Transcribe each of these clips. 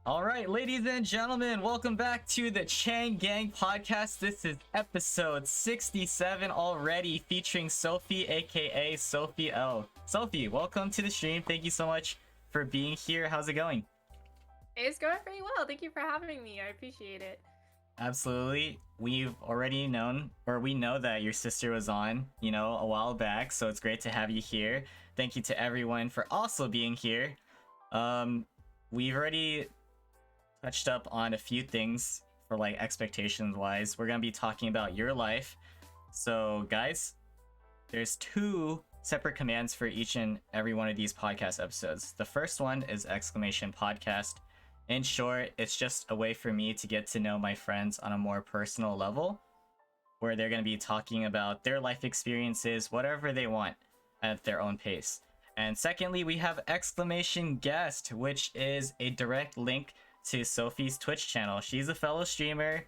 All right, ladies and gentlemen, welcome back to the Chang Gang podcast. This is episode 67 already, featuring Sophie, aka sophiexel. Sophie, welcome to the stream. Thank you so much for being here. How's it going? It's going pretty well. Thank you for having me. I appreciate it. Absolutely. We've already known, or we know that your sister was on, a while back, so it's great to have you here. Thank you to everyone for also being here. We've already touched up on a few things for like expectations wise. We're gonna be talking about your life. So guys, there's two separate commands for each and every one of these podcast episodes. The first one is exclamation podcast. In short, it's just a way for me to get to know my friends on a more personal level, where they're going to be talking about their life experiences, whatever they want, at their own pace. And secondly, we have exclamation guest, which is a direct link to Sophie's Twitch channel. She's a fellow streamer,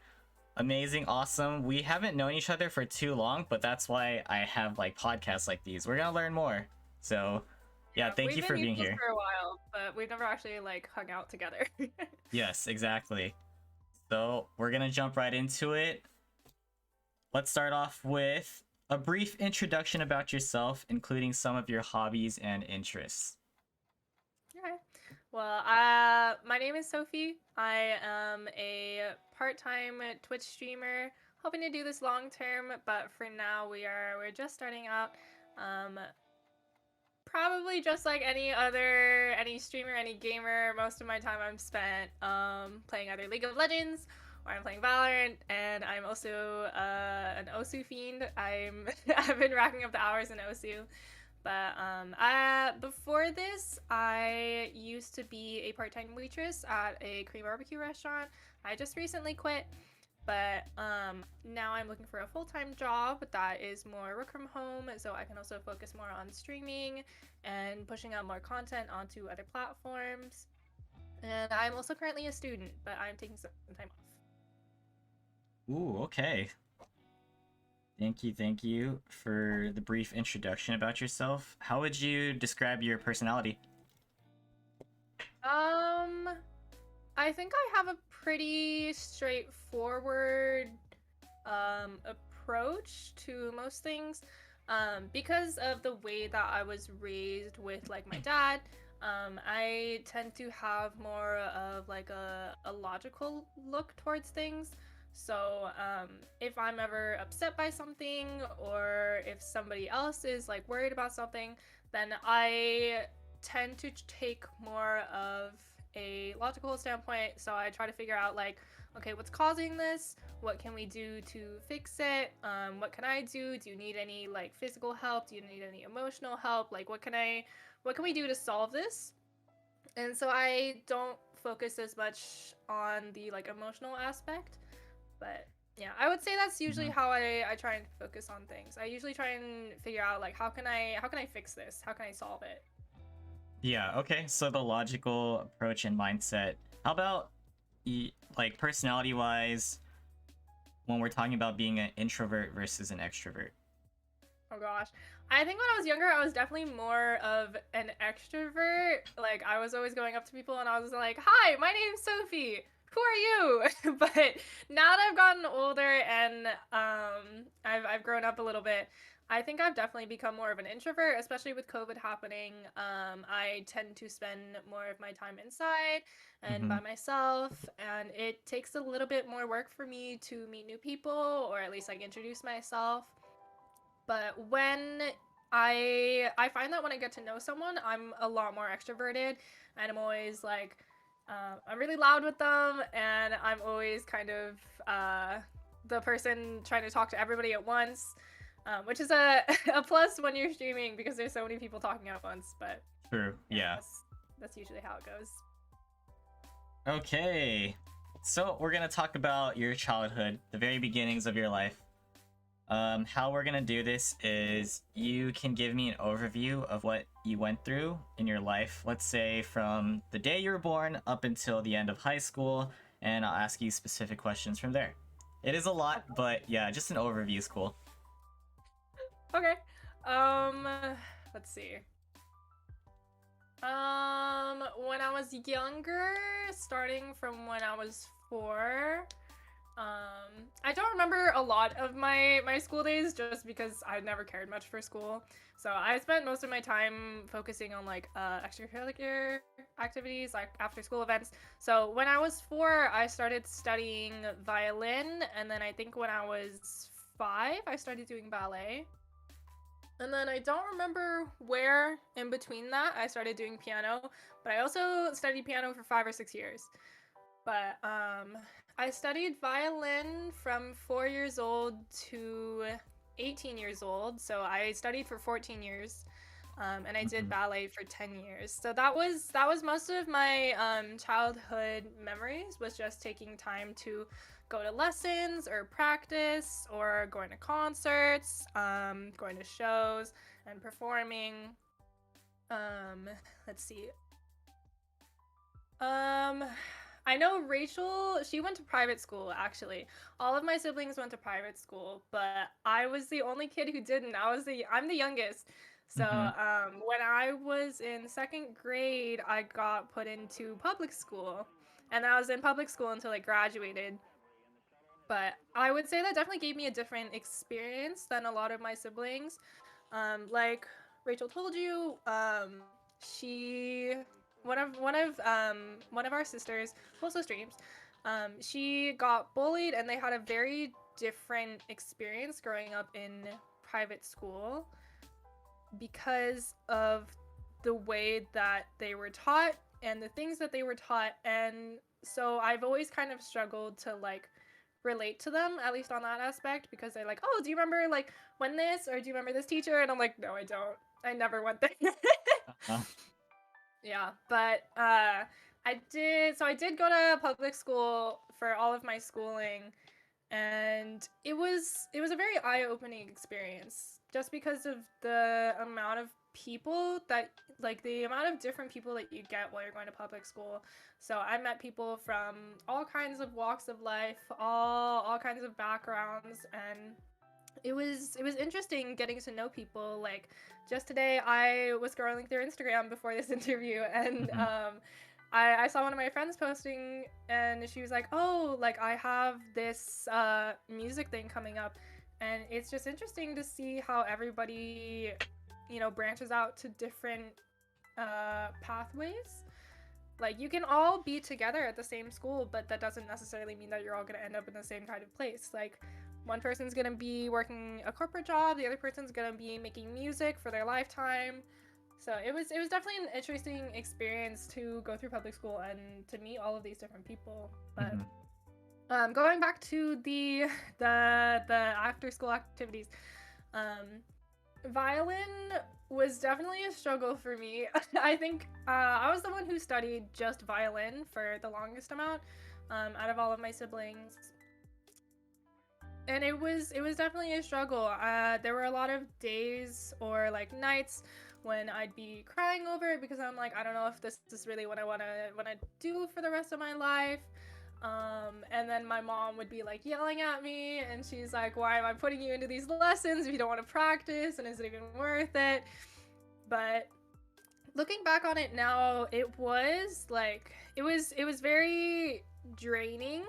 amazing, awesome. We haven't known each other for too long, but that's why I have like podcasts like these. We're gonna learn more. So yeah, thank you for being here. For a while, but we've never actually like hung out together. Yes, exactly. So we're gonna jump right into it. Let's start off with a brief introduction about yourself, including some of your hobbies and interests. Okay. Well, my name is Sophie. I am a part-time Twitch streamer, hoping to do this long term, but for now we're just starting out. Probably just like any streamer, any gamer, most of my time I'm spent playing either League of Legends or I'm playing Valorant, and I'm also an Osu fiend. I've been racking up the hours in Osu. But before this, I used to be a part-time waitress at a Korean barbecue restaurant. I just recently quit. But now I'm looking for a full-time job that is more work from home, so I can also focus more on streaming and pushing out more content onto other platforms. And I'm also currently a student, but I'm taking some time off. Ooh, okay. Thank you for the brief introduction about yourself. How would you describe your personality? I think I have a pretty straightforward approach to most things, because of the way that I was raised with like my dad. I tend to have more of like a logical look towards things. So if I'm ever upset by something, or if somebody else is like worried about something, then I tend to take more of a logical standpoint. So I try to figure out like, okay, what's causing this? What can we do to fix it? What can I do? Do you need any like physical help? Do you need any emotional help? Like what can we do to solve this? And so I don't focus as much on the like emotional aspect. But yeah, I would say that's usually how I try and focus on things. I usually try and figure out like how can I fix this? How can I solve it? Yeah, okay. So the logical approach and mindset. How about like personality-wise, when we're talking about being an introvert versus an extrovert? Oh gosh. I think when I was younger, I was definitely more of an extrovert. Like I was always going up to people and I was like, "Hi, my name's Sophie. Who are you?" But now that I've gotten older and I've grown up a little bit, I think I've definitely become more of an introvert, especially with COVID happening. I tend to spend more of my time inside and by myself, and it takes a little bit more work for me to meet new people or at least like introduce myself. But when I find that when I get to know someone, I'm a lot more extroverted, and I'm always like, I'm really loud with them, and I'm always kind of the person trying to talk to everybody at once, which is a plus when you're streaming because there's so many people talking at once. But True, yeah. That's usually how it goes. Okay, so we're gonna talk about your childhood, the very beginnings of your life. How we're gonna do this is you can give me an overview of what you went through in your life, let's say from the day you were born up until the end of high school, and I'll ask you specific questions from there. It is a lot, but yeah, just an overview is cool. Okay. Let's see. When I was younger, starting from when I was 4, I don't remember a lot of my school days just because I never cared much for school. So I spent most of my time focusing on like extracurricular activities, like after school events. So when I was 4, I started studying violin, and then I think when I was 5, I started doing ballet. And then I don't remember where in between that I started doing piano, but I also studied piano for 5 or 6 years. But I studied violin from 4 years old to 18 years old. So I studied for 14 years. And I did Mhm. ballet for 10 years. So that was most of my childhood memories, was just taking time to go to lessons or practice or going to concerts, going to shows and performing. Um, let's see. Um, I know Rachel, she went to private school actually. All of my siblings went to private school, but I was the only kid who didn't. I'm the youngest. So, Mhm. when I was in second grade, I got put into public school. And I was in public school until I graduated. But I would say that definitely gave me a different experience than a lot of my siblings. Like Rachel told you, she one of our sisters who also streams, she got bullied, and they had a very different experience growing up in private school because of the way that they were taught and the things that they were taught. And so I've always kind of struggled to like relate to them, at least on that aspect, because they're like, oh, do you remember like when this, or do you remember this teacher? And I'm like, no, I don't. I never went there. Uh, Yeah, but I did go to public school for all of my schooling, and it was a very eye-opening experience, just because of the amount of people that, like, the amount of different people that you get while you're going to public school. So I met people from all kinds of walks of life, all kinds of backgrounds, and it was interesting getting to know people. Like, just today I was scrolling through Instagram before this interview, and mhm. I saw one of my friends posting, and she was like, oh, like, I have this music thing coming up. And it's just interesting to see how everybody, branches out to different pathways. Like, you can all be together at the same school, but that doesn't necessarily mean that you're all going to end up in the same kind of place. Like, one person's going to be working a corporate job, the other person's going to be making music for their lifetime. So it was definitely an interesting experience to go through public school and to meet all of these different people. But Mhm. going back to the after school activities, um, violin was definitely a struggle for me. I think I was the one who studied just violin for the longest amount, out of all of my siblings, and it was definitely a struggle. There were a lot of days or like nights when I'd be crying over it, because I'm like, I don't know if this is really what I wanna do for the rest of my life. And then my mom would be like yelling at me, and she's like, why am I putting you into these lessons if you don't want to practice, and is it even worth it? But looking back on it now, it was very draining,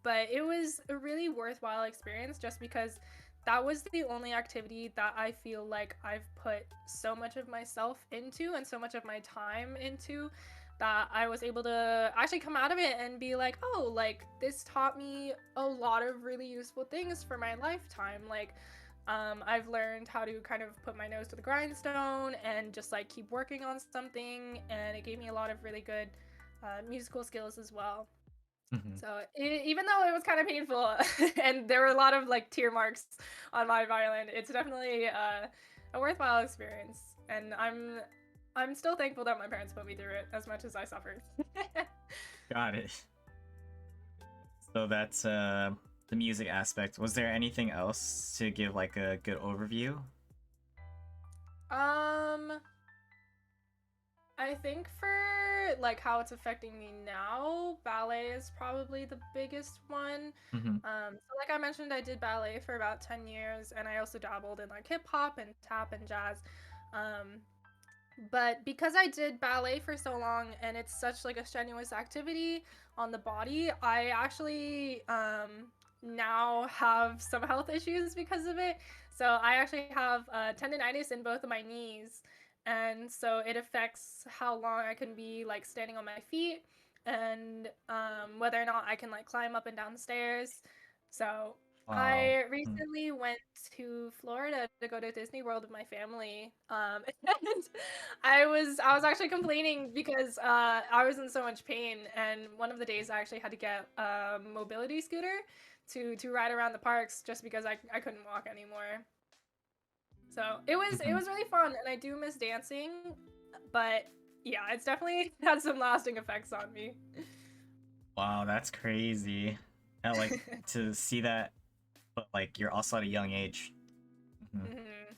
but it was a really worthwhile experience, just because that was the only activity that I feel like I've put so much of myself into and so much of my time into, that I was able to actually come out of it and be like, oh, like, this taught me a lot of really useful things for my lifetime. Like, I've learned how to kind of put my nose to the grindstone and just like keep working on something, and it gave me a lot of really good musical skills as well. Mhm. So even though it was kind of painful and there were a lot of like tear marks on my violin, it's definitely a worthwhile experience, and I'm still thankful that my parents put me through it as much as I suffered. Got it. So that's the music aspect. Was there anything else to give like a good overview? um I think for like how it's affecting me now, ballet is probably the biggest one. Mhm. So like I mentioned, I did ballet for about 10 years, and I also dabbled in like hip hop and tap and jazz. Um, But because I did ballet for so long and it's such like a strenuous activity on the body, I actually now have some health issues because of it. So I actually have tendonitis in both of my knees, and so it affects how long I can be like standing on my feet, and whether or not I can like climb up and down the stairs. So Wow. I Mm. recently went to Florida to go to Disney World with my family, and I was actually complaining because I was in so much pain, and one of the days I actually had to get a mobility scooter to ride around the parks just because I couldn't walk anymore. So it Mhm. was really fun, and I do miss dancing, but yeah, it's definitely had some lasting effects on me. Wow, that's crazy. Yeah, like to see that, but like you're also at a young age. Mhm. Hmm.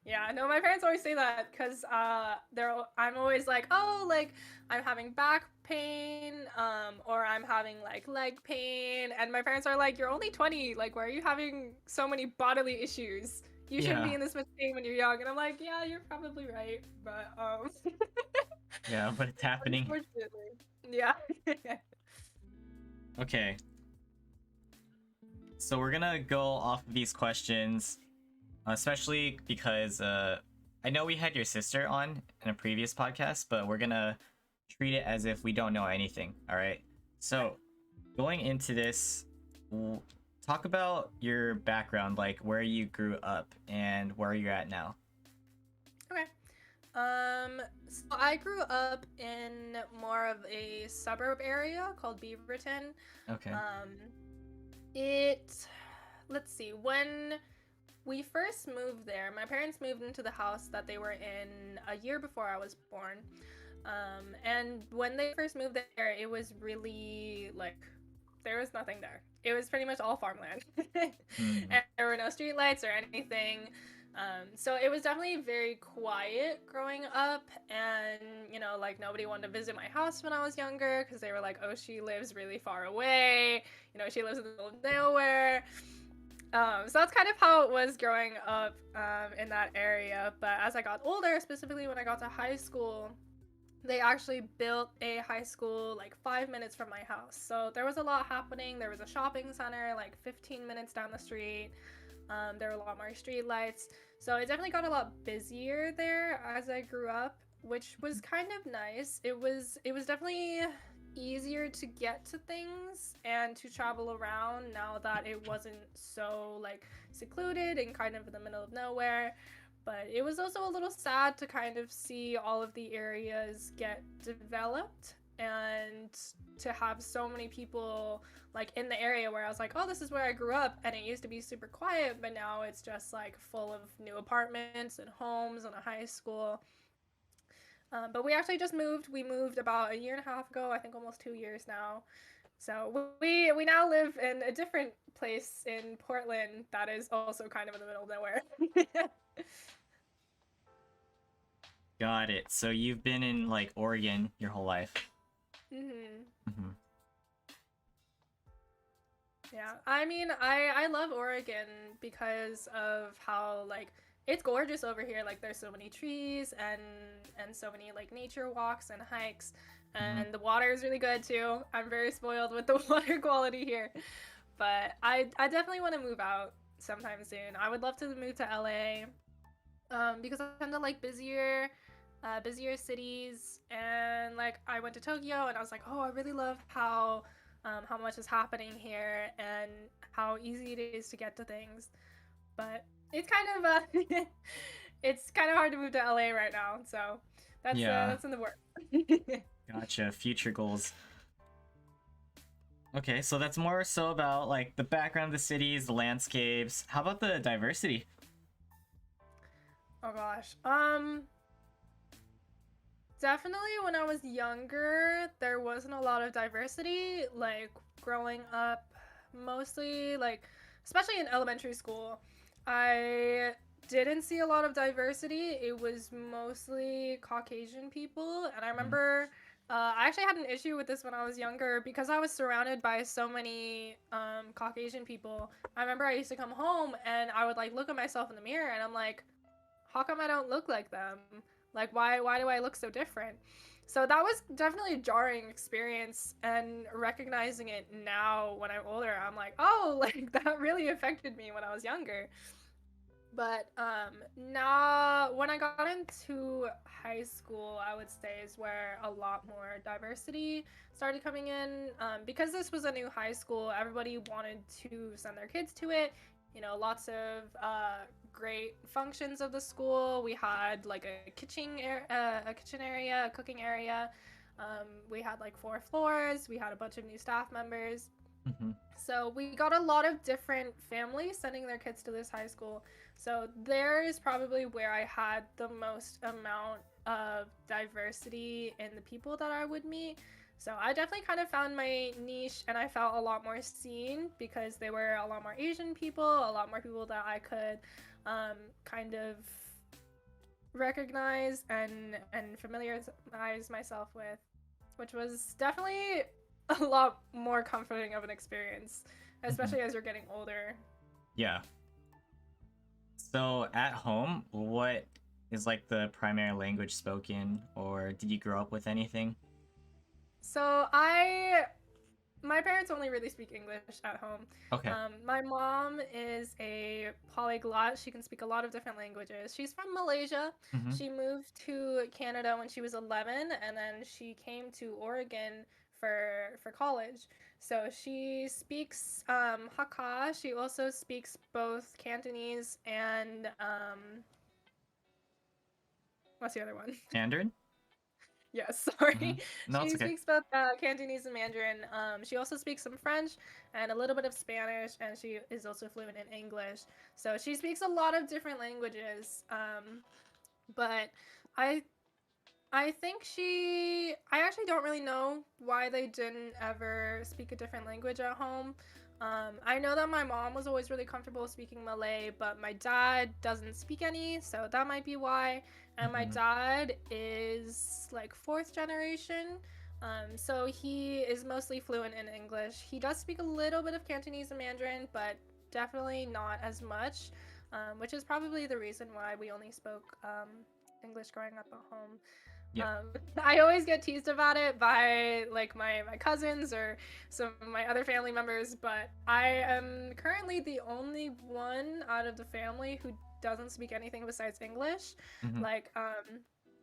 Yeah, no, my parents always say that because I'm always like, oh, like I'm having back pain, or I'm having like leg pain, and my parents are like, you're only 20, like why are you having so many bodily issues? You shouldn't be Yeah, in this much pain when you're young. And I'm like, yeah, you're probably right, but yeah, but it's happening. unfortunately, yeah. Okay, so we're gonna go off of these questions, especially because I know we had your sister on in a previous podcast, but we're gonna treat it as if we don't know anything. All right. Okay. So going into this, w- talk about your background, like where you grew up and where you're at now. Okay. So I grew up in more of a suburb area called Beaverton. Okay. Um, it, let's see, when we first moved there, my parents moved into the house that they were in a year before I was born. And when they first moved there, it was really like there was nothing there. It was pretty much all farmland. Hmm. And there were no streetlights or anything. So it was definitely very quiet growing up. And, you know, like nobody wanted to visit my house when I was younger because they were like, oh, she lives really far away. You know, she lives in the middle of nowhere. So that's kind of how it was growing up in that area. But as I got older, specifically when I got to high school, they actually built a high school like 5 minutes from my house. So there was a lot happening. There was a shopping center like 15 minutes down the street. There were a lot more street lights. So it definitely got a lot busier there as I grew up, which was kind of nice. It was definitely easier to get to things and to travel around now that it wasn't so like secluded and kind of in the middle of nowhere. But it was also a little sad to kind of see all of the areas get developed and to have so many people like in the area where I was like, oh, this is where I grew up, and it used to be super quiet, but now it's just like full of new apartments and homes and a high school. But we actually just moved. We moved about a year and a half ago, I think almost 2 years now. So we now live in a different place in Portland that is also kind of in the middle of nowhere. Got it. So you've been in like Oregon your whole life. Hmm. Hmm. Yeah, I mean, I love Oregon because of how like it's gorgeous over here. Like there's so many trees and so many like nature walks and hikes, Hmm. and the water is really good too. I'm very spoiled with the water quality here, but I definitely want to move out sometime soon. I would love to move to LA, because I tend to like busier cities, and like I went to Tokyo and I was like, oh, I really love how much is happening here and how easy it is to get to things. But it's kind of it's kind of hard to move to LA right now, so Yeah. that's in the works. Gotcha. Future goals. Okay, so that's more so about like the background of the cities, the landscapes. How about the diversity? Oh gosh. Definitely when I was younger, there wasn't a lot of diversity. Like growing up, mostly like, especially in elementary school, I didn't see a lot of diversity. It was mostly Caucasian people. And I Mm. remember I actually had an issue with this when I was younger because I was surrounded by so many Caucasian people. I remember I used to come home and I would like look at myself in the mirror and I'm like, how come I don't look like them? Like, why do I look so different? So that was definitely a jarring experience, and recognizing it now when I'm older, I'm like, oh, like that really affected me when I was younger. But now when I got into high school, I would say is where a lot more diversity started coming in. Because this was a new high school, everybody wanted to send their kids to it. You know, lots of great functions of the school. We had like a kitchen area, a cooking area. We had like 4 floors. We had a bunch of new staff members. Mm-hmm. So we got a lot of different families sending their kids to this high school. So there is probably where I had the most amount of diversity in the people that I would meet. So I definitely kind of found my niche, and I felt a lot more seen because there were a lot more Asian people, a lot more people that I could kind of recognize and familiarize myself with, which was definitely a lot more comforting of an experience, Mm-hmm. especially as you're getting older. Yeah. So at home, what is like the primary language spoken, or did you grow up with anything? So my parents only really speak English at home. Okay. My mom is a polyglot. She can speak a lot of different languages. She's from Malaysia. Mm-hmm. She moved to Canada when she was 11, and then she came to Oregon for college. So she speaks Hakka. She also speaks both Cantonese and what's the other one? Mandarin? Yes, Mm-hmm. sorry. No, it's She okay. speaks both Cantonese and Mandarin. She also speaks some French and a little bit of Spanish, and she is also fluent in English. So she speaks a lot of different languages. But I I think I actually don't really know why they didn't ever speak a different language at home. I know that my mom was always really comfortable speaking Malay, but my dad doesn't speak any, so that might be why. And my Mm-hmm. dad is like fourth generation, so he is mostly fluent in English. He does speak a little bit of Cantonese and Mandarin, but definitely not as much, which is probably the reason why we only spoke English growing up at home. Yeah. I always get teased about it by like my cousins or some of my other family members, but I am currently the only one out of the family who doesn't speak anything besides English. Mm-hmm. Like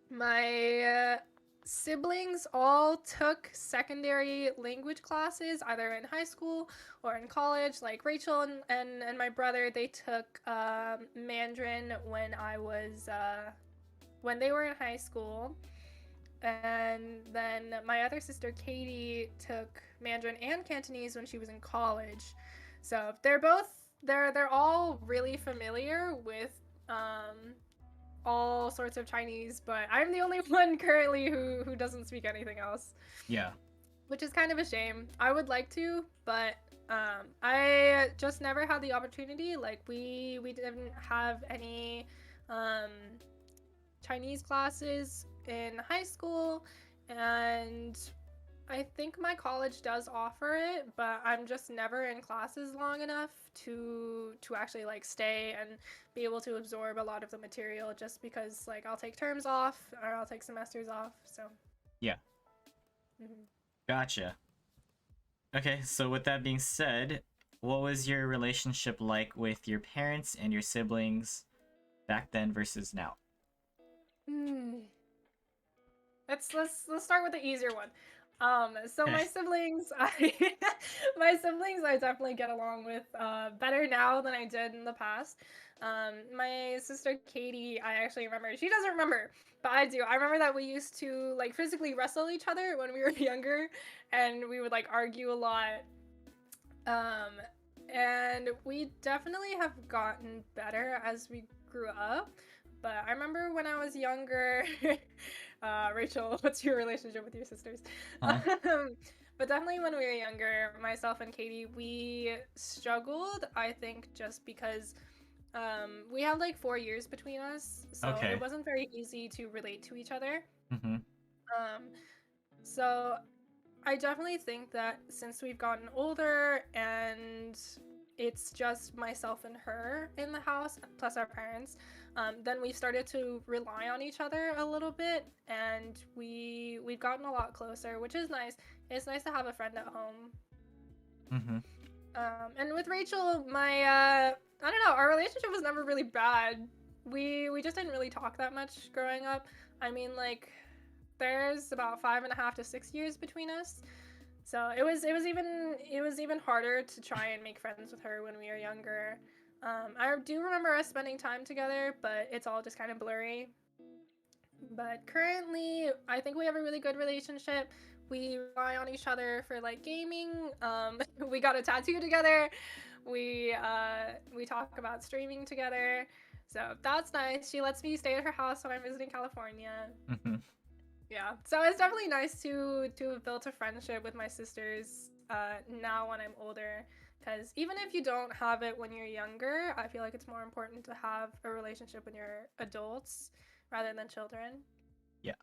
my siblings all took secondary language classes either in high school or in college. Like Rachel and my brother, they took Mandarin when they were in high school, and then my other sister Katie took Mandarin and Cantonese when she was in college. So they're all really familiar with all sorts of Chinese, but I'm the only one currently who doesn't speak anything else, Yeah. which is kind of a shame. I would like to, but I just never had the opportunity. Like we didn't have any um, Chinese classes in high school, and I think my college does offer it, but I'm just never in classes long enough to actually like stay and be able to absorb a lot of the material, just because like I'll take terms off or I'll take semesters off. So Yeah. mhm. Gotcha. Okay, so with that being said, what was your relationship like with your parents and your siblings back then versus now? Hmm. Let's start with the easier one. So Okay. my siblings, my siblings, I definitely get along with better now than I did in the past. My sister Katie, I actually remember. She doesn't remember, but I do. I remember that we used to like physically wrestle each other when we were younger, and we would like argue a lot. Um, and we definitely have gotten better as we grew up. But I remember when I was younger, Rachel, what's your relationship with your sisters? Uh, But definitely when we were younger, myself and Katie, we struggled, I think, just because we had like 4 years between us. So it okay. wasn't very easy to relate to each other. Mm-hmm. Um, so I definitely think that since we've gotten older and it's just myself and her in the house, plus our parents, then we started to rely on each other a little bit, and we've gotten a lot closer, which is nice. It's nice to have a friend at home. Mm-hmm. And with Rachel, my I don't know, our relationship was never really bad. We just didn't really talk that much growing up. I mean, like, there's about 5.5 to 6 years between us, so it was even harder to try and make friends with her when we were younger. I do remember us spending time together, but it's all just kind of blurry. But currently, I think we have a really good relationship. We rely on each other for like gaming. We got a tattoo together. We talk about streaming together. So that's nice. She lets me stay at her house when I'm visiting California. Mm-hmm. Yeah. So it's definitely nice to have built a friendship with my sisters now when I'm older. Because even if you don't have it when you're younger, I feel like it's more important to have a relationship when you're adults rather than children. Yeah.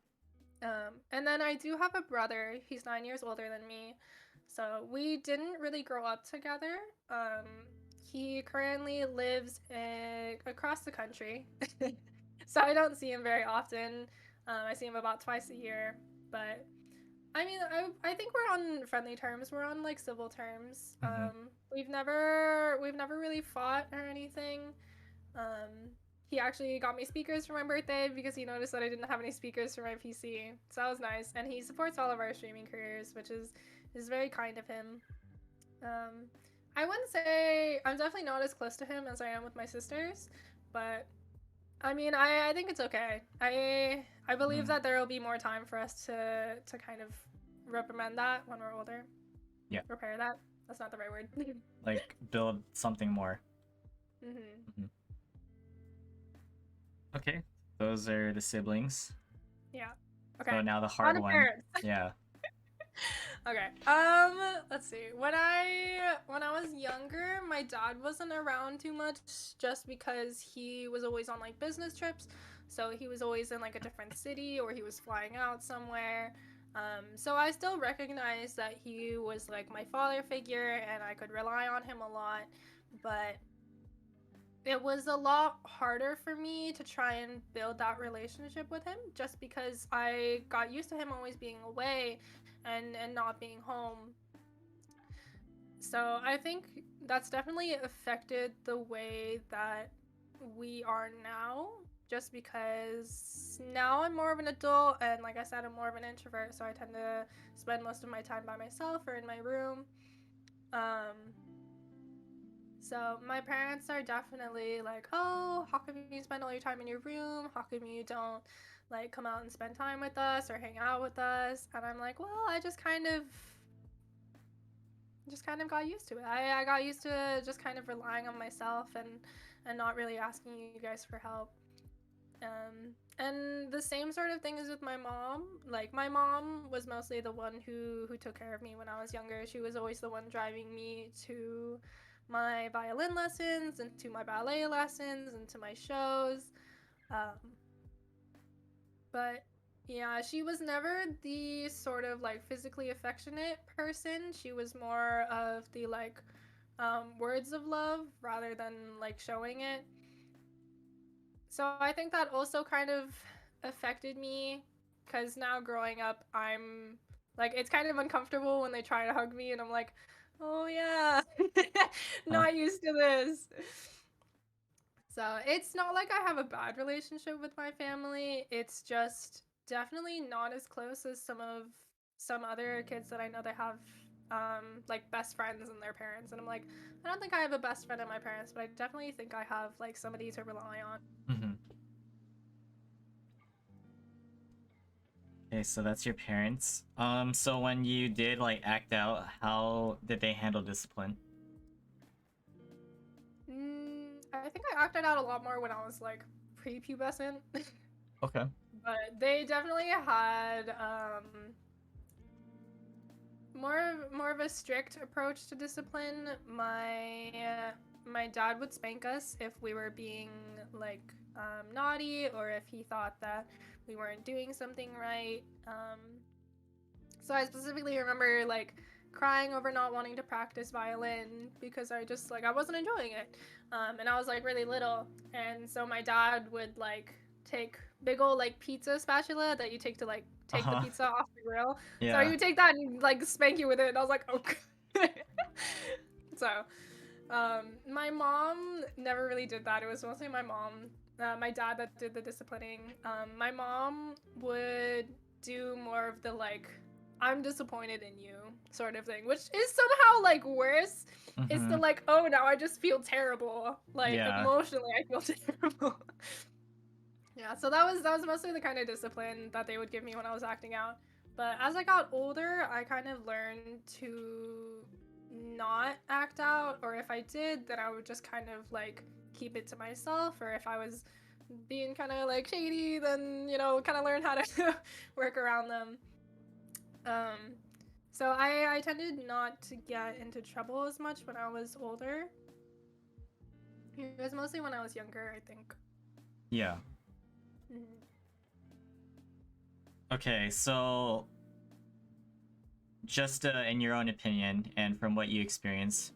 And then I do have a brother. He's 9 years older than me. So we didn't really grow up together. He currently lives across the country. So I don't see him very often. I see him about twice a year. But I mean, I think we're on friendly terms. We're on like civil terms. Mm-hmm. We've never really fought or anything. He actually got me speakers for my birthday because he noticed that I didn't have any speakers for my PC. So that was nice. And he supports all of our streaming careers, which is very kind of him. Um, I wouldn't say I'm definitely not as close to him as I am with my sisters, but I mean, I think it's okay. I believe Mm-hmm. that there will be more time for us to kind of reprimand that when we're older. Yeah. Repair that. That's not the right word. Like build something more. hmm Mm-hmm. Okay. Those are the siblings. Yeah. So Okay. now the On hard to one. parents. Yeah. Okay. Let's see. When I was younger, my dad wasn't around too much just because he was always on like business trips. So he was always in like a different city or he was flying out somewhere. So I still recognize that he was like my father figure and I could rely on him a lot, but it was a lot harder for me to try and build that relationship with him just because I got used to him always being away and not being home. So I think that's definitely affected the way that we are now just because now I'm more of an adult and like I said I'm more of an introvert, so I tend to spend most of my time by myself or in my room. Um So my parents are definitely like, "Oh, how come you spend all your time in your room? How come you don't like come out and spend time with us or hang out with us?" And I'm like, "Well, I just kind of got used to it. I got used to just kind of relying on myself and not really asking you guys for help." And the same sort of thing is with my mom. Like my mom was mostly the one who took care of me when I was younger. She was always the one driving me to my violin lessons and to my ballet lessons and to my shows. Um, but yeah, she was never the sort of like physically affectionate person. She was more of the like words of love rather than like showing it. So I think that also kind of affected me because now growing up, I'm like, it's kind of uncomfortable when they try to hug me, and I'm like, oh yeah, Huh. not used to this. So it's not like I have a bad relationship with my family. It's just definitely not as close as some other kids that I know that have like best friends and their parents. And I'm like, I don't think I have a best friend and my parents, but I definitely think I have like somebody to rely on. Mm-hmm. Okay, so that's your parents. So when you did like act out, how did they handle discipline? I think I acted out a lot more when I was like prepubescent, Okay. but they definitely had more of a strict approach to discipline. My dad would spank us if we were being like naughty or if he thought that we weren't doing something right. So I specifically remember like crying over not wanting to practice violin because I just like I wasn't enjoying it. And I was like really little, and so my dad would like take big old like pizza spatula that you take to like take the Uh-huh. pizza off the grill. So he Yeah. would take that and like spank you with it, and I was like, oh. So, my mom never really did that. It was mostly my dad that did the disciplining. My mom would do more of the like, I'm disappointed in you sort of thing, which is somehow like worse. It's the Mm-hmm. like, oh, now I just feel terrible. Like Yeah. emotionally, I feel terrible. Yeah, so that was mostly the kind of discipline that they would give me when I was acting out. But as I got older, I kind of learned to not act out, or if I did, then I would just kind of like keep it to myself, or if I was being kind of like shady, then kind of learn how to work around them. Um, so I tended not to get into trouble as much when I was older. It was mostly when I was younger, I think. Yeah. Mhm. Okay, so just in your own opinion and from what you experienced,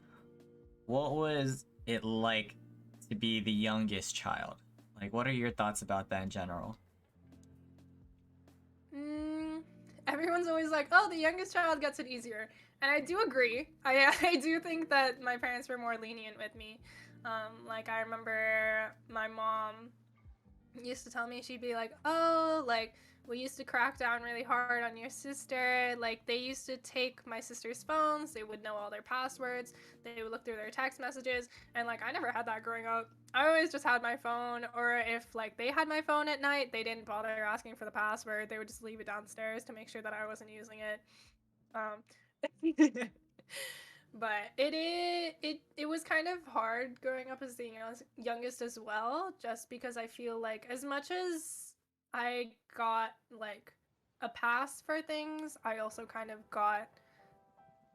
what was it like to be the youngest child? Like, what are your thoughts about that in general? Mm, Everyone's always like, "Oh, the youngest child gets it easier," and I do agree. I do think that my parents were more lenient with me. Like I remember my mom used to tell me, she'd be like, "Oh, like we used to crack down really hard on your sister. Like they used to take my sister's phones. They would know all their passwords. They would look through their text messages, and like I never had that growing up. I always just had my phone, or if like they had my phone at night, they didn't bother asking for the password. They would just leave it downstairs to make sure that I wasn't using it. Um, but it was kind of hard growing up as the youngest as well, just because I feel like as much as I got like a pass for things, I also kind of got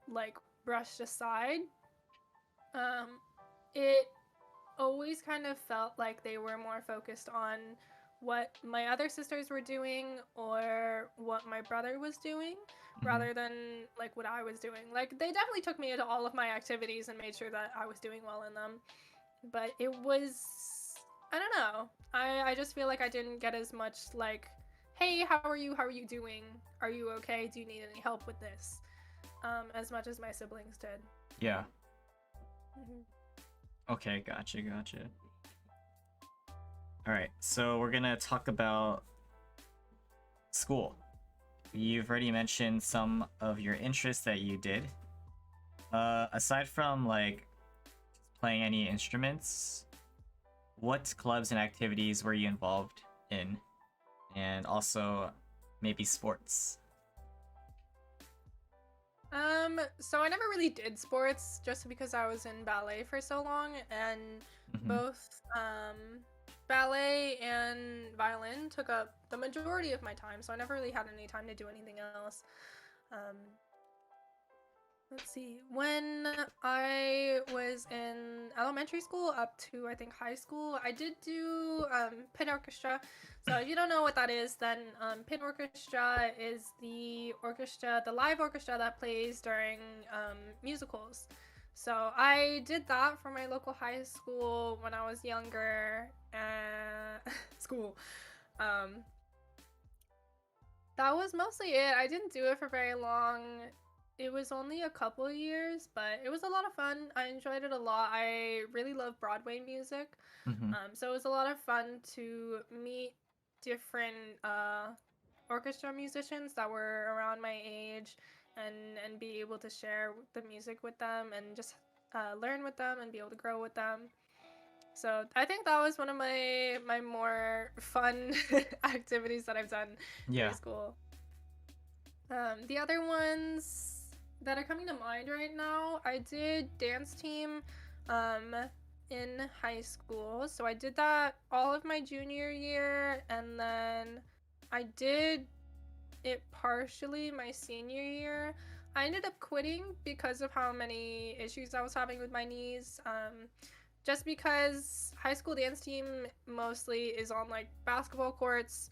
like brushed aside. um it always kind of felt like they were more focused on what my other sisters were doing or what my brother was doing Mm-hmm. rather than like what I was doing. Like they definitely took me into all of my activities and made sure that I was doing well in them. But it was, I don't know. I just feel like I didn't get as much like, "Hey, how are you? How are you doing? Are you okay? Do you need any help with this?" As much as my siblings did. Yeah. Mhm. Okay, gotcha. All right, so we're gonna talk about school. You've already mentioned some of your interests that you did. Aside from like playing any instruments, what clubs and activities were you involved in? And also maybe sports. So I never really did sports just because I was in ballet for so long, and Mm-hmm. both ballet and violin took up the majority of my time, so I never really had any time to do anything else. Um, let's see. When I was in elementary school up to I think high school, I did do pit orchestra. So if you don't know what that is, then pit orchestra is the live orchestra that plays during musicals. So I did that for my local high school when I was younger. School. Um, that was mostly it. I didn't do it for very long. It was only a couple years, but it was a lot of fun. I enjoyed it a lot. I really love Broadway music. Mm-hmm. So it was a lot of fun to meet different orchestra musicians that were around my age and be able to share the music with them and just learn with them and be able to grow with them. So I think that was one of my more fun activities that I've done through Yeah. school. The other ones that are coming to mind right now, I did dance team um, in high school. So I did that all of my junior year, and then I did it partially my senior year. I ended up quitting because of how many issues I was having with my knees. Just because high school dance team mostly is on like basketball courts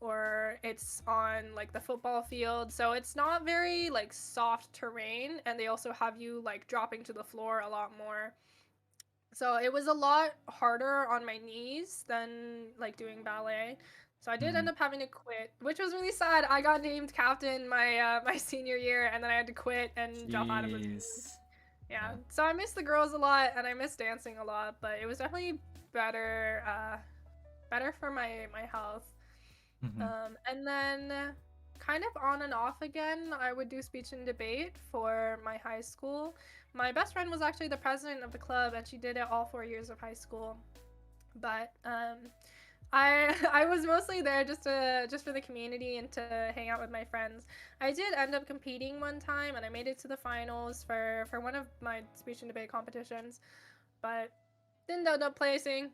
or it's on like the football field. So it's not very like soft terrain, and they also have you like dropping to the floor a lot more. So it was a lot harder on my knees than like doing ballet. So I did Mm-hmm. end up having to quit, which was really sad. I got named captain my my senior year, and then I had to quit and drop out of the team. Jeez. Yeah. Yeah. So I miss the girls a lot, and I miss dancing a lot, but it was definitely better better for my health. Mm-hmm. And then kind of on and off again, I would do speech and debate for my high school. My best friend was actually the president of the club, and she did it all 4 years of high school. But I was mostly there just for the community and to hang out with my friends. I did end up competing one time, and I made it to the finals for one of my speech and debate competitions, but didn't end up placing.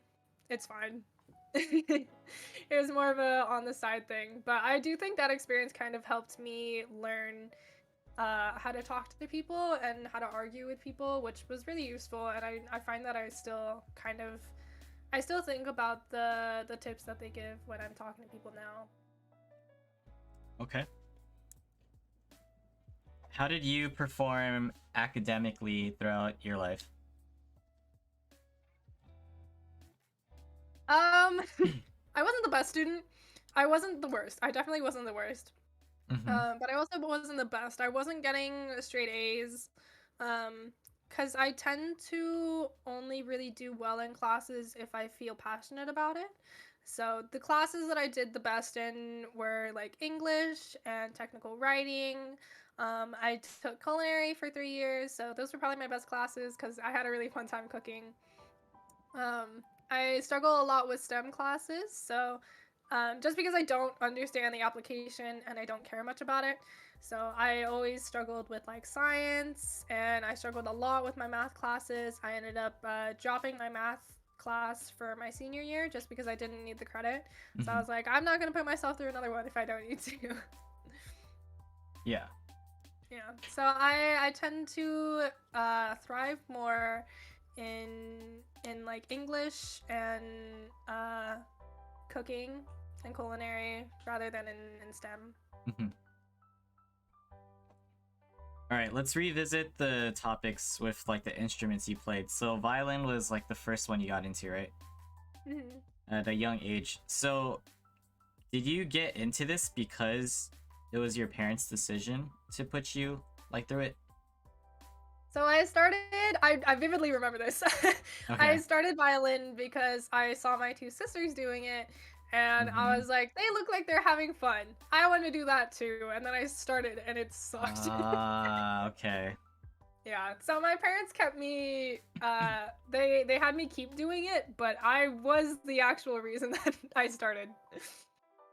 It's fine. It was more of a on the side thing, but I do think that experience kind of helped me learn how to talk to people and how to argue with people, which was really useful. And I find that I still think about the tips that they give when I'm talking to people now. Okay. How did you perform academically throughout your life? Um, I wasn't the best student. I wasn't the worst. I definitely wasn't the worst. Mm-hmm. But I also wasn't the best. I wasn't getting straight A's. Because I tend to only really do well in classes if I feel passionate about it. So the classes that I did the best in were like English and technical writing. I took culinary for 3 years, so those were probably my best classes because I had a really fun time cooking. I struggle a lot with STEM classes, so just because I don't understand the application and I don't care much about it. So I always struggled with like science, and I struggled a lot with my math classes. I ended up dropping my math class for my senior year just because I didn't need the credit. So I Mm-hmm. was like, I'm not going to put myself through another one if I don't need to. Yeah. Yeah. So I tend to thrive more in like English and cooking and culinary rather than in STEM. Mm-hmm. All right, let's revisit the topics with like the instruments you played. So violin was like the first one you got into, right? Mm-hmm. At a young age. So did you get into this because it was your parents' decision to put you like through it? So I vividly remember this. I Okay. started violin because I saw my two sisters doing it, and I Mm-hmm. was like, they look like they're having fun. I want to do that too. And then I started, and it sucked. Okay. Yeah. So my parents kept me. They had me keep doing it, but I was the actual reason that I started.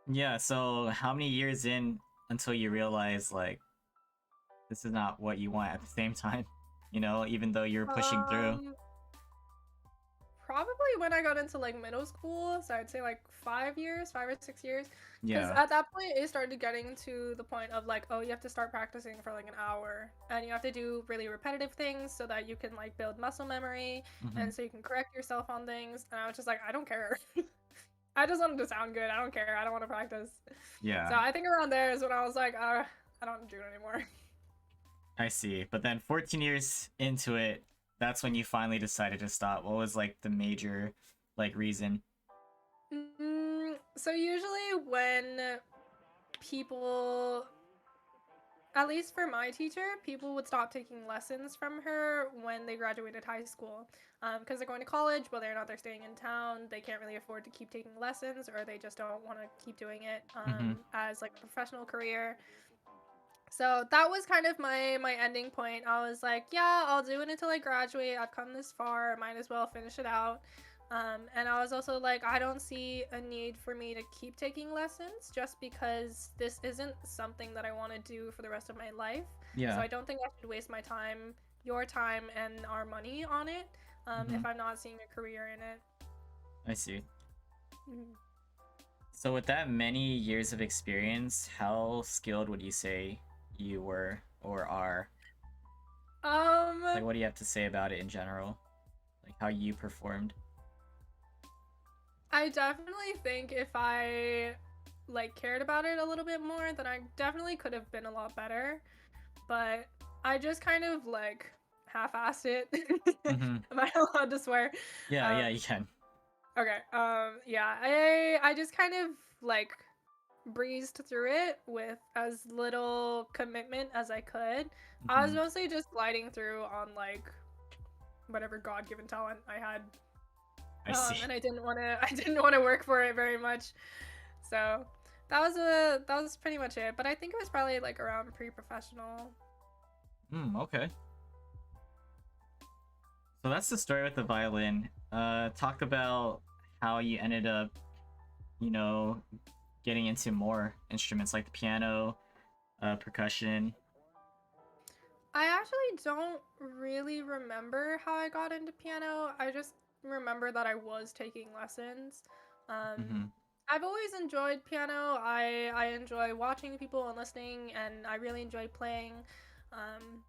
Yeah, so how many years in until you realize like this is not what you want at the same time? You know, even though you're pushing through. Um, Probably when I got into like middle school, so I'd say like 5 years, 5 or 6 years, because Yeah. at that point it started getting to the point of like, oh, you have to start practicing for like an hour, and you have to do really repetitive things so that you can like build muscle memory, Mm-hmm. and so you can correct yourself on things. And I was just like, I don't care. I just wanted to sound good. I don't care. I don't want to practice. So Yeah, I think around there is when I was like, I don't do it anymore. I see. But then 14 years into it, that's when you finally decided to stop. What was like the major like reason? So usually when people, at least for my teacher, people would stop taking lessons from her when they graduated high school. Because they're going to college, but they're staying in town. They can't really afford to keep taking lessons, or they just don't want to keep doing it Mm-hmm. as like a professional career. So that was kind of my ending point. I was like, yeah, I'll do it until I graduate. I've come this far. Might as well finish it out. And I was also like, I don't see a need for me to keep taking lessons just because this isn't something that I want to do for the rest of my life. So Yeah. I don't think I should waste my time, your time, and our money on it Mm-hmm. if I'm not seeing a career in it. I see. Mhm. So with that many years of experience, how skilled would you say you were or are? Um, Like what do you have to say about it in general? Like how you performed? I definitely think if I like cared about it a little bit more, then I definitely could have been a lot better. But I just kind of like half-assed it. Mm-hmm. Am I allowed to swear? Yeah, Um, yeah, you can. okay. Yeah, I just kind of like breezed through it with as little commitment as I could. I was Mm-hmm. mostly just gliding through on like whatever God-given talent I had. I see. And I didn't want to I didn't want to work for it very much. So, that was pretty much it. But I think it was probably like around pre-professional. Okay. So that's the story with the violin. Talk about how you ended up, you know, getting into more instruments like the piano, percussion. I actually don't really remember how I got into piano. I just remember that I was taking lessons. Mm-hmm. I've always enjoyed piano. I enjoy watching people and listening, and I really enjoy playing. Um,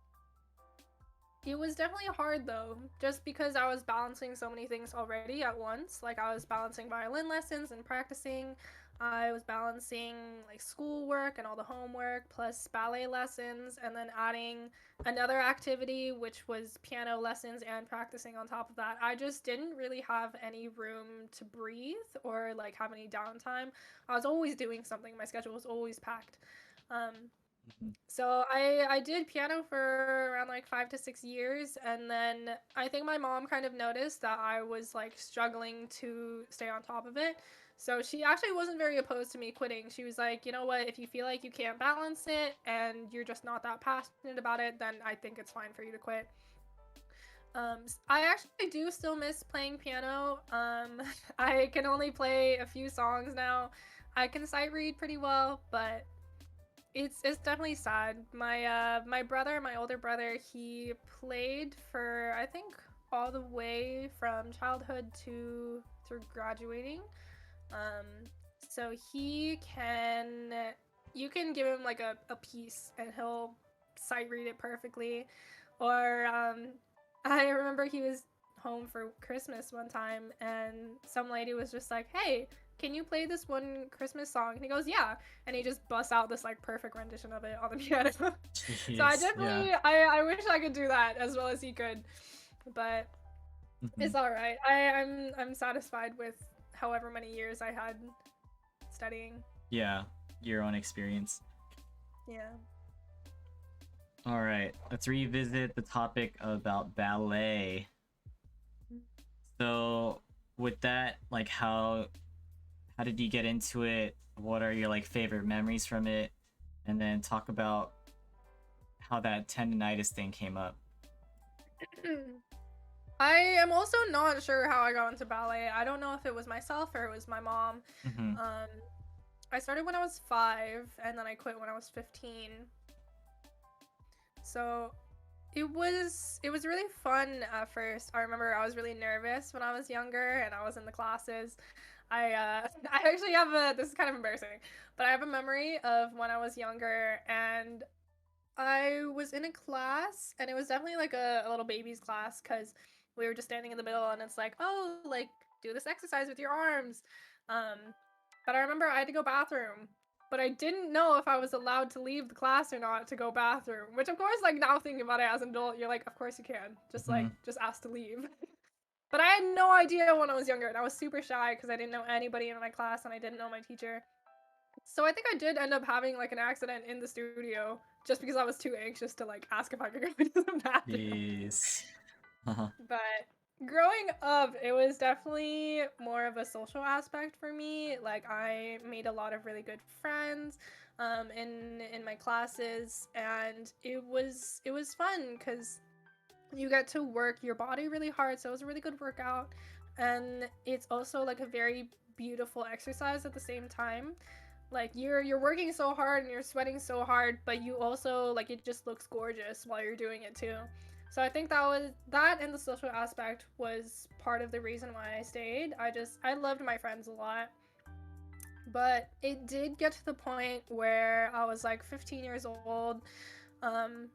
it was definitely hard though, just because I was balancing so many things already at once. Like I was balancing violin lessons and practicing. I was balancing like schoolwork and all the homework plus ballet lessons and then adding another activity which was piano lessons and practicing on top of that. I just didn't really have any room to breathe or like have any downtime. I was always doing something. My schedule was always packed. Um, Mm-hmm. so I did piano for around like 5 to 6 years, and then I think my mom kind of noticed that I was like struggling to stay on top of it. So she actually wasn't very opposed to me quitting. She was like, you know what, if you feel like you can't balance it and you're just not that passionate about it, then I think it's fine for you to quit. I actually do still miss playing piano. I can only play a few songs now. I can sight read pretty well, but it's definitely sad. My brother, my older brother, he played for I think all the way from childhood to through graduating. Um, so he can you can give him like a piece and he'll sight read it perfectly. Or I remember he was home for Christmas one time and some lady was just like, "Hey, can you play this one Christmas song?" And he goes, "Yeah." And he just busts out this like perfect rendition of it on the piano. So I Jeez, yeah. definitely I wish I could do that as well as he could. But Mm-hmm. it's all right. I'm satisfied with however many years I had studying. Yeah, your own experience. Yeah. All right, let's revisit the topic about ballet. So, with that, like, how did you get into it? What are your like favorite memories from it? And then talk about how that tendonitis thing came up. I am also not sure how I got into ballet. I don't know if it was myself or it was my mom. Mm-hmm. Um, I started when I was 5 and then I quit when I was 15. So it was really fun at first. I remember I was really nervous when I was younger and I was in the classes. I actually have a this is kind of embarrassing, but I have a memory of when I was younger and I was in a class and it was definitely like a little baby's class because we were just standing in the middle and it's like, oh, like do this exercise with your arms. Um, but I remember I had to go bathroom, but I didn't know if I was allowed to leave the class or not to go bathroom. Which of course, like now thinking about it as an adult, you're like, of course you can. Mm-hmm. Just ask to leave. But I had no idea when I was younger and I was super shy because I didn't know anybody in my class and I didn't know my teacher. So I think I did end up having like an accident in the studio just because I was too anxious to like ask if I could go into the bathroom. Jeez. Uh-huh. But growing up, it was definitely more of a social aspect for me. Like I made a lot of really good friends in my classes, and it was fun because you get to work your body really hard. So it was a really good workout, and it's also like a very beautiful exercise at the same time. Like you're working so hard and you're sweating so hard, but you also like it just looks gorgeous while you're doing it too. So I think that and the social aspect was part of the reason why I stayed. I loved my friends a lot. But it did get to the point where I was like 15 years old. Um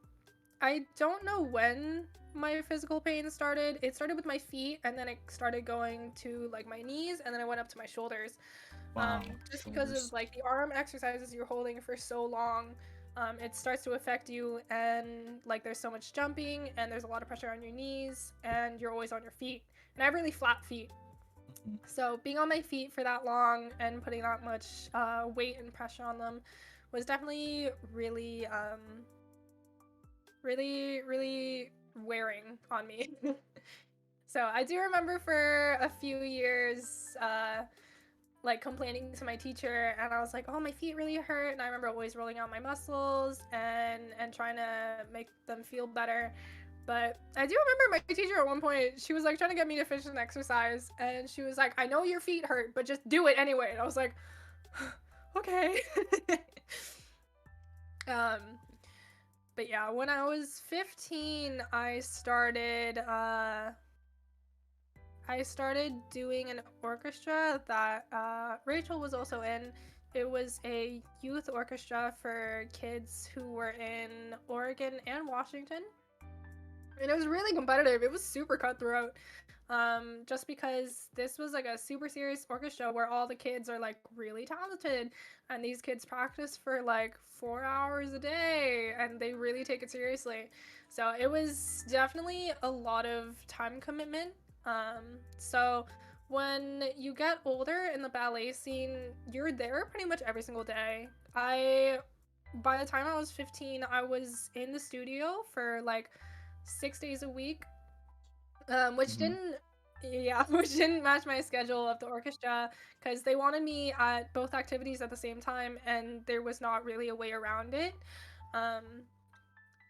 I don't know when my physical pain started. It started with my feet and then it started going to like my knees and then it went up to my shoulders. Wow, Just because of shoulders. like the arm exercises you're holding for so long, it starts to affect you, and like there's so much jumping and there's a lot of pressure on your knees and you're always on your feet, and I have really flat feet. Mhm. So being on my feet for that long and putting that much weight and pressure on them was definitely really really wearing on me. So I do remember for a few years like complaining to my teacher, and I was like, oh, my feet really hurt, and I remember always rolling out my muscles and trying to make them feel better. But I do remember my teacher at one point, she was like trying to get me to finish an exercise, and she was like, I know your feet hurt, but just do it anyway. And I was like, okay. um but yeah, when I was 15, I started doing an orchestra that Rachel was also in. It was a youth orchestra for kids who were in Oregon and Washington. And it was really competitive. It was super cutthroat. Just because this was like a super serious orchestra where all the kids are like really talented, and these kids practice for like 4 hours a day and they really take it seriously. So it was definitely a lot of time commitment. So when you get older in the ballet scene, you're there pretty much every single day. By the time I was 15, I was in the studio for like 6 days a week, which Mhm. didn't, yeah, which didn't match my schedule of the orchestra because they wanted me at both activities at the same time, and there was not really a way around it. Um,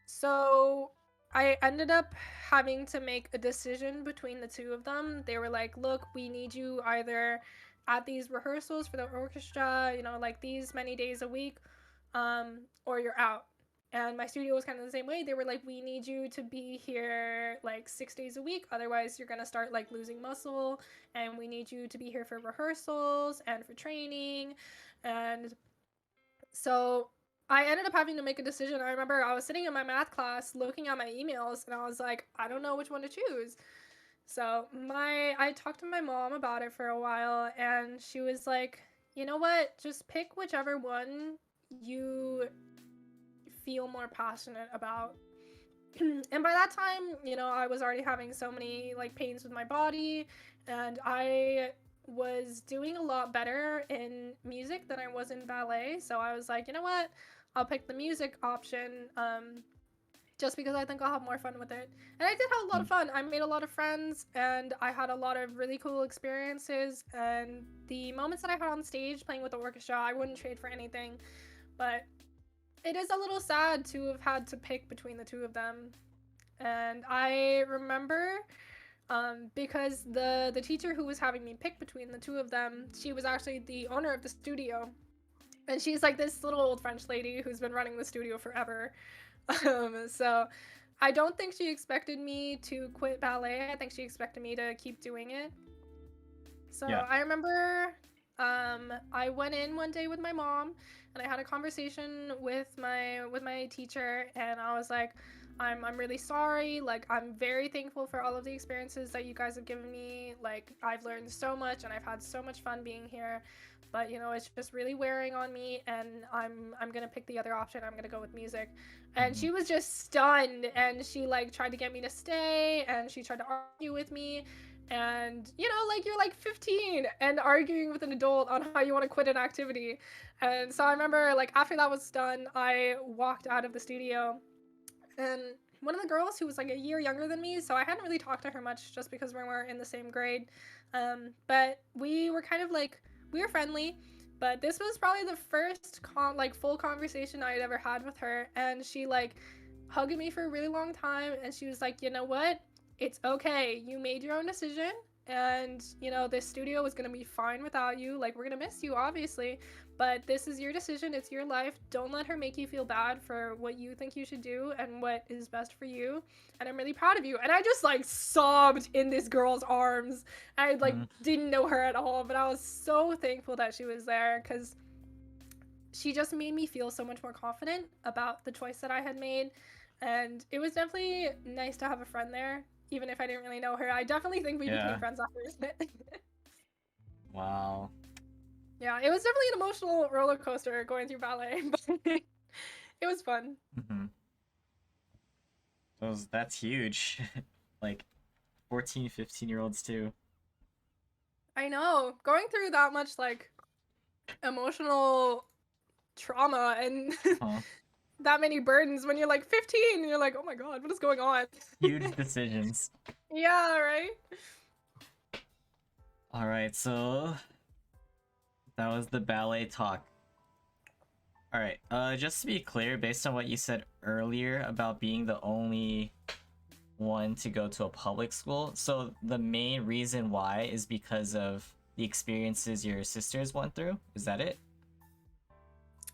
so I ended up having to make a decision between the two of them. They were like, look, we need you either at these rehearsals for the orchestra, like these many days a week, or you're out. And my studio was kind of the same way. They were like, we need you to be here like 6 days a week. Otherwise, you're going to start like losing muscle. And we need you to be here for rehearsals and for training. And so I ended up having to make a decision. I remember I was sitting in my math class looking at my emails, and I was like, I don't know which one to choose. So I talked to my mom about it for a while, and she was like, you know what? Just pick whichever one you feel more passionate about. And by that time, I was already having so many like pains with my body, and I was doing a lot better in music than I was in ballet. So I was like, you know what? I'll pick the music option, just because I think I'll have more fun with it. And I did have a lot Mhm. of fun. I made a lot of friends, and I had a lot of really cool experiences. And the moments that I had on stage playing with the orchestra, I wouldn't trade for anything. But it is a little sad to have had to pick between the two of them. And I remember, because the teacher who was having me pick between the two of them, she was actually the owner of the studio, and she's like this little old French lady who's been running the studio forever. So I don't think she expected me to quit ballet. I think she expected me to keep doing it. So Yeah. I remember, I went in one day with my mom, and I had a conversation with my teacher, and I was like, I'm really sorry. Like, I'm very thankful for all of the experiences that you guys have given me. Like, I've learned so much, and I've had so much fun being here. But it's just really wearing on me, and I'm gonna pick the other option. I'm gonna go with music. And Mhm. she was just stunned, and she like tried to get me to stay, and she tried to argue with me. And like, you're like 15 and arguing with an adult on how you want to quit an activity. And so I remember, like, after that was done, I walked out of the studio, and one of the girls who was like a year younger than me, so I hadn't really talked to her much just because we were in the same grade, but we were kind of like, we were friendly. But this was probably the first like full conversation I had ever had with her, and she like hugged me for a really long time, and she was like, you know what, it's okay, you made your own decision, and this studio is going to be fine without you. Like, we're going to miss you, obviously, but this is your decision, it's your life. Don't let her make you feel bad for what you think you should do and what is best for you. And I'm really proud of you. And I just like sobbed in this girl's arms. I like Mhm. didn't know her at all, but I was so thankful that she was there, because she just made me feel so much more confident about the choice that I had made. And it was definitely nice to have a friend there, even if I didn't really know her. I definitely think we became Yeah. friends after. Wow. Yeah, it was definitely an emotional roller coaster going through ballet, but it was fun. Mm-hmm. That's huge. Like 14, 15-year-olds too. I know, going through that much like emotional trauma and Huh. that many burdens when you're like 15 and you're like, oh my god, what is going on? Huge decisions. Yeah, right? All right, so that was the ballet talk. All right. Just to be clear, based on what you said earlier about being the only one to go to a public school, so the main reason why is because of the experiences your sisters went through. Is that it?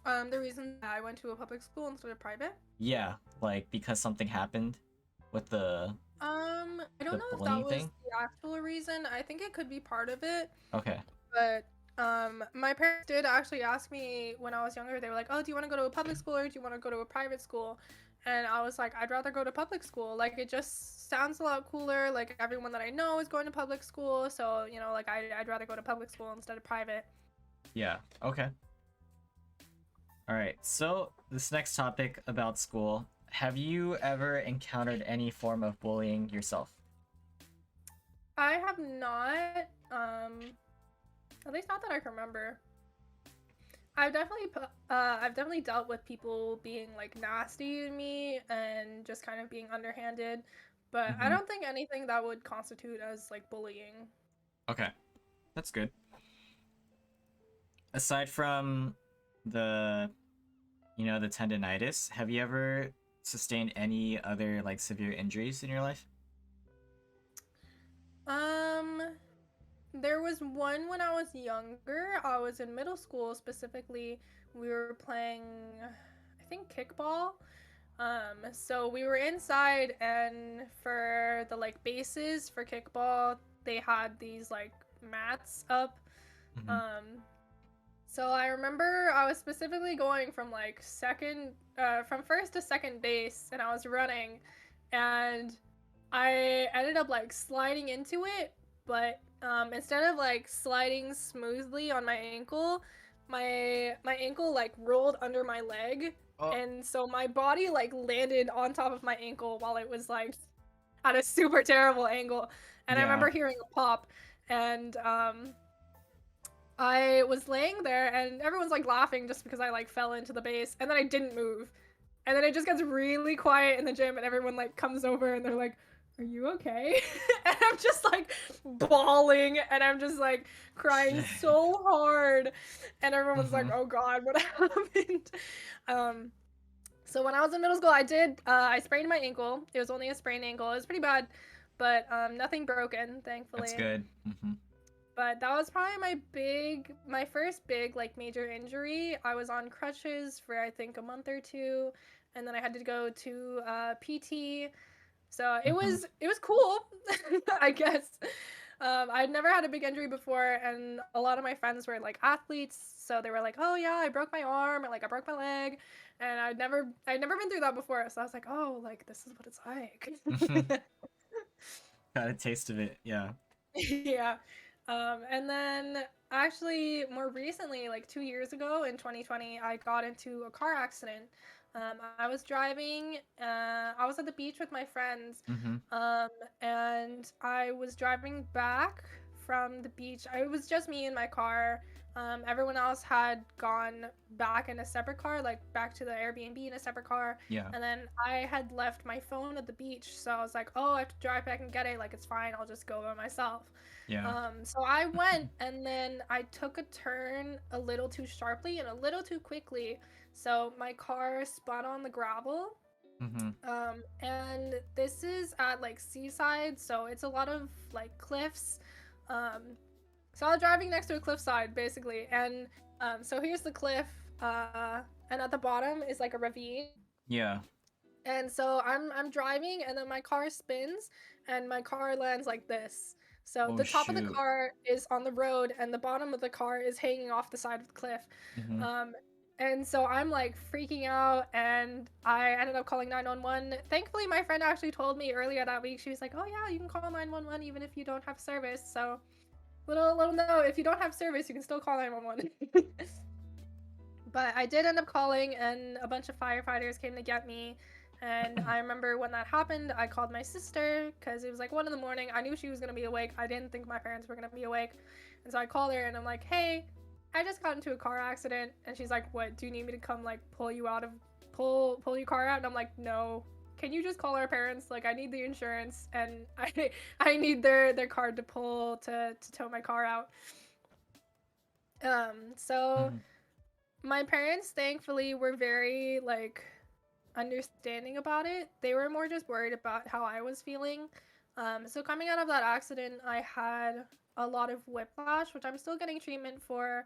The reason I went to a public school instead of private. Yeah, like because something happened with I don't the know if that bullying was thing. the actual reason. I think it could be part of it, Okay. but my parents did actually ask me when I was younger. They were like, "Oh, do you want to go to a public school or do you want to go to a private school?" And I was like, "I'd rather go to public school. Like it just sounds a lot cooler. Like everyone that I know is going to public school, so you know, like I'd rather go to public school instead of private." Yeah. Okay. All right. So this next topic about school. Have you ever encountered any form of bullying yourself? I have not, at least not that I can remember. I've definitely dealt with people being like nasty to me and just kind of being underhanded, but I Mm-hmm. don't think anything that would constitute as like bullying. Okay. That's good. Aside from the, the tendonitis, have you ever sustained any other like severe injuries in your life? Um, there was one when I was younger. I was in middle school specifically. We were playing, I think, kickball. So we were inside, and for the like bases for kickball, they had these like mats up. Mm-hmm. Um, so I remember I was specifically going from like from first to second base, and I was running, and I ended up like sliding into it, but instead of like sliding smoothly on my ankle, my ankle like rolled under my leg, Oh, and so my body like landed on top of my ankle while it was like at a super terrible angle, and I yeah. remember hearing a pop, and I was laying there, and everyone's like laughing just because I like fell into the base, and then I didn't move, and then it just gets really quiet in the gym, and everyone like comes over and they're like, "Are you okay?" And I'm just like bawling, and I'm just like crying so hard, and everyone's like, Mm-hmm. "Oh God, what happened?" Um, so when I was in middle school, I sprained my ankle. It was only a sprained ankle. It was pretty bad, but nothing broken, That's thankfully. good. Mm-hmm. But that was probably my first big like major injury. I was on crutches for I think a month or two, and then I had to go to PT. So Mm-hmm. it was cool, I guess. I'd never had a big injury before, and a lot of my friends were like athletes, so they were like, "Oh yeah, I broke my arm," or like I broke my leg, and I'd never been through that before. So I was like, "Oh, like this is what it's Mm-hmm. like." Got a taste of it. Yeah. Yeah. And then actually more recently, like 2 years ago in 2020, I got into a car accident. I was driving, I was at the beach with my friends, Mm-hmm. um, and I was driving back from the beach. It was just me in my car. Everyone else had gone back in a separate car, like back to the Airbnb in a separate car. Yeah. And then I had left my phone at the beach, so I was like, "Oh, I have to drive back and get it. Like, it's fine. I'll just go by myself." Yeah. So I went, and then I took a turn a little too sharply and a little too quickly, so my car spun on the gravel. Mm-hmm. And this is at like seaside, so it's a lot of like cliffs. Um, so I was driving next to a cliffside basically, and so here's the cliff, and at the bottom is like a ravine. Yeah. And so I'm driving, and then my car spins, and my car lands like this. So Oh the top of the shoot. car is on the road, and the bottom of the car is hanging off the side of the cliff. Mm-hmm. Um, and so I'm like freaking out, and I ended up calling 911. Thankfully, my friend actually told me earlier that week. She was like, "Oh yeah, you can call 911 even if you don't have service." So little note: if you don't have service, you can still call 911. But I did end up calling, and a bunch of firefighters came to get me. And I remember when that happened, I called my sister because it was like 1 in the morning. I knew she was gonna be awake. I didn't think my parents were gonna be awake, and so I called her and I'm like, "Hey, I just got into a car accident." And she's like, "What? Do you need me to come like pull your car out?" And I'm like, "No. Can you just call our parents? Like, I need the insurance, and I need their card to pull to tow my car out." So Mhm. my parents thankfully were very like understanding about it. They were more just worried about how I was feeling. So coming out of that accident, I had a lot of whiplash, which I'm still getting treatment for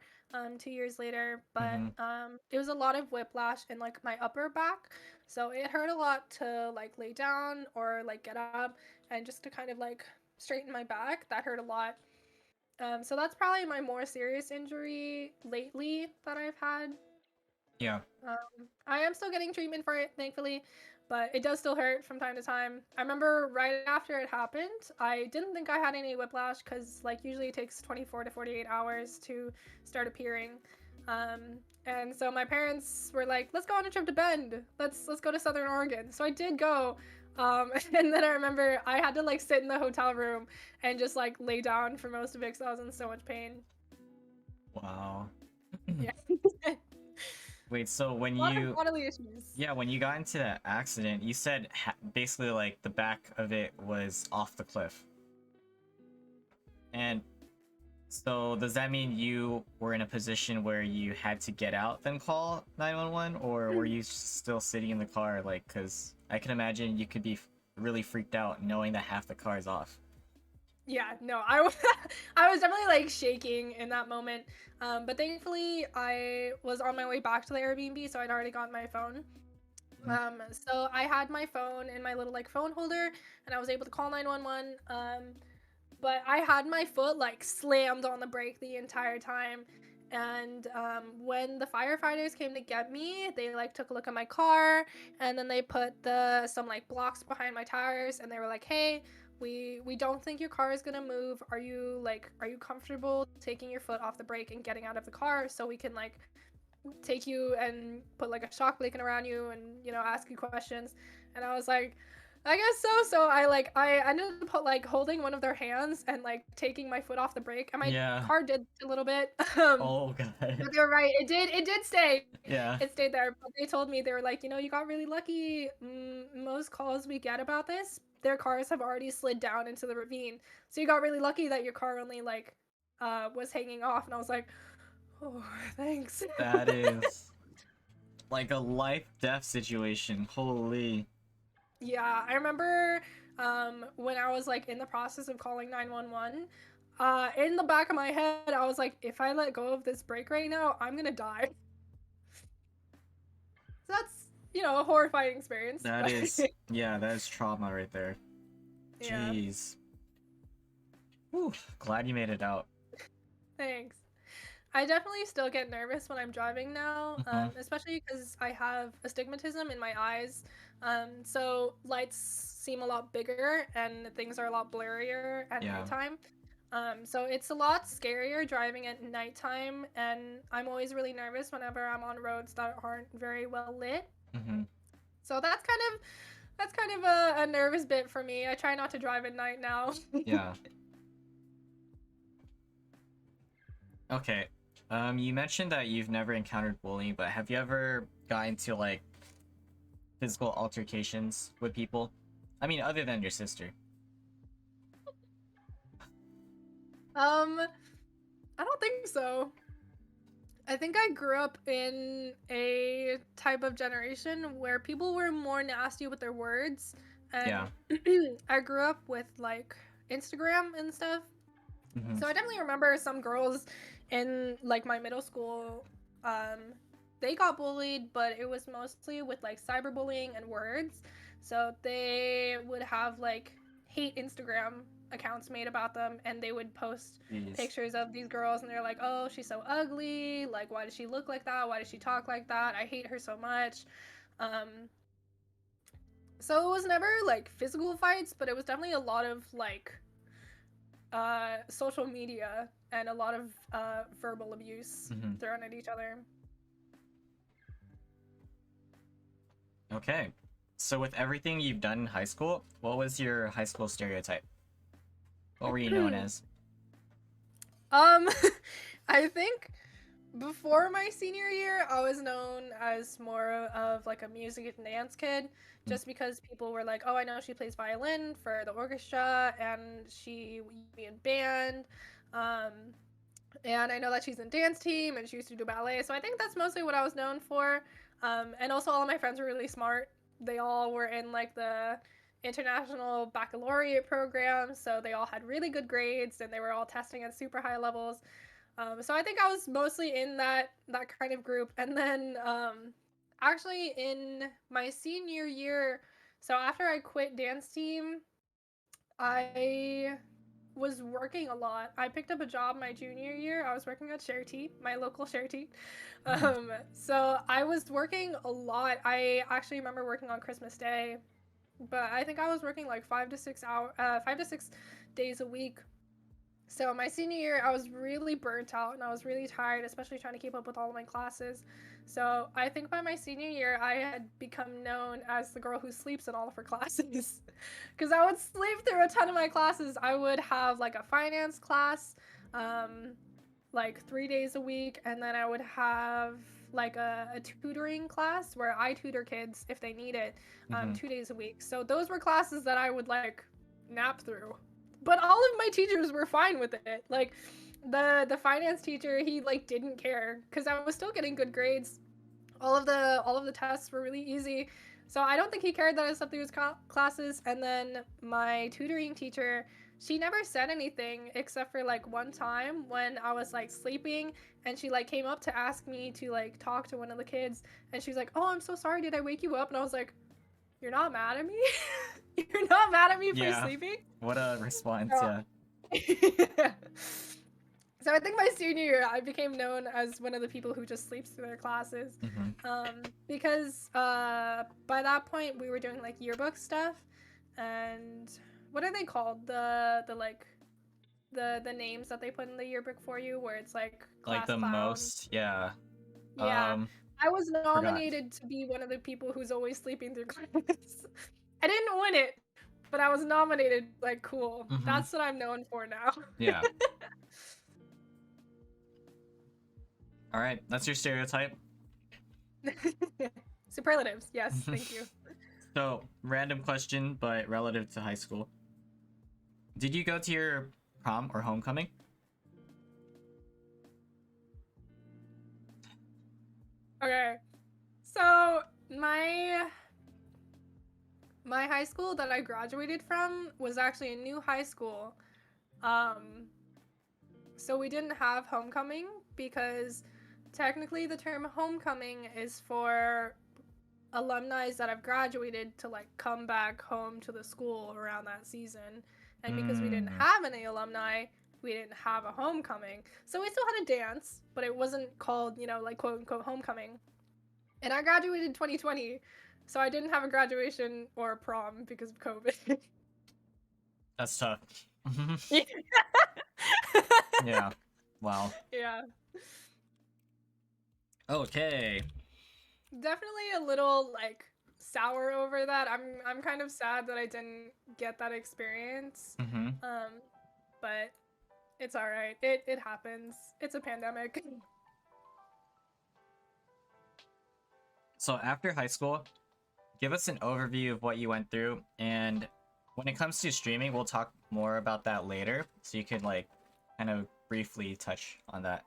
2 years later. But Mhm. it was a lot of whiplash in like my upper back, so it hurt a lot to like lay down or like get up, and just to kind of like straighten my back. That hurt a lot. So that's probably my more serious injury lately that I've had. Yeah. I am still getting treatment for it, thankfully, but it does still hurt from time to time. I remember right after it happened, I didn't think I had any whiplash because, like, usually it takes 24 to 48 hours to start appearing. And so my parents were like, "Let's go on a trip to Bend. Let's go to Southern Oregon." So I did go. And then I remember I had to like sit in the hotel room and just like lay down for most of it because I was in so much pain. Wow. Yeah. Wait, so when A lot of you bodily issues. yeah, when you got into that accident, you said basically like the back of it was off the cliff. And so does that mean you were in a position where you had to get out then call 911, or were you still sitting in the car like cuz I can imagine you could be really freaked out knowing that half the car is off. Yeah, no, I was definitely like shaking in that moment. But thankfully, I was on my way back to the Airbnb, so I'd already gotten my phone. Mhm. So I had my phone in my little like phone holder, and I was able to call 911. But I had my foot like slammed on the brake the entire time. And when the firefighters came to get me, they like took a look at my car, and then they put the some like blocks behind my tires, and they were like, "Hey, we don't think your car is gonna move. Are you comfortable taking your foot off the brake and getting out of the car so we can like take you and put like a shock blanket around you and ask you questions?" And I was like, "I guess so." So I ended up like holding one of their hands and like taking my foot off the brake, and my Yeah. car did a little bit. Oh god. But they were right, it did stay. Yeah. It stayed there. But they told me, they were like, "You got really lucky. Most calls we get about this, their cars have already slid down into the ravine, so you got really lucky that your car only like was hanging off." And I was like, "Oh, thanks." That is like a life death situation. Holy. Yeah, I remember when I was like in the process of calling 911, in the back of my head, I was like, if I let go of this brake right now, I'm gonna die. So that's, a horrifying experience, That but is, yeah, that is trauma right there. yeah, Jeez. Whew, glad you made it out. thanks. I definitely still get nervous when I'm driving now, Mhm. especially because I have astigmatism in my eyes. So lights seem a lot bigger and things are a lot blurrier at Yeah. nighttime. So it's a lot scarier driving at nighttime, and I'm always really nervous whenever I'm on roads that aren't very well lit. Mhm. So that's kind of a nervous bit for me. I try not to drive at night now. Yeah. Okay. You mentioned that you've never encountered bullying, but have you ever gotten into like physical altercations with people? I mean, other than your sister. um, I don't think so. I think I grew up in a type of generation where people were more nasty with their words, Yeah. and I grew up with like Instagram and stuff. Mhm. So I definitely remember some girls in like my middle school, um, they got bullied, but it was mostly with like cyberbullying and words. So they would have like hate Instagram accounts made about them, and they would post Jeez. pictures of these girls, and they're like, "Oh, she's so ugly. Like, why does she look like that? Why does she talk like that? I hate her so much." Um, so it was never like physical fights, but it was definitely a lot of like social media and a lot of verbal abuse thrown at each other. Okay. So with everything you've done in high school, what was your high school stereotype? What were you known as? I think before my senior year, I was known as more of like a music and dance kid, just because people were like, "Oh, I know she plays violin for the orchestra, and she used to be in band, um, and I know that she's in dance team, and she used to do ballet." So I think that's mostly what I was known for. And also, all of my friends were really smart. They all were in like the international baccalaureate program, so they all had really good grades, and they were all testing at super high levels. So I think I was mostly in that kind of group. And then actually in my senior year, so after I quit dance team, I was working a lot. I picked up a job my junior year. I was working at Charity, my local Charity. So I was working a lot. I actually remember working on Christmas Day, but I think I was working like 5 to 6 days a week. So my senior year, I was really burnt out and I was really tired, especially trying to keep up with all of my classes. So I think by my senior year, I had become known as the girl who sleeps in all of her classes. Because I would sleep through a ton of my classes. I would have like a finance class, like 3 days a week, and then I would have like a tutoring class where I tutor kids if they need it, 2 days a week. So those were classes that I would like nap through, but all of my teachers were fine with it. Like the finance teacher, he like didn't care because I was still getting good grades. All of the tests were really easy, so I don't think he cared that I slept through his classes. And then my tutoring teacher, she never said anything except for like one time when I was like sleeping, and she like came up to ask me to like talk to one of the kids, and she's like, "Oh, I'm so sorry, did I wake you up?" And I was like, "You're not mad at me? You're not mad at me for sleeping?" What a response, So, yeah. So I think my senior year, I became known as one of the people who just sleeps through their classes, because by that point we were doing like yearbook stuff, and what are they called? The like the names that they put in the yearbook for you, where it's like Like class the clown. most, yeah. Yeah, I was Forgot. nominated to be one of the people who's always sleeping through class. I didn't win it, but I was nominated. Like, cool. That's what I'm known for now. Yeah. All right, that's your stereotype. Superlatives, yes, thank you. So, random question, but relative to high school. Did you go to your prom or homecoming? Okay, so my high school that I graduated from was actually a new high school. So we didn't have homecoming because technically the term homecoming is for alumni that have graduated to like come back home to the school around that season. And because we didn't have any alumni, we didn't have a homecoming. So we still had a dance, but it wasn't called, like quote unquote homecoming. And I graduated in 2020, so I didn't have a graduation or a prom because of COVID. That's tough. Yeah. Wow. Yeah. Okay. Definitely a little like sour over that. I'm kind of sad that I didn't get that experience. But it's all right. It happens. It's a pandemic. So after high school, give us an overview of what you went through, and when it comes to streaming, we'll talk more about that later, so you can like kind of briefly touch on that.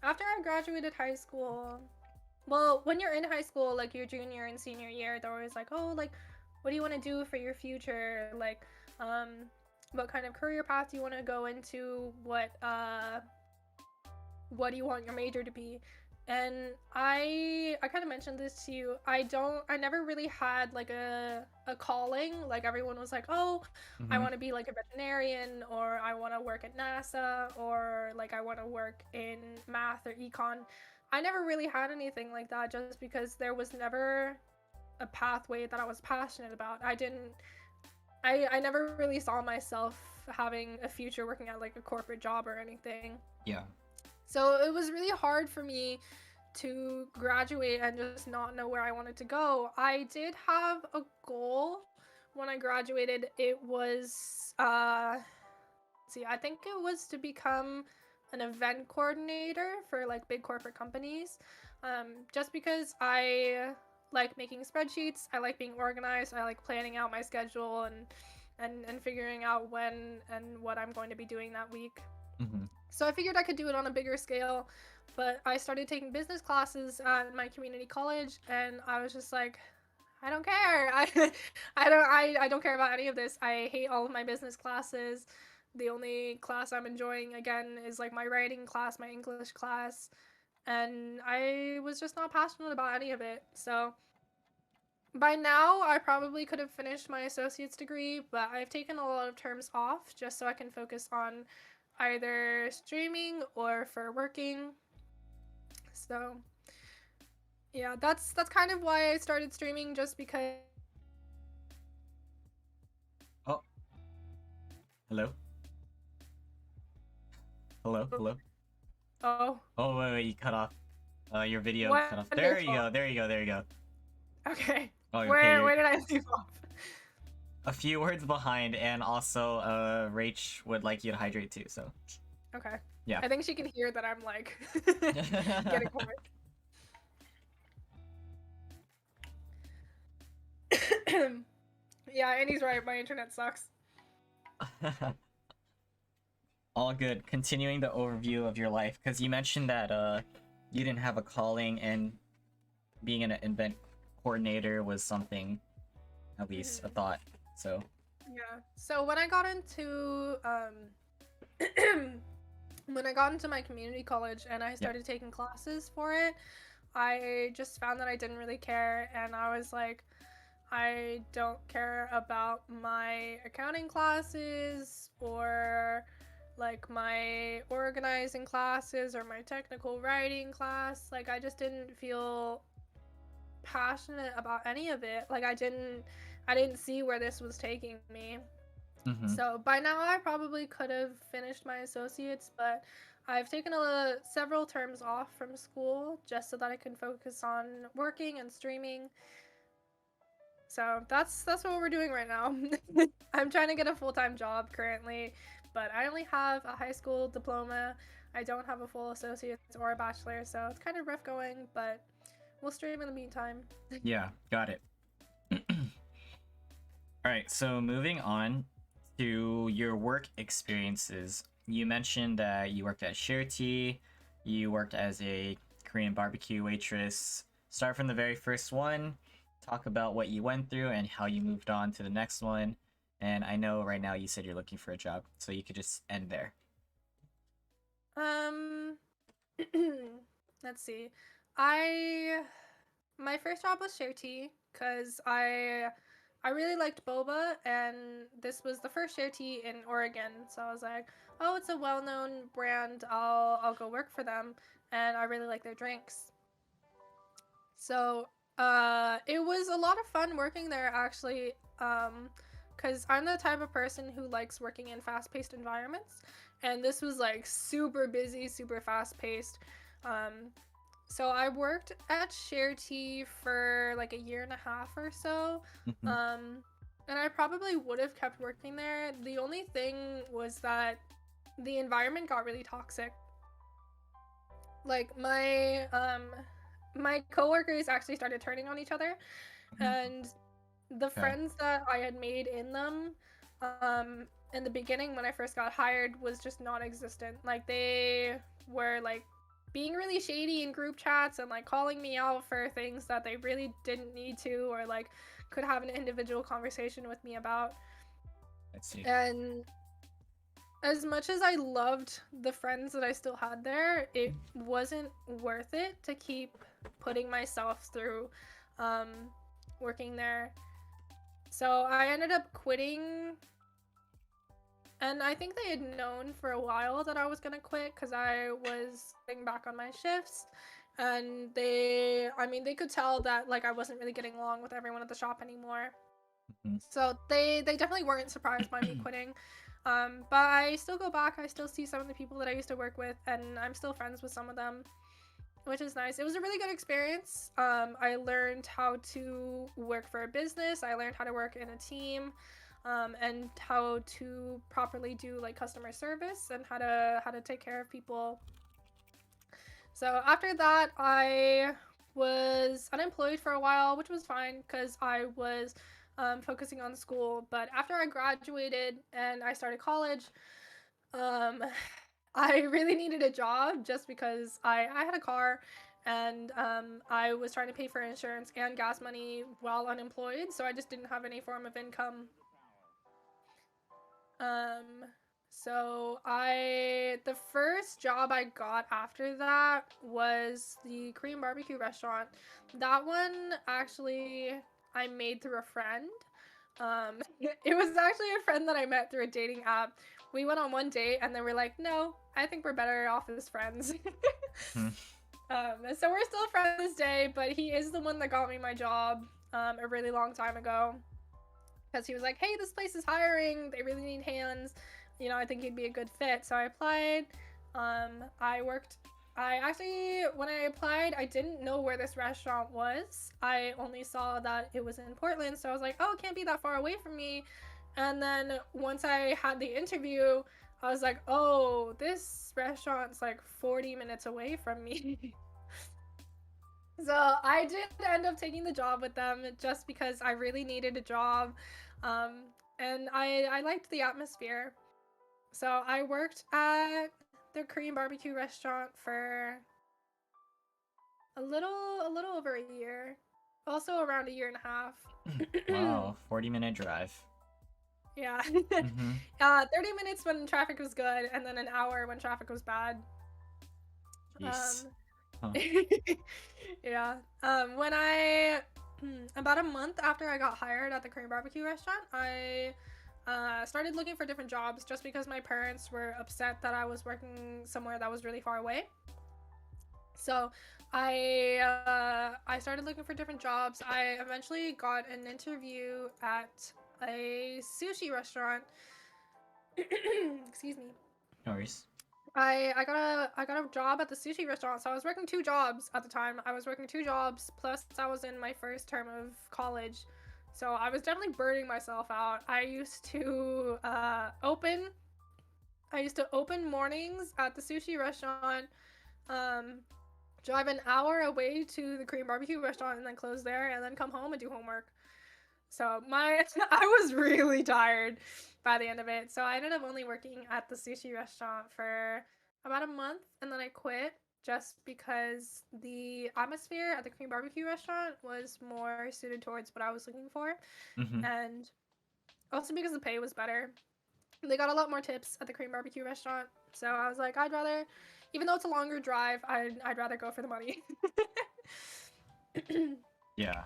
After I graduated high school, well, when you're in high school, like your junior and senior year, they're always like, "Oh, like what do you want to do for your future? Like what kind of career path do you want to go into? What do you want your major to be?" And I kind of mentioned this to you. I never really had like a calling. Like everyone was like, "Oh, I want to be like a veterinarian, or I want to work at NASA, or like I want to work in math or econ." I never really had anything like that, just because there was never a pathway that I was passionate about. I never really saw myself having a future working at like a corporate job or anything. Yeah. So it was really hard for me to graduate and just not know where I wanted to go. I did have a goal when I graduated. It was see, I think it was to become an event coordinator for like big corporate companies. Just because I like making spreadsheets, I like being organized, I like planning out my schedule and figuring out when and what I'm going to be doing that week. Mm-hmm. So I figured I could do it on a bigger scale, but I started taking business classes at my community college, and I was just like, I don't care. I don't care about any of this. I hate all of my business classes. The only class I'm enjoying again is like my writing class, my English class, and I was just not passionate about any of it. So by now, I probably could have finished my associate's degree, but I've taken a lot of terms off just so I can focus on either streaming or for working. So, yeah, that's kind of why I started streaming, just because. Oh, hello? Hello? Hello? Oh, Oh, wait, you cut off. Your video cut off. There you wonderful. go, there you go, there you go. Okay. Oh, okay, Where you're did I leave off? a few words behind, and also, Rach would like you to hydrate too, so. Okay. Yeah. I think she can hear that I'm like getting bored. Yeah, Annie's right. My internet sucks. All good. Continuing the overview of your life, because you mentioned that you didn't have a calling, and being an event coordinator was something, at least a thought. So Yeah. So when I got into when I got into my community college and I started taking classes for it, I just found that I didn't really care, and I was like, I don't care about my accounting classes or like my organizing classes or my technical writing class. Like I just didn't feel passionate about any of it. Like I didn't see where this was taking me. mm-hmm. So by now I probably could have finished my associates, but I've taken several terms off from school just so that I can focus on working and streaming. So that's what we're doing right now. I'm trying to get a full-time job currently, but I only have a high school diploma. I don't have a full associate's or a bachelor, so it's kind of rough going, but we'll stream in the meantime. Yeah, got it. Alright, so moving on to your work experiences. You mentioned that you worked at Share you worked as a Korean barbecue waitress. Start from the very first one, talk about what you went through and how you moved on to the next one. And I know right now you said you're looking for a job, so you could just end there. Let's see. My first job was Share because I really liked boba, and this was the first Share in Oregon. So I was like, oh, it's a well-known brand. I'll go work for them, and I really like their drinks. So it was a lot of fun working there actually, because I'm the type of person who likes working in fast-paced environments, and this was like super busy, super fast-paced. So I worked at Share for like a year and a half or so. Mhm. And I probably would have kept working there. The only thing was that the environment got really toxic. Like my coworkers actually started turning on each other, and the Okay. friends that I had made in them in the beginning when I first got hired was just non-existent. Like they were like being really shady in group chats and like calling me out for things that they really didn't need to, or like could have an individual conversation with me about. I see. And as much as I loved the friends that I still had there, it wasn't worth it to keep putting myself through um, working there. So I ended up quitting, and I think they had known for a while that I was gonna quit because I was getting back on my shifts, and I mean, they could tell that like I wasn't really getting along with everyone at the shop anymore. Mhm. So they definitely weren't surprised by me quitting. But I still go back. I still see some of the people that I used to work with, and I'm still friends with some of them, which is nice. It was a really good experience. I learned how to work for a business. I learned how to work in a team, and how to properly do like customer service and how to take care of people. So after that, I was unemployed for a while, which was fine because I was focusing on school. But after I graduated and I started college, um, I really needed a job just because I had a car and I was trying to pay for insurance and gas money while unemployed. So I just didn't have any form of income. Um, the first job I got after that was the Korean barbecue restaurant. That one actually I made through a friend. It was actually a friend that I met through a dating app. We went on one date and then we're like, no, I think we're better off as friends. Mhm. So we're still friends this day, but he is the one that got me my job a really long time ago because he was like, "Hey, this place is hiring. They really need hands. You know, I think you'd be a good fit." So I applied. I worked. I actually, when I applied, I didn't know where this restaurant was. I only saw that it was in Portland, so I was like, "Oh, it can't be that far away from me." And then once I had the interview, I was like, "Oh, this restaurant's like 40 minutes away from me." So I did end up taking the job with them just because I really needed a job. Um, and I liked the atmosphere. So I worked at the Korean barbecue restaurant for a little over a year. Also around a year and a half. Wow, 40-minute drive. Yeah. Mm-hmm. 30 minutes when traffic was good and then an hour when traffic was bad. Jeez. Um Huh. yeah. When I about a month after I got hired at the Korean barbecue restaurant, I started looking for different jobs just because my parents were upset that I was working somewhere that was really far away. So I started looking for different jobs. I eventually got an interview at a sushi restaurant. Excuse me. No worries. I got a job at the sushi restaurant. So I was working two jobs at the time. I was working two jobs plus I was in my first term of college. So I was definitely burning myself out. I used to open mornings at the sushi restaurant, um drive an hour away to the Korean barbecue restaurant and then close there and then come home and do homework. So my I was really tired by the end of it. So I ended up only working at the sushi restaurant for about a month and then I quit just because the atmosphere at the Korean barbecue restaurant was more suited towards what I was looking for Mm-hmm. and also because the pay was better. They got a lot more tips at the Korean barbecue restaurant. So I was like, I'd rather, even though it's a longer drive, I'd rather go for the money. Yeah.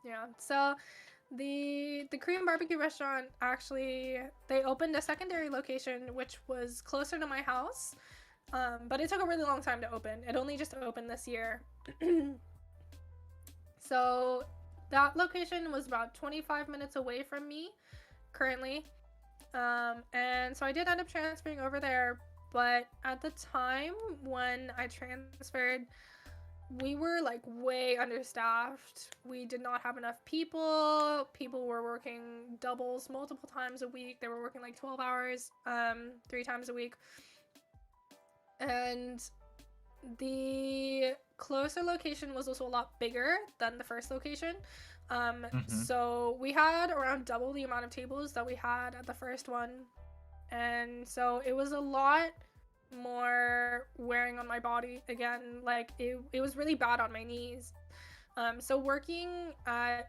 Yeah. So the Korean barbecue restaurant actually they opened a secondary location which was closer to my house. But it took a really long time to open. It only just opened this year. So that location was about 25 minutes away from me currently. And so I did end up transferring over there, but at the time when I transferred, we were like way understaffed. We did not have enough people. People were working doubles multiple times a week. They were working like 12 hours, 3 times a week. And the closer location was also a lot bigger than the first location. Mm-hmm. So we had around double the amount of tables that we had at the first one. And so it was a lot more wearing on my body again. Like it was really bad on my knees. So working at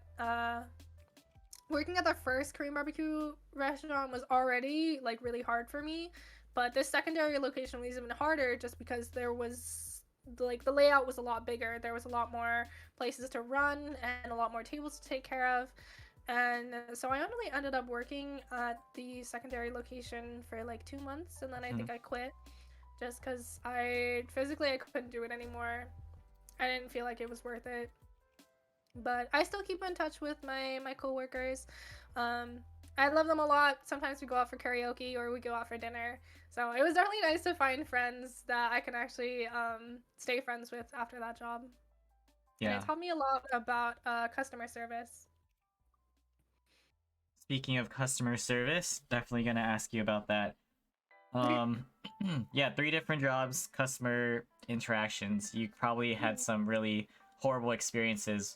the first Korean barbecue restaurant was already like really hard for me, but this secondary location was even harder just because there was like the layout was a lot bigger. There was a lot more places to run and a lot more tables to take care of. And so I only ended up working at the secondary location for like 2 months, and then I Mm-hmm. think I quit just because I couldn't do it anymore. I didn't feel like it was worth it. But I still keep in touch with my coworkers. Um, I love them a lot. Sometimes we go out for karaoke or we go out for dinner. So it was definitely nice to find friends that I can actually stay friends with after that job. And it Yeah. taught me a lot about customer service. Speaking of customer service, definitely gonna ask you about that. Um, yeah, 3 different jobs, customer interactions. You probably had some really horrible experiences.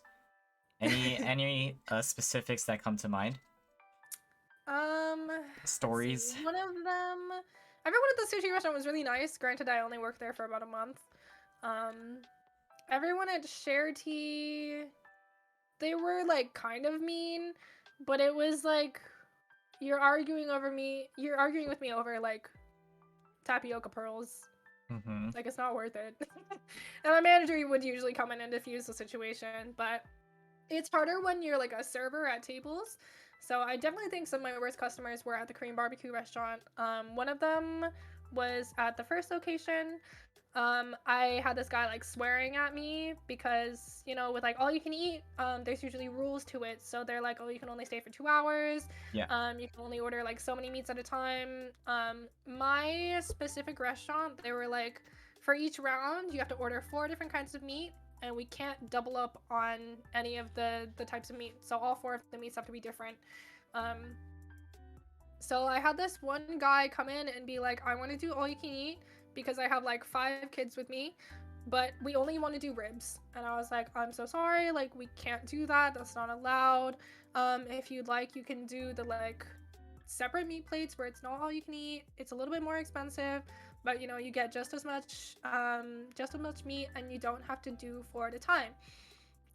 Any specifics that come to mind? Um, let's see. Stories? One of them, everyone at the sushi restaurant was really nice. Granted, I only worked there for about a month. Um, everyone at Share Tea, they were like kind of mean, but it was like you're arguing with me over like tapioca pearls. Mm-hmm. Like it's not worth it. And my manager would usually come in and diffuse the situation, but it's harder when you're like a server at tables. So I definitely think some of my worst customers were at the Korean barbecue restaurant. One of them was at the first location. I had this guy like swearing at me because, you know, with like all you can eat, there's usually rules to it. So they're like, oh, you can only stay for 2 hours. Yeah. You can only order like so many meats at a time. My specific restaurant, they were like, for each round, you have to order 4 different kinds of meat, and we can't double up on any of the types of meat. So all 4 of the meats have to be different. Um, so I had this one guy come in and be like, I want to do all you can eat because I have like 5 kids with me, but we only want to do ribs. And I was like, I'm so sorry, like we can't do that. That's not allowed. If you'd like, you can do the like separate meat plates where it's not all you can eat. It's a little bit more expensive, but you know, you get just as much meat and you don't have to do 4 at a time.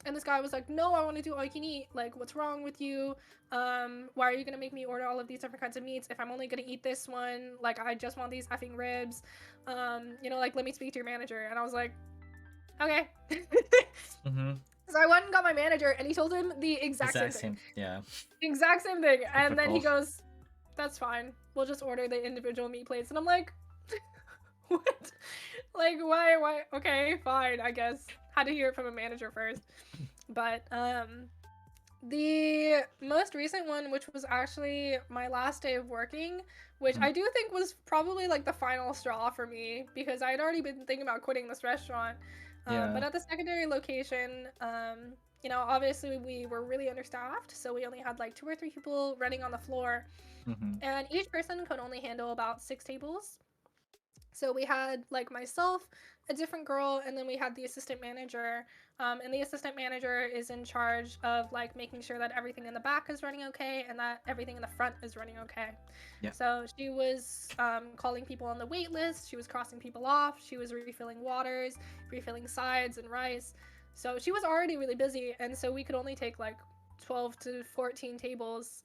And this guy was like, no, I want to do all you can eat. Like, what's wrong with you? Why are you going to make me order all of these different kinds of meats if I'm only going to eat this one? Like, I just want these effing ribs. You know, like, let me speak to your manager. And I was like, okay. Mm-hmm. So I went and got my manager and he told him the exact same thing. Yeah. Exact same thing. And then he Typical. goes, that's fine. We'll just order the individual meat plates. And I'm like, what? Like, why? Okay, fine, I guess. Had to hear it from a manager first. But the most recent one, which was actually my last day of working, which I do think was probably like the final straw for me because I had already been thinking about quitting this restaurant. Yeah. But at the secondary location, you know, obviously we were really understaffed, so we only had like 2 or 3 people running on the floor, Mm-hmm. and each person could only handle about 6 tables. So we had like myself, a different girl, and then we had the assistant manager. And the assistant manager is in charge of like making sure that everything in the back is running okay and that everything in the front is running okay. Yeah. So she was calling people on the wait list. She was crossing people off. She was refilling waters, refilling sides and rice. So she was already really busy, and so we could only take like 12 to 14 tables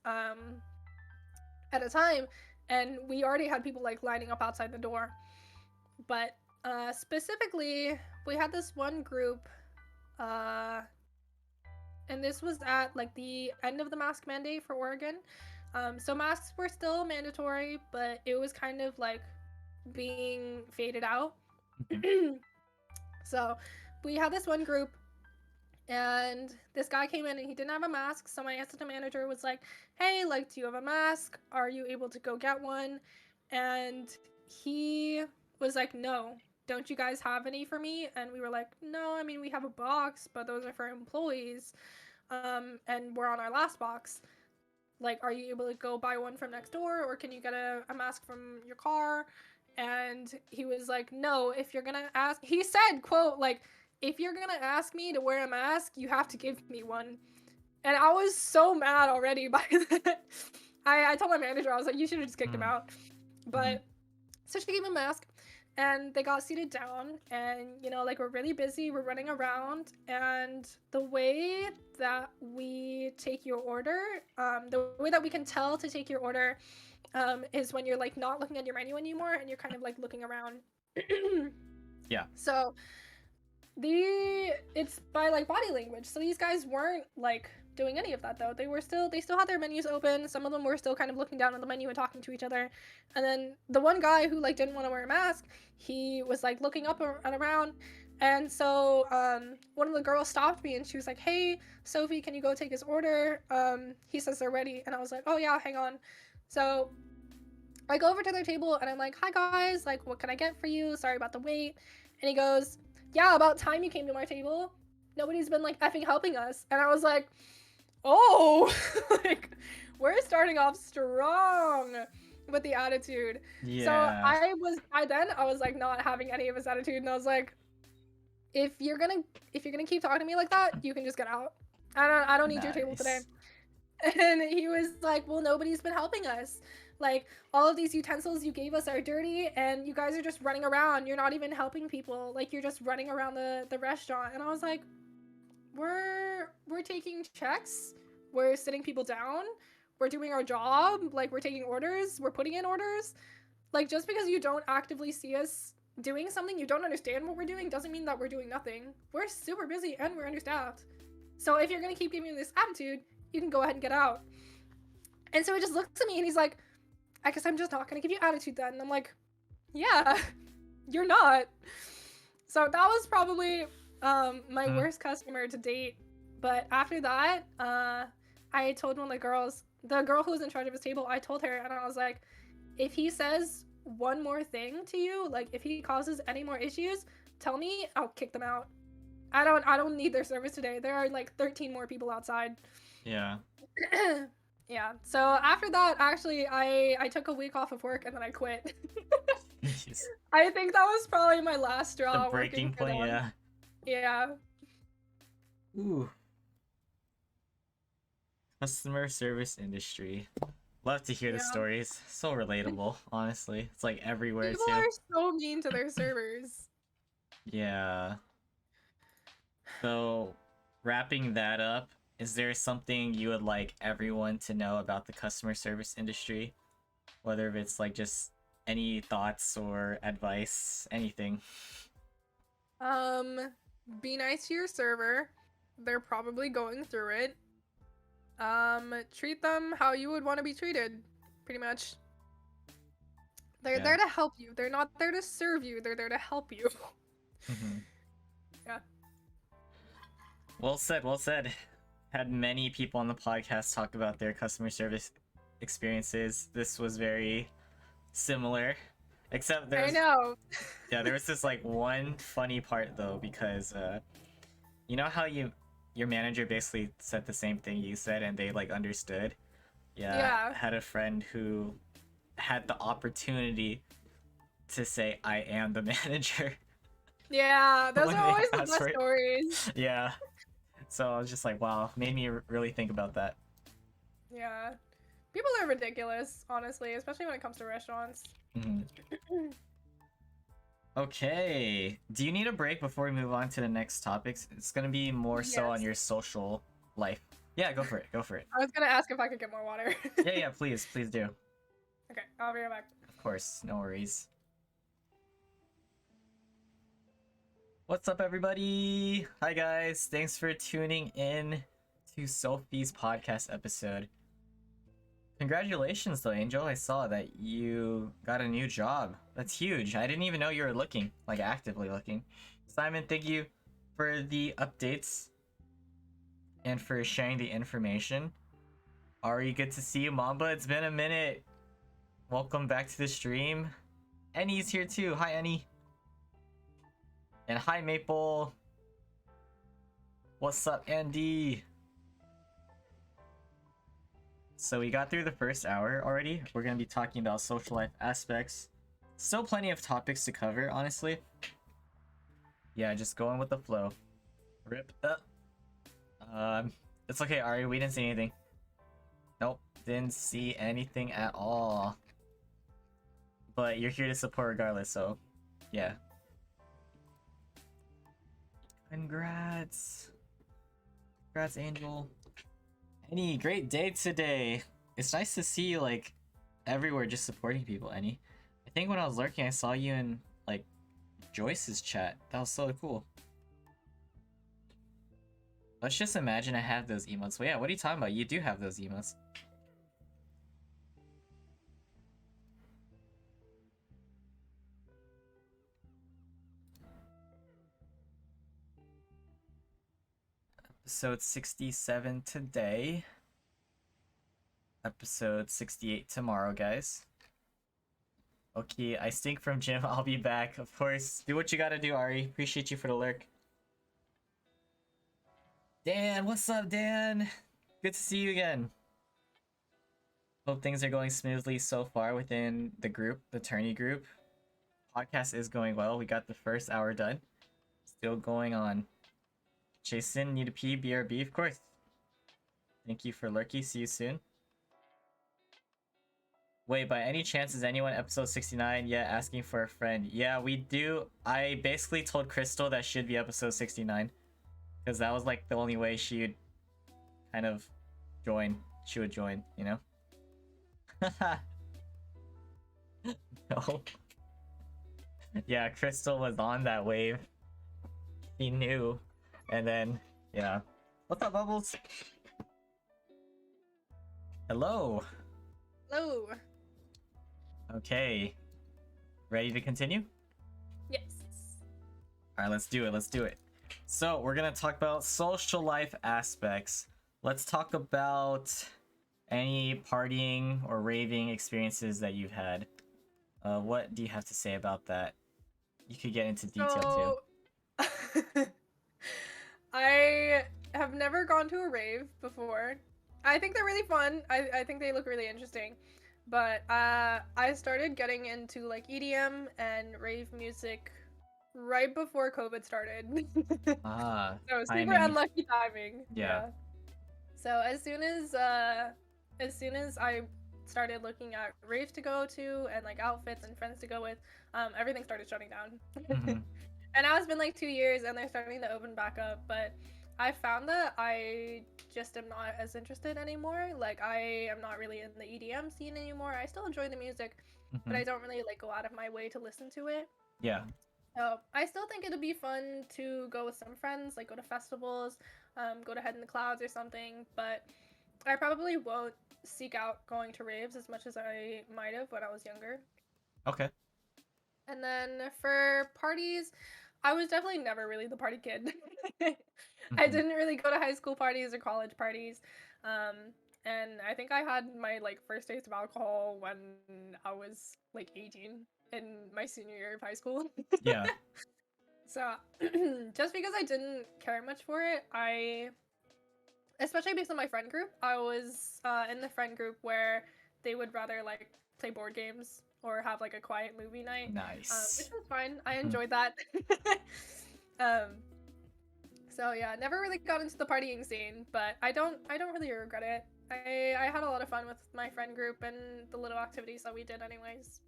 at a time, and we already had people like lining up outside the door. But specifically, we had this one group, and this was at like the end of the mask mandate for Oregon. So masks were still mandatory, but it was kind of like being faded out. So we had this one group, and this guy came in and he didn't have a mask. So my assistant manager was like, hey, like, do you have a mask? Are you able to go get one? And he was like, no, don't you guys have any for me? And we were like, no, I mean, we have a box, but those are for employees. And we're on our last box. Like, are you able to go buy one from next door, or can you get a mask from your car? And he was like, no, if you're gonna ask, he said, quote, like, if you're gonna ask me to wear a mask, you have to give me one. And I was so mad already by that. I told my manager, I was like, you should have just kicked him out. But so she gave him a mask, and they got seated down, and you know, like, we're really busy, we're running around, and the way that we take your order, the way that we can tell to take your order, is when you're like not looking at your menu anymore and you're kind of like looking around. Yeah. So it's by like body language. So these guys weren't like doing any of that though. They still had their menus open. Some of them were still kind of looking down at the menu and talking to each other. And then the one guy who like didn't want to wear a mask, he was like looking up and around, And so one of the girls stopped me and she was like, "Hey, Sophie, can you go take his order? He says they're ready." And I was like, "Oh yeah, hang on." So I go over to their table and I'm like, "Hi guys, like what can I get for you? Sorry about the wait." And he goes, "Yeah, about time you came to my table. Nobody's been like effing helping us." And I was like, "Oh, like we're starting off strong with the attitude." So Yeah. I was like not having any of his attitude and I was like, if you're gonna keep talking to me like that, you can just get out. I don't need your table today. Nice. And he was like, "Well, nobody's been helping us. Like all of these utensils you gave us are dirty and you guys are just running around. You're not even helping people. Like you're just running around the restaurant." And I was like, we're taking checks. We're sitting people down. We're doing our job. Like we're taking orders. We're putting in orders. Like just because you don't actively see us doing something, you don't understand what we're doing, doesn't mean that we're doing nothing. We're super busy and we're understaffed. So if you're gonna keep giving me this attitude, you can go ahead and get out. And so he just looks at me and he's like, "I guess I'm just not gonna give you attitude then." And I'm like, "Yeah, you're not." So that was probably my worst customer to date. But after that, I told one of the girl who was in charge of his table, I told her and I was like, "If he says one more thing to you, like if he causes any more issues, tell me, I'll kick them out. I don't need their service today. There are like 13 more people outside." Yeah. Yeah. So after that, actually, I took a week off of work and then I quit. Jeez. I think that was probably my last The straw breaking working for point, them. yeah. Yeah. Ooh. Customer service industry. Love to hear the Yeah. stories. So relatable, honestly. It's like everywhere People too. are so mean to their servers. Yeah. So, wrapping that up, is there something you would like everyone to know about the customer service industry? Whether it's like just any thoughts or advice, anything. Be nice to your server. They're probably going through it. Treat them how you would want to be treated, pretty much. They're Yeah. there to help you. They're not there to serve you. They're there to help you. Mhm. Yeah. Well said, well said. Had many people on the podcast talk about their customer service experiences. This was very similar. Except I there's know. yeah, there was this like one funny part though, because you know how your manager basically said the same thing you said and they like understood? Yeah, Yeah. I had a friend who had the opportunity to say I am the manager Yeah, those when are they always the asked best for it. stories. Yeah. So I was just like, wow, made me really think about that. Yeah. People are ridiculous, honestly, especially when it comes to restaurants. Mhm. Okay. Do you need a break before we move on to the next topics? It's gonna be more so on Yes. your social life. Yeah, go for it. Go for it. I was gonna ask if I could get more water. Yeah, yeah, please, please do. Okay, I'll be right back. Of course, no worries. What's up, everybody? Hi, guys. Thanks for tuning in to Sophie's podcast episode. Congratulations, though, Angel. I saw that you got a new job. That's huge. I didn't even know you were looking, like actively looking. Simon, thank you for the updates and for sharing the information. Ari, good to see you. Mamba, it's been a minute. Welcome back to the stream. Annie's here too. Hi, Annie. And hi, Maple. What's up, Andy? So we got through the first hour already. We're going to be talking about social life aspects. Still plenty of topics to cover, honestly. Yeah, just going with the flow. Rip. It's okay, Ari. We didn't see anything. Nope, didn't see anything at all. But you're here to support regardless, so yeah. Congrats. Congrats, Angel. Any great day today. It's nice to see you like everywhere just supporting people, Annie. I think when I was lurking I saw you in like Joyce's chat. That was so cool. Let's just imagine I have those emotes. Well, yeah, what are you talking about? You do have those emotes. episode 67 today. Episode 68 tomorrow, guys. Okay, I stink from gym. I'll be back. Of course. Do what you gotta do, Ari. Appreciate you for the lurk. Dan, what's up, Dan? Good to see you again. Hope things are going smoothly so far within the group, the tourney group. Podcast is going well. We got the first hour done. Still going on. Jason, need a pee, BRB, of course. Thank you for lurky. See you soon. Wait, by any chance is anyone episode 69? Yeah, asking for a friend. Yeah, we do. I basically told Crystal that should be episode 69. Because that was like the only way she would kind of join. She would join, you know? No. Yeah, Crystal was on that wave. He knew. And then, yeah. What's up, Bubbles? Hello. Hello. Okay. Ready to continue? Yes. Alright, let's do it. Let's do it. So, we're gonna talk about social life aspects. Let's talk about any partying or raving experiences that you've had. What do you have to say about that? You could get into detail too. I have never gone to a rave before. I think they're really fun. I think they look really interesting. But I started getting into like EDM and rave music right before COVID started. So super timing. unlucky timing. Yeah. So as soon as I started looking at raves to go to and like outfits and friends to go with, everything started shutting down. Mhm. And now it's been like 2 years and they're starting to open back up, but I found that I just am not as interested anymore. Like I am not really in the EDM scene anymore. I still enjoy the music, but I don't really like go out of my way to listen to it. Yeah. So I still think it'd be fun to go with some friends, like go to festivals, go to Head in the Clouds or something, but I probably won't seek out going to raves as much as I might have when I was younger. Okay. And then for parties, I was definitely never really the party kid. I didn't really go to high school parties or college parties. And I think I had my like first taste of alcohol when I was like 18 in my senior year of high school. Yeah. So just because I didn't care much for it, especially based on my friend group, I was in the friend group where they would rather like play board games or have like a quiet movie night. Nice. Which was fine. I enjoyed that. So yeah, never really got into the partying scene, but I don't really regret it. I had a lot of fun with my friend group and the little activities that we did anyways.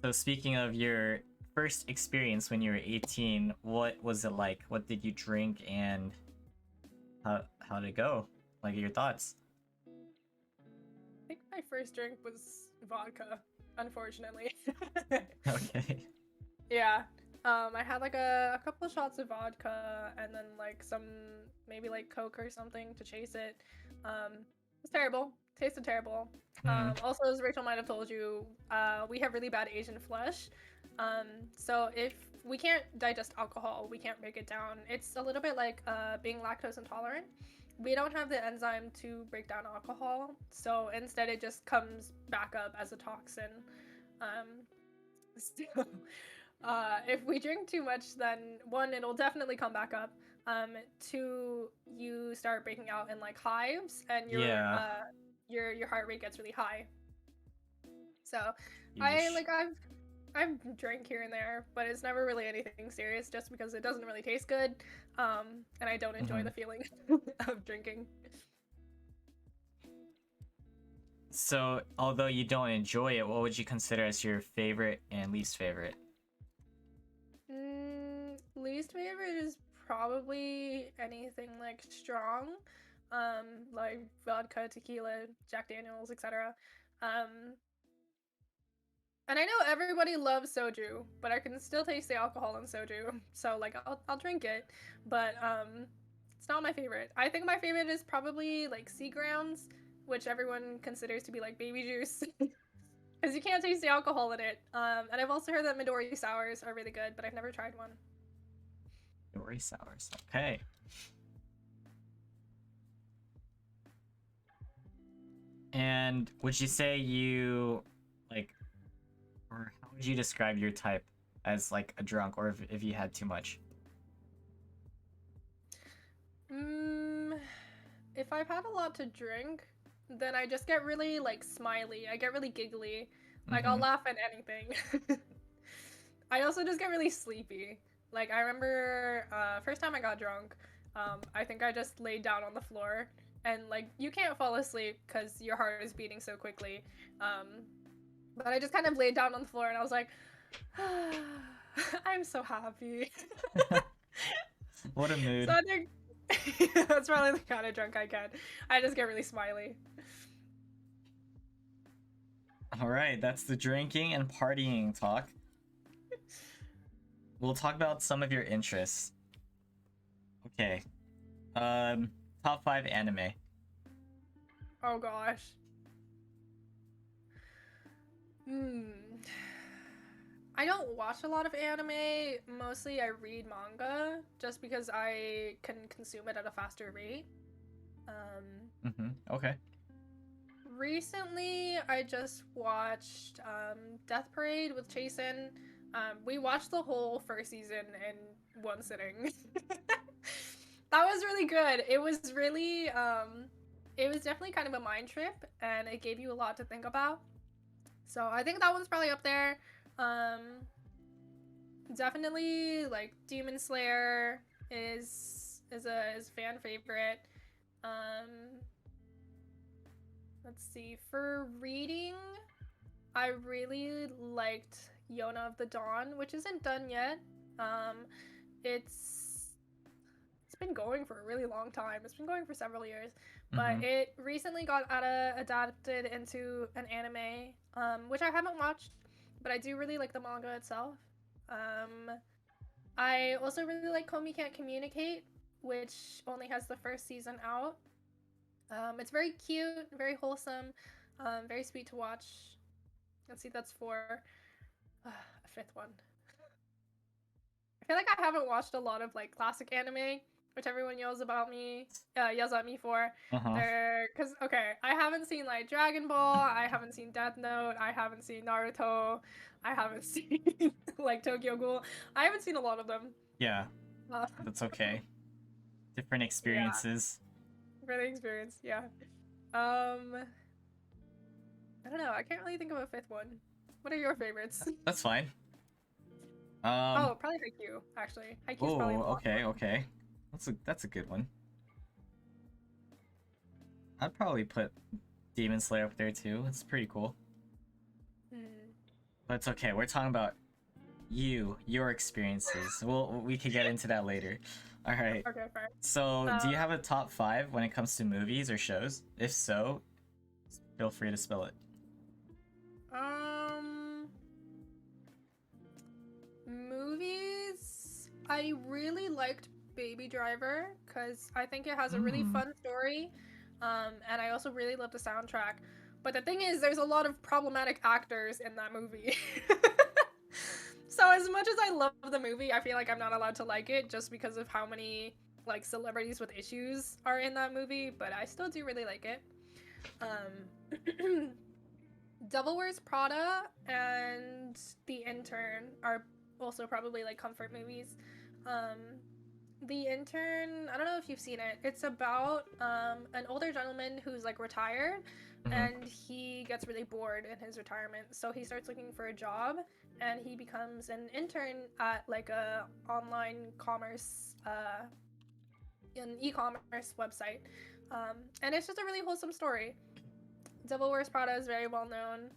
So speaking of your first experience when you were 18, what was it like? What did you drink and how did it go? Like your thoughts? I think my first drink was vodka, unfortunately. Okay. Yeah. I had like a couple of shots of vodka and then like some maybe like Coke or something to chase it. It's terrible. Tasted terrible. Also, as Rachel might have told you, we have really bad Asian flesh. So if we can't digest alcohol, we can't break it down. It's a little bit like being lactose intolerant. We don't have the enzyme to break down alcohol, so instead it just comes back up as a toxin. So, if we drink too much, then one, it'll definitely come back up. Two, you start breaking out in like hives, and your heart rate gets really high. So, I've drank here and there, but it's never really anything serious, just because it doesn't really taste good, and I don't enjoy the feeling of drinking. So, although you don't enjoy it, what would you consider as your favorite and least favorite? Least favorite is probably anything like strong, like vodka, tequila, Jack Daniels, etc. And I know everybody loves soju, but I can still taste the alcohol in soju, so like I'll drink it, but it's not my favorite. I think my favorite is probably like Seagrounds, which everyone considers to be like baby juice, because you can't taste the alcohol in it. And I've also heard that Midori sours are really good, but I've never tried one. Dory sours. Okay. And would you say you like, or how would you describe your type as like a drunk, or if you had too much? Mm, if I've had a lot to drink, then I just get really like smiley. I get really giggly. Like I'll Mm-hmm. laugh at anything. I also just get really sleepy. Like I remember first time I got drunk, I think I just laid down on the floor and like you can't fall asleep because your heart is beating so quickly. Um, but I just kind of laid down on the floor and I was like, I'm so happy. What a So mood. I think that's probably the kind of drunk I get. I just get really smiley. All right, that's the drinking and partying talk. We'll talk about some of your interests. Okay. Um, top 5 anime. Oh gosh. Hmm. I don't watch a lot of anime. Mostly I read manga just because I can consume it at a faster rate. Mm-hmm. Okay. Recently I just watched Death Parade with Chasen. We watched the whole first season in one sitting. That was really good. It was definitely kind of a mind trip and it gave you a lot to think about. So I think that one's probably up there. Um, Definitely like Demon Slayer is a fan favorite. Um, let's see. For reading, I really liked Yona of the Dawn, which isn't done yet. Um, it's it's been going for a really long time. It's been going for several years, Mm-hmm. but it recently got adapted into an anime, which I haven't watched, but I do really like the manga itself. Um, I also really like Komi Can't Communicate, which only has the first season out. It's very cute, very wholesome, very sweet to watch. Let's see, that's four. A fifth one. I feel like I haven't watched a lot of like classic anime, which everyone yells at me for. Uh-huh. They're because okay, I haven't seen like Dragon Ball, I haven't seen Death Note, I haven't seen Naruto, I haven't seen like Tokyo Ghoul. I haven't seen a lot of them. Yeah, Uh, that's okay. Different yeah, experiences. for the experience. Yeah. Um, I don't know. I can't really think of a fifth one. What are your favorites? That's fine. Um, Oh, probably Haikyuu. Actually, Haikyuu's probably oh, in the bottom okay, one. okay. That's a good one. I'd probably put Demon Slayer up there too. It's pretty cool. Hmm. But it's okay. We're talking about your experiences. We could get into that later. All right. Okay, fair. So, do you Uh, have a top 5 when it comes to movies or shows? If so, feel free to spill it. um, Movies. I really liked Baby Driver because I think it has a really Hmm. fun story, and I also really love the soundtrack. But the thing is, there's a lot of problematic actors in that movie. So as much as I love the movie, I feel like I'm not allowed to like it just because of how many like celebrities with issues are in that movie. But I still do really like it. Um, Devil Wears Prada and The Intern are also probably like comfort movies. Um, The Intern, I don't know if you've seen it. It's about an older gentleman who's like retired Mm-hmm. and he gets really bored in his retirement. So he starts looking for a job and he becomes an intern at like a online commerce an e-commerce website. And it's just a really wholesome story. Devil Wears Prada is very well known.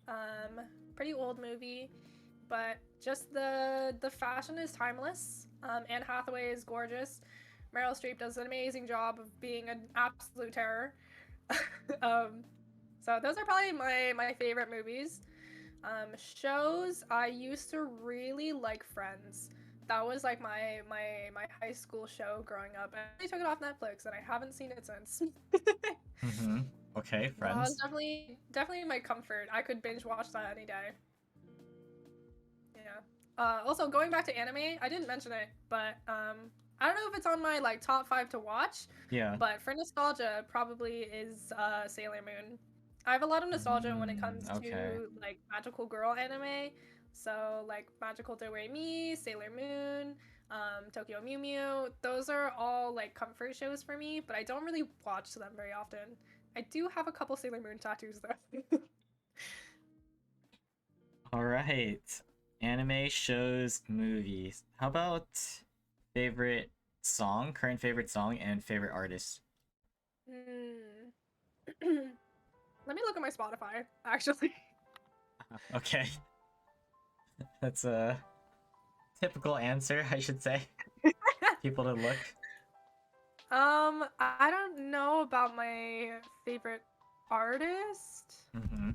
Um, Pretty old movie, but just the fashion is timeless. Anne Hathaway is gorgeous. Meryl Streep does an amazing job of being an absolute terror. um, so those are probably my favorite movies. Shows, I used to really like Friends. That was like my high school show growing up. And they took it off Netflix, and I haven't seen it since. Mm-hmm. Okay, That was friends. definitely my comfort. I could binge watch that any day. Yeah. Also, going back to anime, I didn't mention it, but I don't know if it's on my like top 5 to watch, Yeah. but for nostalgia, probably is Sailor Moon. I have a lot of nostalgia when it comes Okay. to like magical girl anime, so like Magical Do-Re-Mi, Sailor Moon, Tokyo Mew Mew. Those are all like comfort shows for me, but I don't really watch them very often. I do have a couple Sailor Moon tattoos though. All right. Anime, shows, movies. How about favorite song, current favorite song, and favorite artist? Hmm. Let me look at my Spotify, actually. Okay. That's a typical answer, I should say. People to look. I don't know about my favorite artist. Mm-hmm.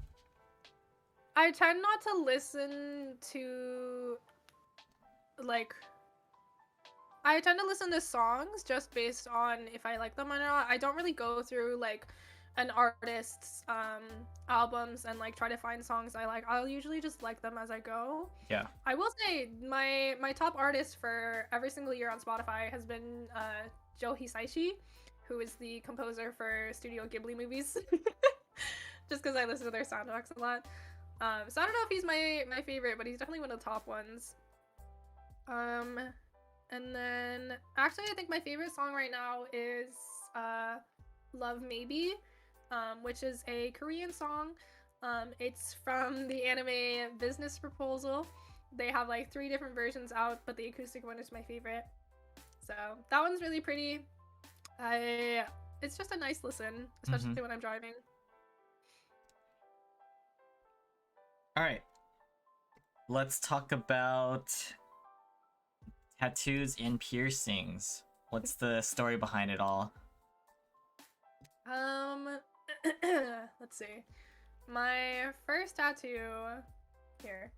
I tend not to listen to like I tend to listen to songs just based on if I like them or not. I don't really go through like an artist's albums and like try to find songs I like. I'll usually just like them as I go. Yeah. I will say my top artist for every single year on Spotify has been Joe Hisaishi, who is the composer for Studio Ghibli movies. Just because I listen to their soundtracks a lot. So I don't know if he's my favorite, but he's definitely one of the top ones. And then actually I think my favorite song right now is Love Maybe, which is a Korean song. It's from the anime Business Proposal. They have like 3 different versions out, but the acoustic one is my favorite. So that one's really pretty. It's just a nice listen, especially when I'm driving. All right. Let's talk about tattoos and piercings. What's the story behind it all? Let's see. My first tattoo here.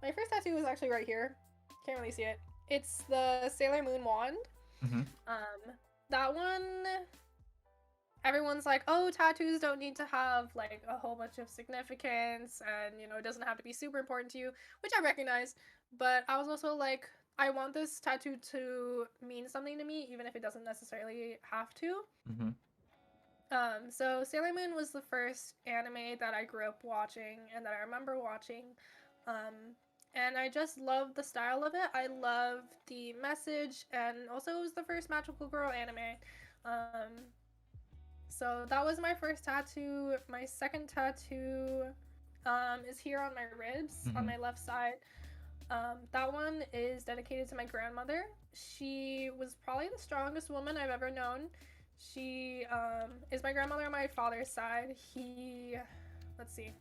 My first tattoo is actually right here. Can't really see it. It's the Sailor Moon wand. Mm-hmm. That one, everyone's like, oh, tattoos don't need to have like a whole bunch of significance, and it doesn't have to be super important to you, which I recognize. But I was also like, I want this tattoo to mean something to me, even if it doesn't necessarily have to. Mm-hmm. So Sailor Moon was the first anime that I grew up watching and that I remember watching. And I just love the style of it. I love the message, and also it was the first magical girl anime. So that was my first tattoo. My second tattoo is here on my ribs, on my left side. That one is dedicated to my grandmother. She was probably the strongest woman I've ever known. She is my grandmother on my father's side. Let's see.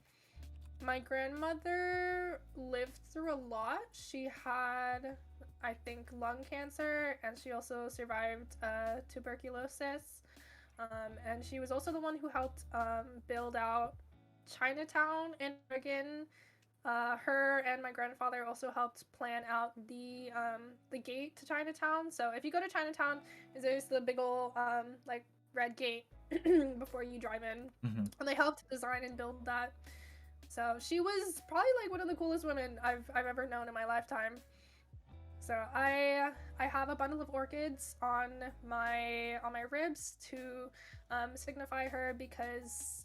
My grandmother lived through a lot. She had, I think, lung cancer, and she also survived tuberculosis. And she was also the one who helped build out Chinatown in Oregon. Her and my grandfather also helped plan out the gate to Chinatown. So if you go to Chinatown, there's the big old like red gate before you drive in, and they helped design and build that. So she was probably like one of the coolest women I've ever known in my lifetime. So I have a bundle of orchids on my ribs to signify her, because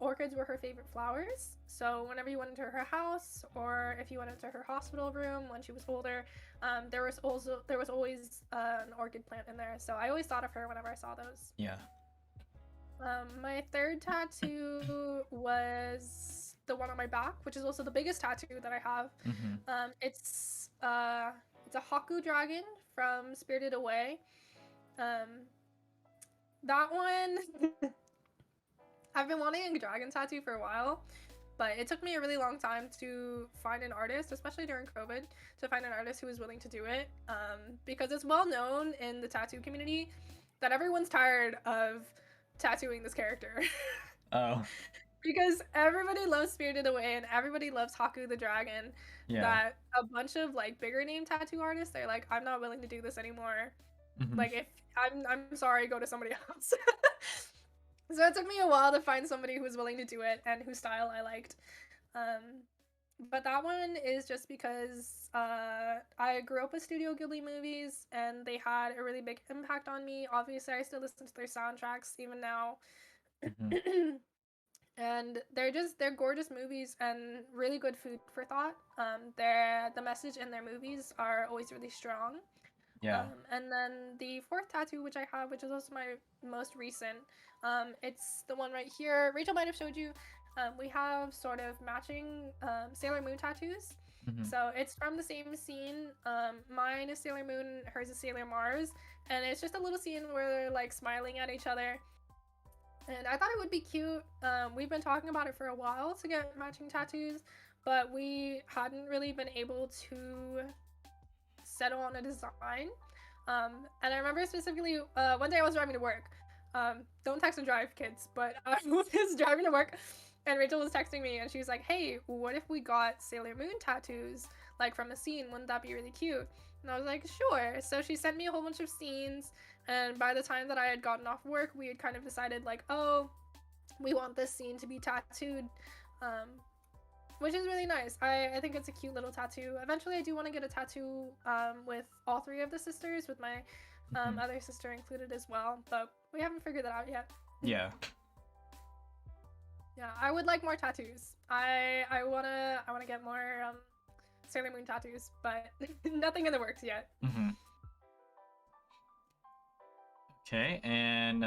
orchids were her favorite flowers. So whenever you went into her house, or if you went into her hospital room when she was older, there was always an orchid plant in there. So I always thought of her whenever I saw those. Yeah. My third tattoo was the one on my back, which is also the biggest tattoo that I have. It's a Haku dragon from Spirited Away. That one, I've been wanting a dragon tattoo for a while, but it took me a really long time to find an artist, especially during COVID, to find an artist who was willing to do it, because it's well known in the tattoo community that everyone's tired of tattooing this character. Oh. Because everybody loves Spirited Away and everybody loves Haku the Dragon. Yeah. That a bunch of like bigger name tattoo artists, they're like, I'm not willing to do this anymore. Like, if I'm sorry, go to somebody else. So it took me a while to find somebody who was willing to do it and whose style I liked. But that one is just because I grew up with Studio Ghibli movies and they had a really big impact on me. Obviously, I still listen to their soundtracks even now. Hmm. And they're gorgeous movies and really good food for thought. The message in their movies are always really strong. Yeah. And then the fourth tattoo, which I have, which is also my most recent, it's the one right here. Rachel might have showed you. We have sort of matching Sailor Moon tattoos. Hmm. So it's from the same scene. Mine is Sailor Moon, hers is Sailor Mars, and it's just a little scene where they're like smiling at each other. And I thought it would be cute. We've been talking about it for a while to get matching tattoos, but we hadn't really been able to settle on a design. And I remember specifically one day I was driving to work. Don't text and drive, kids, but I was driving to work and Rachel was texting me and she was like, hey, what if we got Sailor Moon tattoos, like from a scene? Wouldn't that be really cute? And I was like, sure. So she sent me a whole bunch of scenes. And by the time that I had gotten off work, we had kind of decided, like, oh, we want this scene to be tattooed. Um, which is really nice. I think it's a cute little tattoo. Eventually, I do want to get a tattoo with all three of the sisters, with my Hmm. other sister included as well, but we haven't figured that out yet. Yeah. Yeah, I would like more tattoos. I wanna get more Sailor Moon tattoos, but nothing in the works yet. Hmm. Okay, and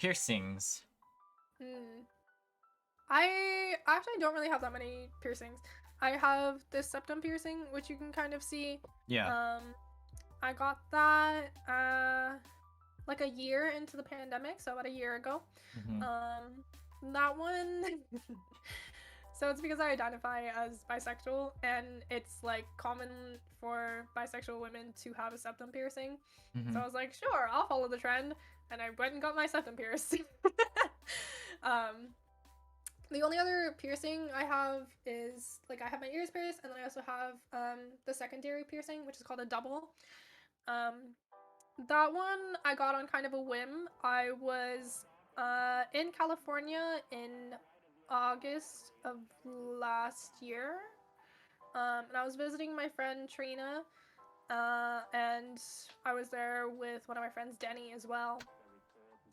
piercings. Hmm. I actually don't really have that many piercings. I have this septum piercing, which you can kind of see. Yeah. Um, I got that like a year into the pandemic, so about a year ago. Hmm. That one. So it's because I identify as bisexual, and it's like common for bisexual women to have a septum piercing. So Hmm. I was like, sure, I'll follow the trend, and I went and got my septum pierced. um, the only other piercing I have is like I have my ears pierced, and then I also have the secondary piercing, which is called a double. Um, that one I got on kind of a whim. I was in California in August of last year, and I was visiting my friend Trina, and I was there with one of my friends Denny as well.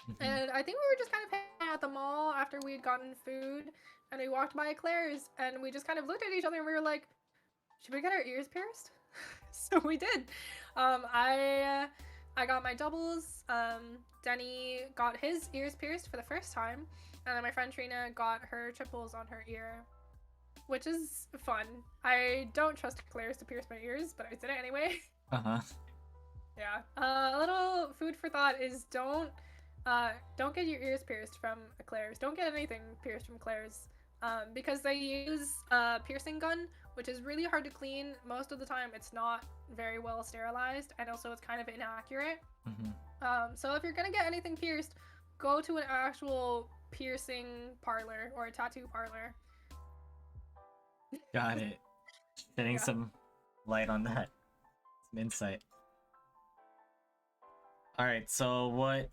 Hmm. And I think we were just kind of hanging out at the mall after we'd gotten food, and we walked by Claire's, and we just kind of looked at each other, and we were like, "Should we get our ears pierced?" So we did. I got my doubles. Denny got his ears pierced for the first time, and then my friend Trina got her triples on her ear, which is fun. I don't trust Claire's to pierce my ears, but I did it anyway. Uh-huh. Yeah. A little food for thought is don't get your ears pierced from a Claire's. Don't get anything pierced from Claire's. Because they use a piercing gun, which is really hard to clean. Most of the time, it's not very well sterilized, and also it's kind of inaccurate. Hmm. So if you're gonna get anything pierced, go to an actual piercing parlor or a tattoo parlor. Got it. Shedding Yeah. some light on that. Some insight. All right, so what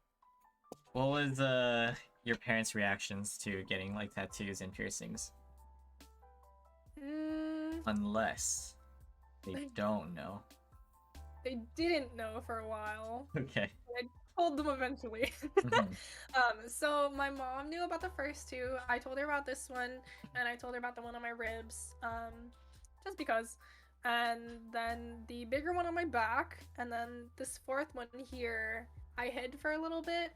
was your parents' reactions to getting like tattoos and piercings? Mm, Unless they don't know. they didn't know for a while. Okay. I told them eventually. Hmm. So my mom knew about the first two. I told her about this one, and I told her about the one on my ribs, just because. And then the bigger one on my back, and then this fourth one here, I hid for a little bit.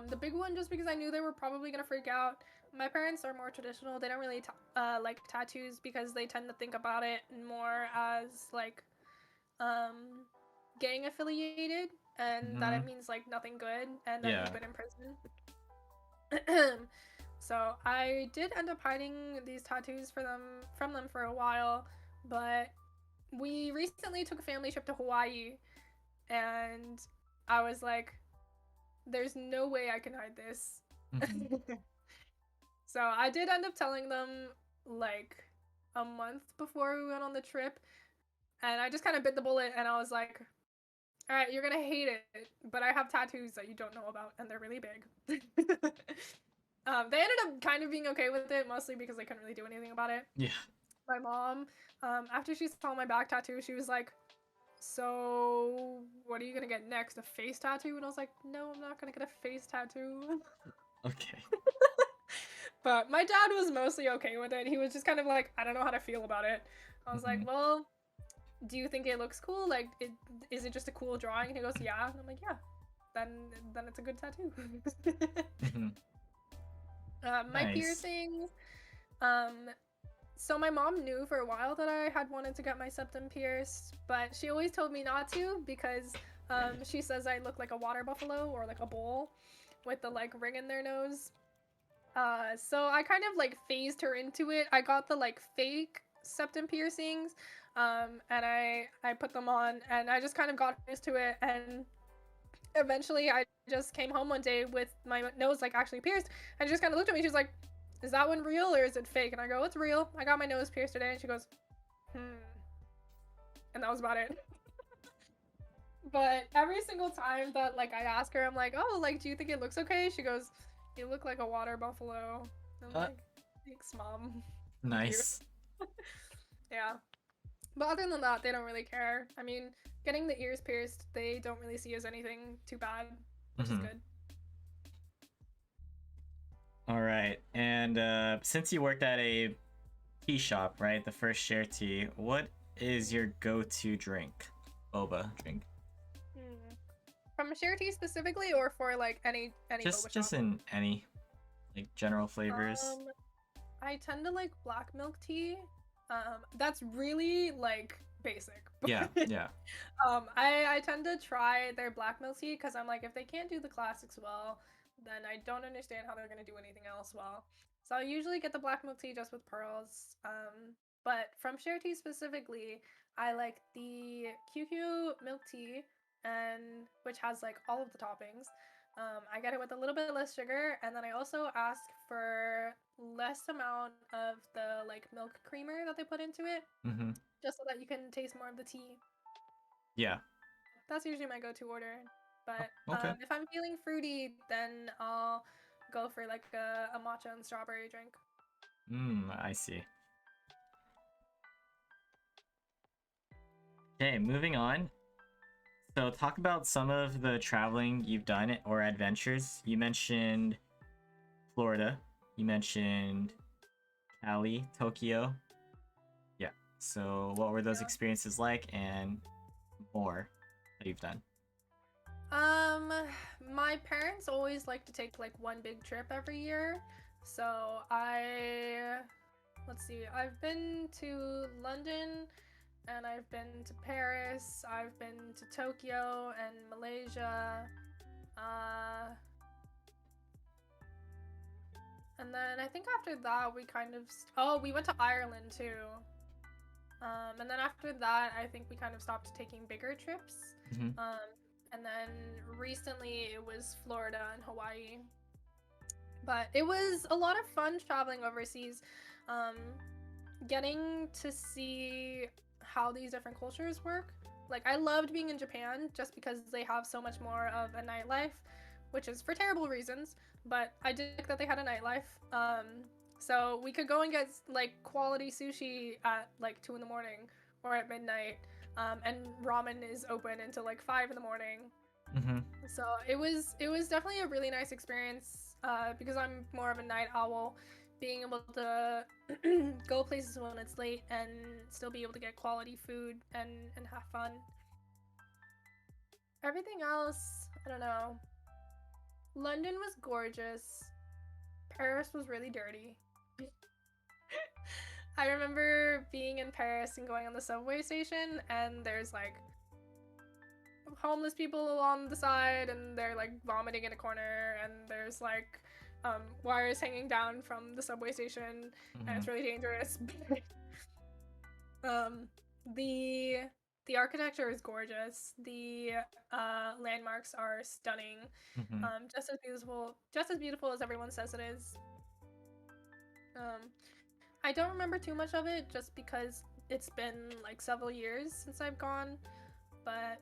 The big one just because I knew they were probably gonna freak out. My parents are more traditional. They don't really like tattoos because they tend to think about it more as like um gang affiliated, and that Hmm. it means like nothing good and that Yeah. you've been in prison. So I did end up hiding these tattoos from them for a while, but we recently took a family trip to Hawaii, and I was like, there's no way I can hide this. Hmm. So I did end up telling them like a month before we went on the trip, and I just kind of bit the bullet and I was like, all right, you're gonna hate it, but I have tattoos that you don't know about, and they're really big. They ended up kind of being okay with it, mostly because they couldn't really do anything about it. Yeah. my mom, after she saw my back tattoo, she was like, "So, what are you gonna get next? A face tattoo?" And I was like, "No, I'm not gonna get a face tattoo." Okay. But my dad was mostly okay with it. He was just kind of like, "I don't know how to feel about it." I was like, Mhm. "Well, do you think it looks cool? Like, is it just a cool drawing?" And he goes, "Yeah." And I'm like, "Yeah, then it's a good tattoo." Mhm. My Nice. piercings. Um, so my mom knew for a while that I had wanted to get my septum pierced, but she always told me not to because she says I look like a water buffalo or like a bull with the like ring in their nose. So I kind of like phased her into it. I got the like fake septum piercings, and I put them on, and I just kind of got used to it. And eventually, I just came home one day with my nose like actually pierced, and she just kind of looked at me. She's like, "Is that one real or is it fake?" And I go, "It's real. I got my nose pierced today." And she goes, "Hmm," and that was about it. But every single time that like I ask her, I'm like, "Oh, like, do you think it looks okay?" She goes, "You look like a water buffalo." I'm Uh, like, "Thanks, mom." Thank you. nice. Yeah. But other than that, they don't really care. I mean, getting the ears pierced, they don't really see as anything too bad, which is Mhm. good. All right. And since you worked at a tea shop, right? The first share tea. What is your go-to drink? Boba drink. Hmm. From share tea specifically, or for like any boba Just shop? in any like general flavors. Um, I tend to like black milk tea. That's really like basic, Yeah, but yeah. I tend to try their black milk tea because I'm like, if they can't do the classics well, then I don't understand how they're gonna do anything else well. So I usually get the black milk tea just with pearls. But from share tea specifically, I like the QQ milk tea, and which has like all of the toppings. I get it with a little bit less sugar, and then I also ask for less amount of the like milk creamer that they put into it, Mm-hmm. just so that you can taste more of the tea. Yeah. That's usually my go-to order. Oh, But okay. if I'm feeling fruity, then I'll go for like a matcha and strawberry drink. I see. Okay, moving on. So talk about some of the traveling you've done or adventures. You mentioned Florida. You mentioned Cali, Tokyo. Yeah. So what were those Yeah. experiences like and more that you've done? Um, my parents always like to take like one big trip every year. So let's see, I've been to London and I've been to Paris, I've been to Tokyo and Malaysia. Uh, and then I think after that we kind of oh, we went to Ireland too. And then after that, I think we kind of stopped taking bigger trips. Mm-hmm. Um, and then recently it was Florida and Hawaii. But it was a lot of fun traveling overseas, um, getting to see how these different cultures work. Like, I loved being in Japan just because they have so much more of a nightlife, which is for terrible reasons, but I did like that they had a nightlife. So we could go and get like quality sushi at like 2 in the morning or at midnight, and ramen is open until like 5 in the morning. Mm-hmm. So it was definitely a really nice experience because I'm more of a night owl, being able to go places when it's late and still be able to get quality food and have fun. Everything else, I don't know. London was gorgeous. Paris was really dirty. I remember being in Paris and going on the subway station, and there's like homeless people on the side, and they're like vomiting in a corner, and there's like wires hanging down from the subway station, and Mm-hmm. it's really dangerous. um, the the architecture is gorgeous. The landmarks are stunning. Mm-hmm. Just as beautiful as everyone says it is. Um, I don't remember too much of it just because it's been like several years since I've gone, but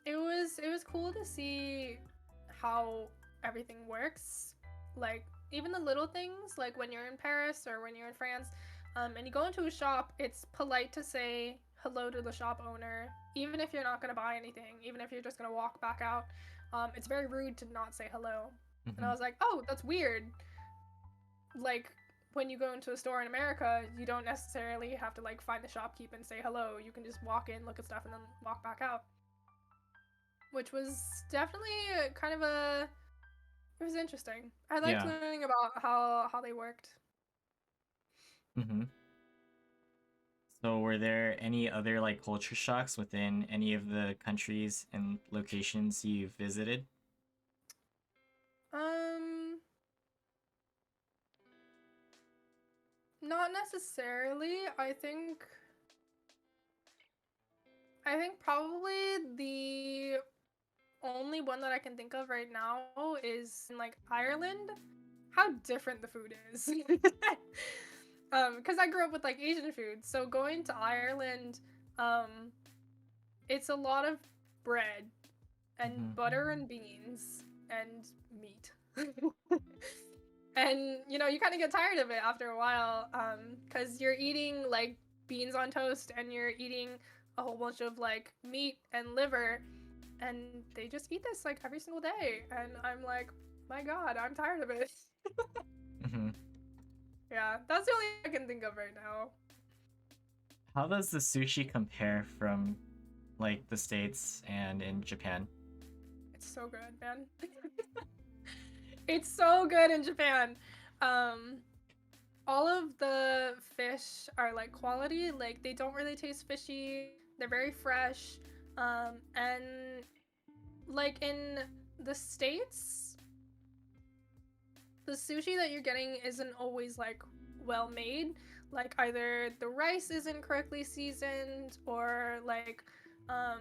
it was cool to see how everything works. Like even the little things, like when you're in Paris or when you're in France, And you go into a shop, it's polite to say hello to the shop owner, even if you're not going to buy anything, even if you're just going to walk back out. It's very rude to not say hello. And I was like, oh, that's weird. Like, when you go into a store in America, you don't necessarily have to like find the shopkeep and say hello. You can just walk in, look at stuff, and then walk back out. Which was definitely kind of a... It was interesting. I liked learning about how they worked. Mm-hmm. So were there any other like culture shocks within any of the countries and locations you visited? Not necessarily. I think probably the only one that I can think of right now is in like Ireland. How different the food is. Because I grew up with like Asian food, so going to Ireland, it's a lot of bread and butter and beans and meat. And you know, you kind of get tired of it after a while, because you're eating like beans on toast and you're eating a whole bunch of like meat and liver, and they just eat this like every single day, and I'm like, my god, I'm tired of it. Mm-hmm. Yeah, that's the only I can think of right now. How does the sushi compare from like the States and in Japan? It's so good, man. It's so good in Japan. Um, all of the fish are like quality. Like they don't really taste fishy. They're very fresh. And like in the States, the sushi that you're getting isn't always like well made. Like either the rice isn't correctly seasoned or like I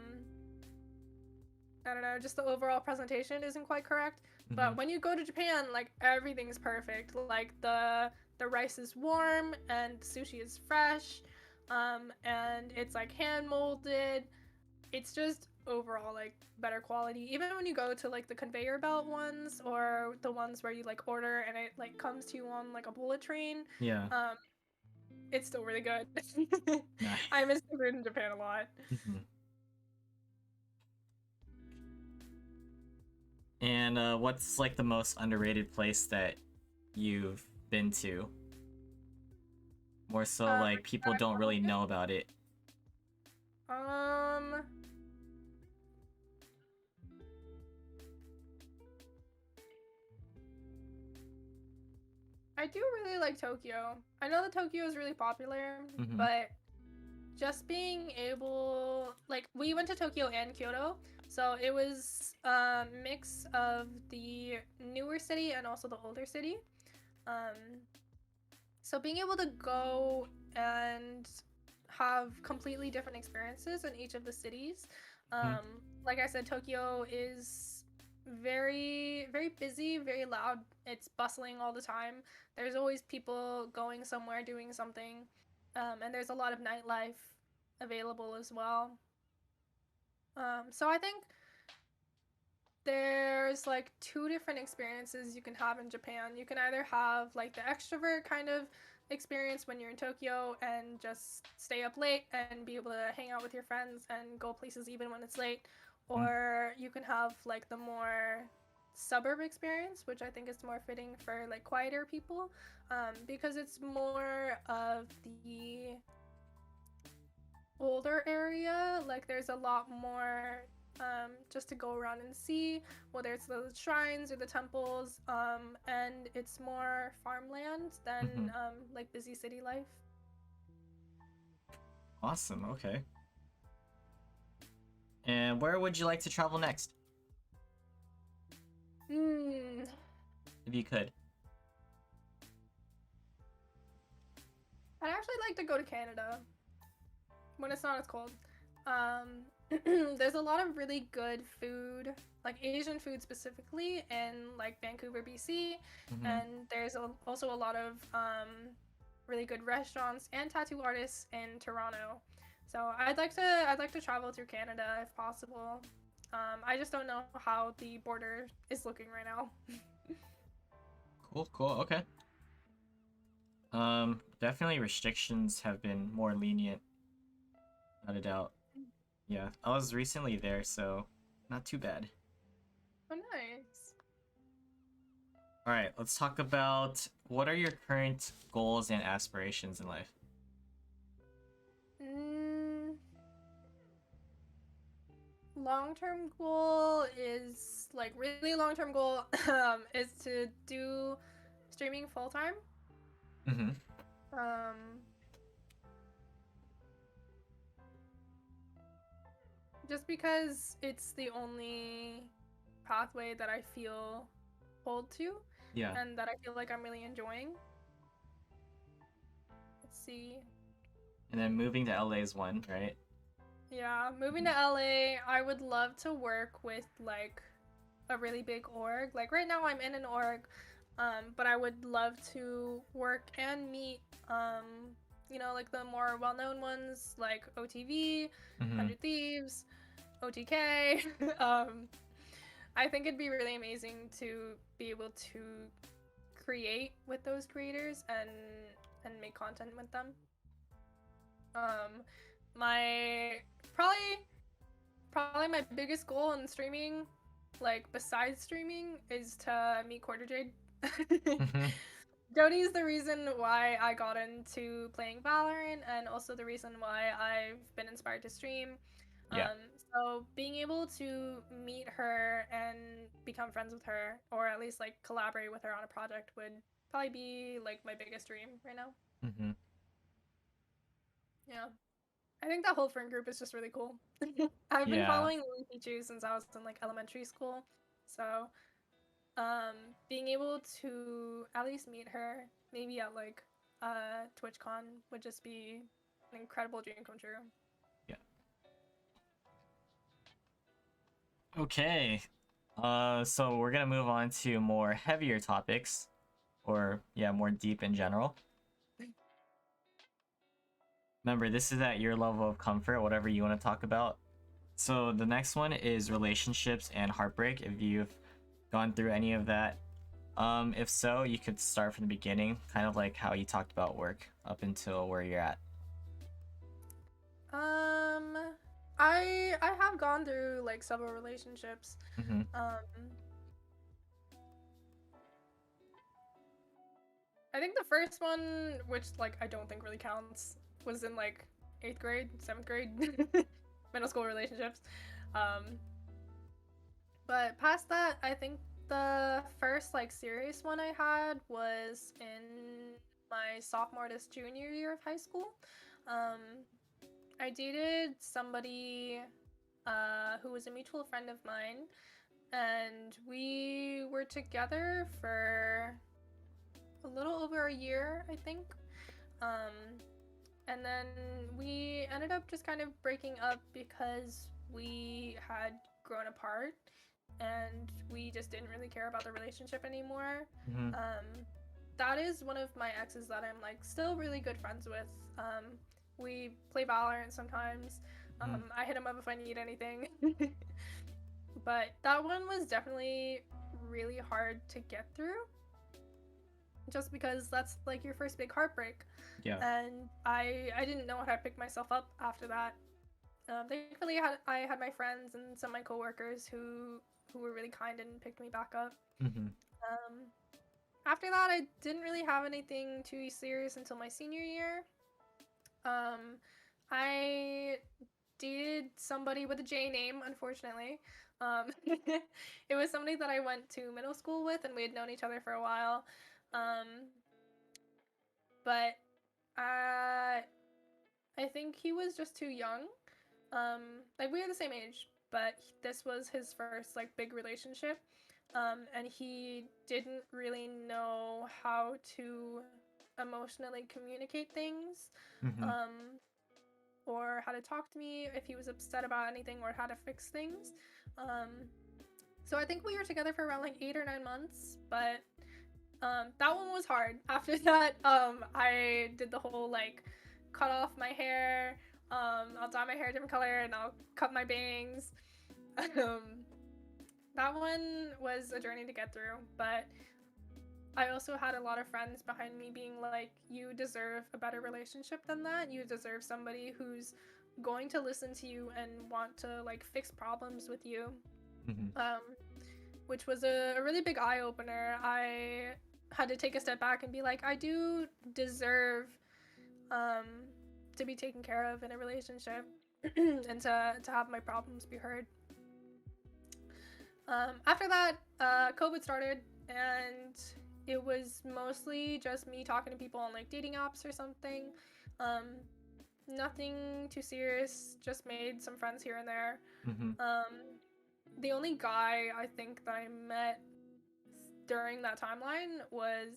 don't know, just the overall presentation isn't quite correct. But when you go to Japan, like everything's perfect. Like the rice is warm and the sushi is fresh, and it's like hand molded. It's just overall like better quality. Even when you go to like the conveyor belt ones or the ones where you like order and it like comes to you on like a bullet train, Yeah. it's still really good. Nice. I miss the food in Japan a lot. And what's like the most underrated place that you've been to? More so like people don't really know about it. I do really like Tokyo. I know that Tokyo is really popular, but just being able, like, we went to Tokyo and Kyoto, so it was a mix of the newer city and also the older city. So being able to go and have completely different experiences in each of the cities. Like I said, Tokyo is very, very busy, very loud. It's bustling all the time. There's always people going somewhere, doing something. And there's a lot of nightlife available as well. So I think there's like two different experiences you can have in Japan. You can either have like the extrovert kind of experience when you're in Tokyo and just stay up late and be able to hang out with your friends and go places even when it's late, or you can have like the more suburb experience, which I think is more fitting for like quieter people, because it's more of the older area. Like there's a lot more just to go around and see, whether it's the shrines or the temples, and it's more farmland than like busy city life. Awesome, okay. And where would you like to travel next? If you could. I'd actually like to go to Canada when it's not as cold. There's a lot of really good food, like Asian food specifically, in like Vancouver, BC, and there's also a lot of really good restaurants and tattoo artists in Toronto. So I'd like to travel through Canada if possible. I just don't know how the border is looking right now. Cool, okay. Definitely restrictions have been more lenient, not a doubt. Yeah, I was recently there, so not too bad. Oh, nice. All right, let's talk about what are your current goals and aspirations in life? Mm, long-term goal is like really long-term goal is to do streaming full-time. Mm-hmm. Um, just because it's the only pathway that I feel pulled to Yeah, and that I feel like I'm really enjoying. Let's see. and then moving to LA is one, right? Yeah, moving to Mhm. LA, I would love to work with like a really big org. Like right now I'm in an org, but I would love to work and meet like the more well-known ones like OTV, Mm-hmm. 100 Thieves, OTK. I think it'd be really amazing to be able to create with those creators and make content with them. Um, my probably probably my biggest goal in streaming, like besides streaming, is to meet Quarter Jade. Mm-hmm. Jody's the reason why I got into playing Valorant and also the reason why I've been inspired to stream. Yeah. Um, so being able to meet her and become friends with her, or at least like collaborate with her on a project, would probably be like my biggest dream right now. Mm-hmm. Yeah. I think that whole friend group is just really cool. I've been Yeah. following Lily Pichu since I was in like elementary school. So, being able to at least meet her, maybe at like TwitchCon, would just be an incredible dream come true. Yeah. Okay. So we're gonna move on to more heavier topics, or yeah, more deep in general. Remember, this is at your level of comfort, whatever you want to talk about. So the next one is relationships and heartbreak. If you've gone through any of that, if so, you could start from the beginning, kind of like how you talked about work up until where you're at. Um, I have gone through like several relationships. Mm-hmm. Um, I think the first one, which like I don't think really counts, was in like 8th grade, 7th grade, middle school relationships. Um, but past that, I think the first like serious one I had was in my sophomore to junior year of high school. Um, I dated somebody who was a mutual friend of mine, and we were together for a little over a year, I think. Um, and then we ended up just kind of breaking up because we had grown apart and we just didn't really care about the relationship anymore. Mm-hmm. Um, that is one of my exes that I'm like still really good friends with. We play Valorant sometimes. Mm-hmm. I hit him up if I need anything. But that one was definitely really hard to get through just because that's like your first big heartbreak. Yeah. And I didn't know how to pick myself up after that. Thankfully, I had my friends and some of my coworkers who were really kind and picked me back up. Mm-hmm. Um, After that, I didn't really have anything too serious until my senior year. Um, I dated somebody with a J name, unfortunately. It was somebody that I went to middle school with, and we had known each other for a while. Um, but I think he was just too young. Like we were the same age, but this was his first like big relationship. And he didn't really know how to emotionally communicate things. Mm-hmm. Um, or how to talk to me if he was upset about anything or how to fix things. Um, so I think we were together for around like 8 or 9 months, but that one was hard. After that, I did the whole like cut off my hair. I'll dye my hair a different color and I'll cut my bangs. Um, that one was a journey to get through, but I also had a lot of friends behind me being like, you deserve a better relationship than that. You deserve somebody who's going to listen to you and want to like fix problems with you. Mm-hmm. Which was a really big eye opener. I had to take a step back and be like, I do deserve um, to be taken care of in a relationship and to have my problems be heard. After that, COVID started, and it was mostly just me talking to people on like dating apps or something. Um, Nothing too serious, just made some friends here and there. Mm-hmm. The only guy I think that I met during that timeline was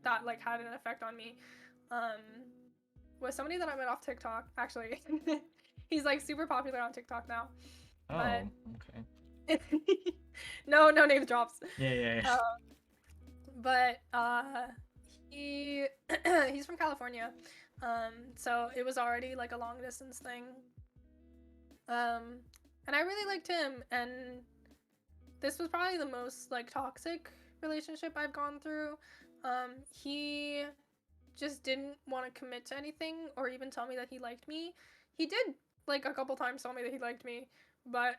that like had an effect on me um was somebody that I met off TikTok actually. He's like super popular on TikTok now, but Oh, okay. no name drops. Yeah, yeah, yeah. But he he's from California, so it was already like a long distance thing, and I really liked him, and this was probably the most like toxic relationship I've gone through. He just didn't want to commit to anything or even tell me that he liked me. He did like a couple times tell me that he liked me, but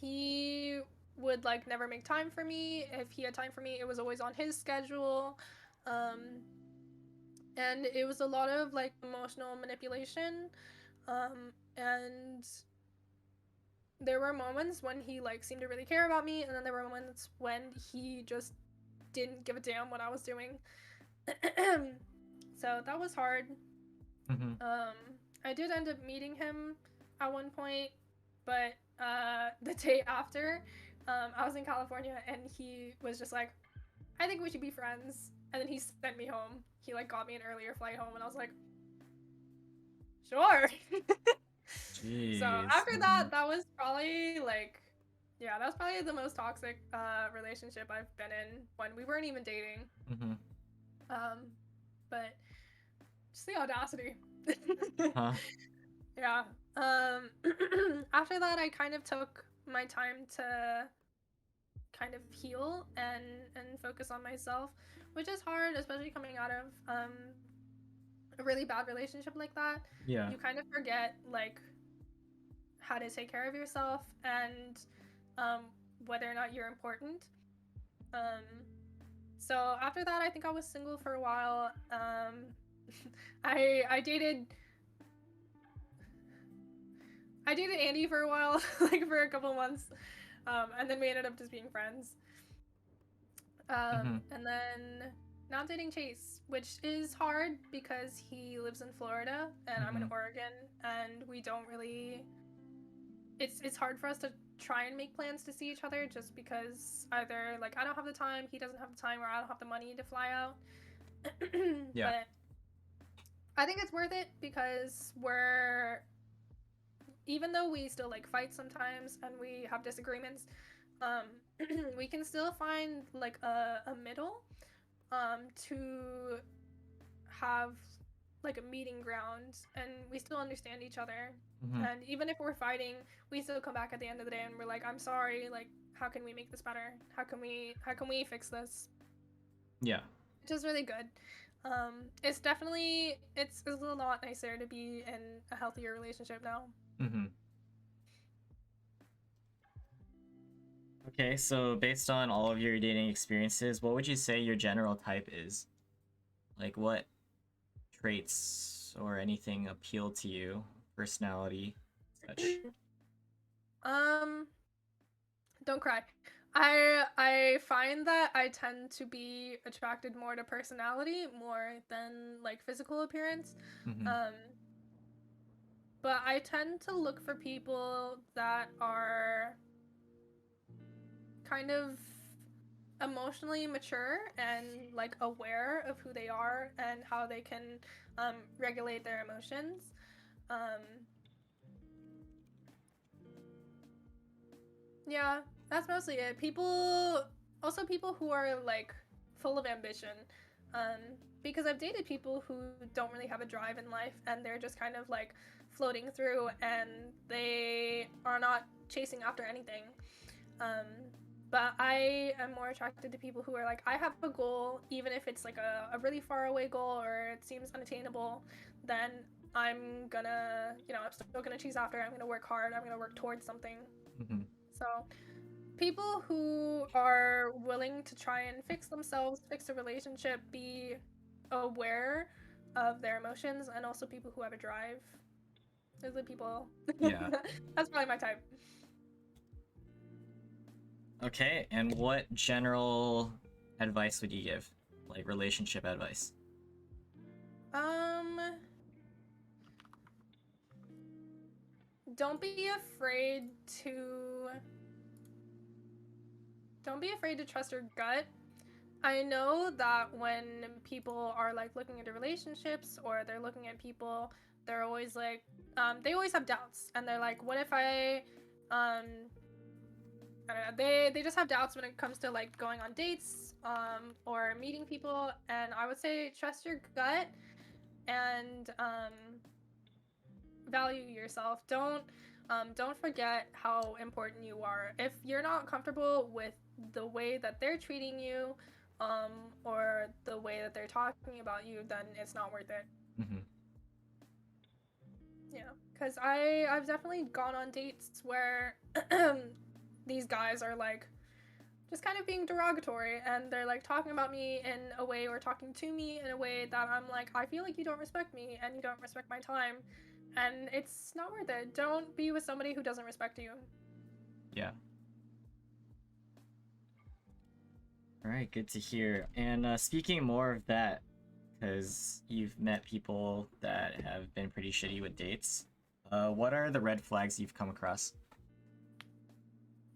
he would like never make time for me. If he had time for me, it was always on his schedule. Um and it was a lot of like emotional manipulation. And there were moments when he like seemed to really care about me, and then there were moments when he just didn't give a damn what I was doing. So that was hard. Mm-hmm. I did end up meeting him at one point, but the day after, I was in California, and he was just like, I think we should be friends. And then he sent me home. He like got me an earlier flight home, and I was like, sure. So Jeez. after that, that was probably like, yeah, that was probably the most toxic relationship I've been in when we weren't even dating. Mm-hmm. But just the audacity. Huh? Yeah. After that, I kind of took my time to kind of heal and focus on myself, which is hard, especially coming out of a really bad relationship like that. Yeah. You kind of forget like how to take care of yourself and um, whether or not you're important. Um, so after that, I think I was single for a while. I dated Andy for a while, like for a couple months, and then we ended up just being friends. Mm-hmm. And then now I'm dating Chase, which is hard because he lives in Florida and I'm in Mm-hmm. Oregon, and we don't really. It's hard for us to try and make plans to see each other just because either like I don't have the time, he doesn't have the time, or I don't have the money to fly out. Yeah. But I think it's worth it because we're even though we still like fight sometimes and we have disagreements, um, we can still find like a middle to have like a meeting ground, and we still understand each other. Mm-hmm. And even if we're fighting, we still come back at the end of the day and we're like, I'm sorry, like how can we make this better? How can we fix this? Yeah. Which is really good. It's definitely it's a lot nicer to be in a healthier relationship now. Mm-hmm. Okay, so based on all of your dating experiences, what would you say your general type is? Like, what traits or anything appeal to you? Personality, such. um don't cry. I find that I tend to be attracted more to personality more than like physical appearance. Mm-hmm. Um but I tend to look for people that are kind of emotionally mature and like aware of who they are and how they can regulate their emotions. Um Yeah, that's mostly it. People who are like full of ambition. Um, because I've dated people who don't really have a drive in life and they're just kind of like floating through and they are not chasing after anything. Um, But I am more attracted to people who are like, I have a goal, even if it's like a really far away goal or it seems unattainable, then I'm gonna, I'm still gonna chase after. I'm gonna work hard. I'm gonna work towards something. Mm-hmm. So people who are willing to try and fix themselves, fix a relationship, be aware of their emotions, and also people who have a drive. Those are the people. Yeah. That's probably my type. Okay, and what general advice would you give? Like relationship advice? Um, don't be afraid to don't be afraid to trust your gut. I know that when people are like looking into relationships or they're looking at people, they're always like, they always have doubts, and they're like, what if um, I don't know, they just have doubts when it comes to like going on dates, or meeting people, and I would say trust your gut and value yourself. Don't forget how important you are. If you're not comfortable with the way that they're treating you, or the way that they're talking about you, then it's not worth it. Mm-hmm. Yeah, because I've definitely gone on dates where these guys are like just kind of being derogatory, and they're like talking about me in a way or talking to me in a way that I'm like, I feel like you don't respect me and you don't respect my time, and it's not worth it. Don't be with somebody who doesn't respect you. Yeah. All right, good to hear. And speaking more of that, because you've met people that have been pretty shitty with dates, what are the red flags you've come across?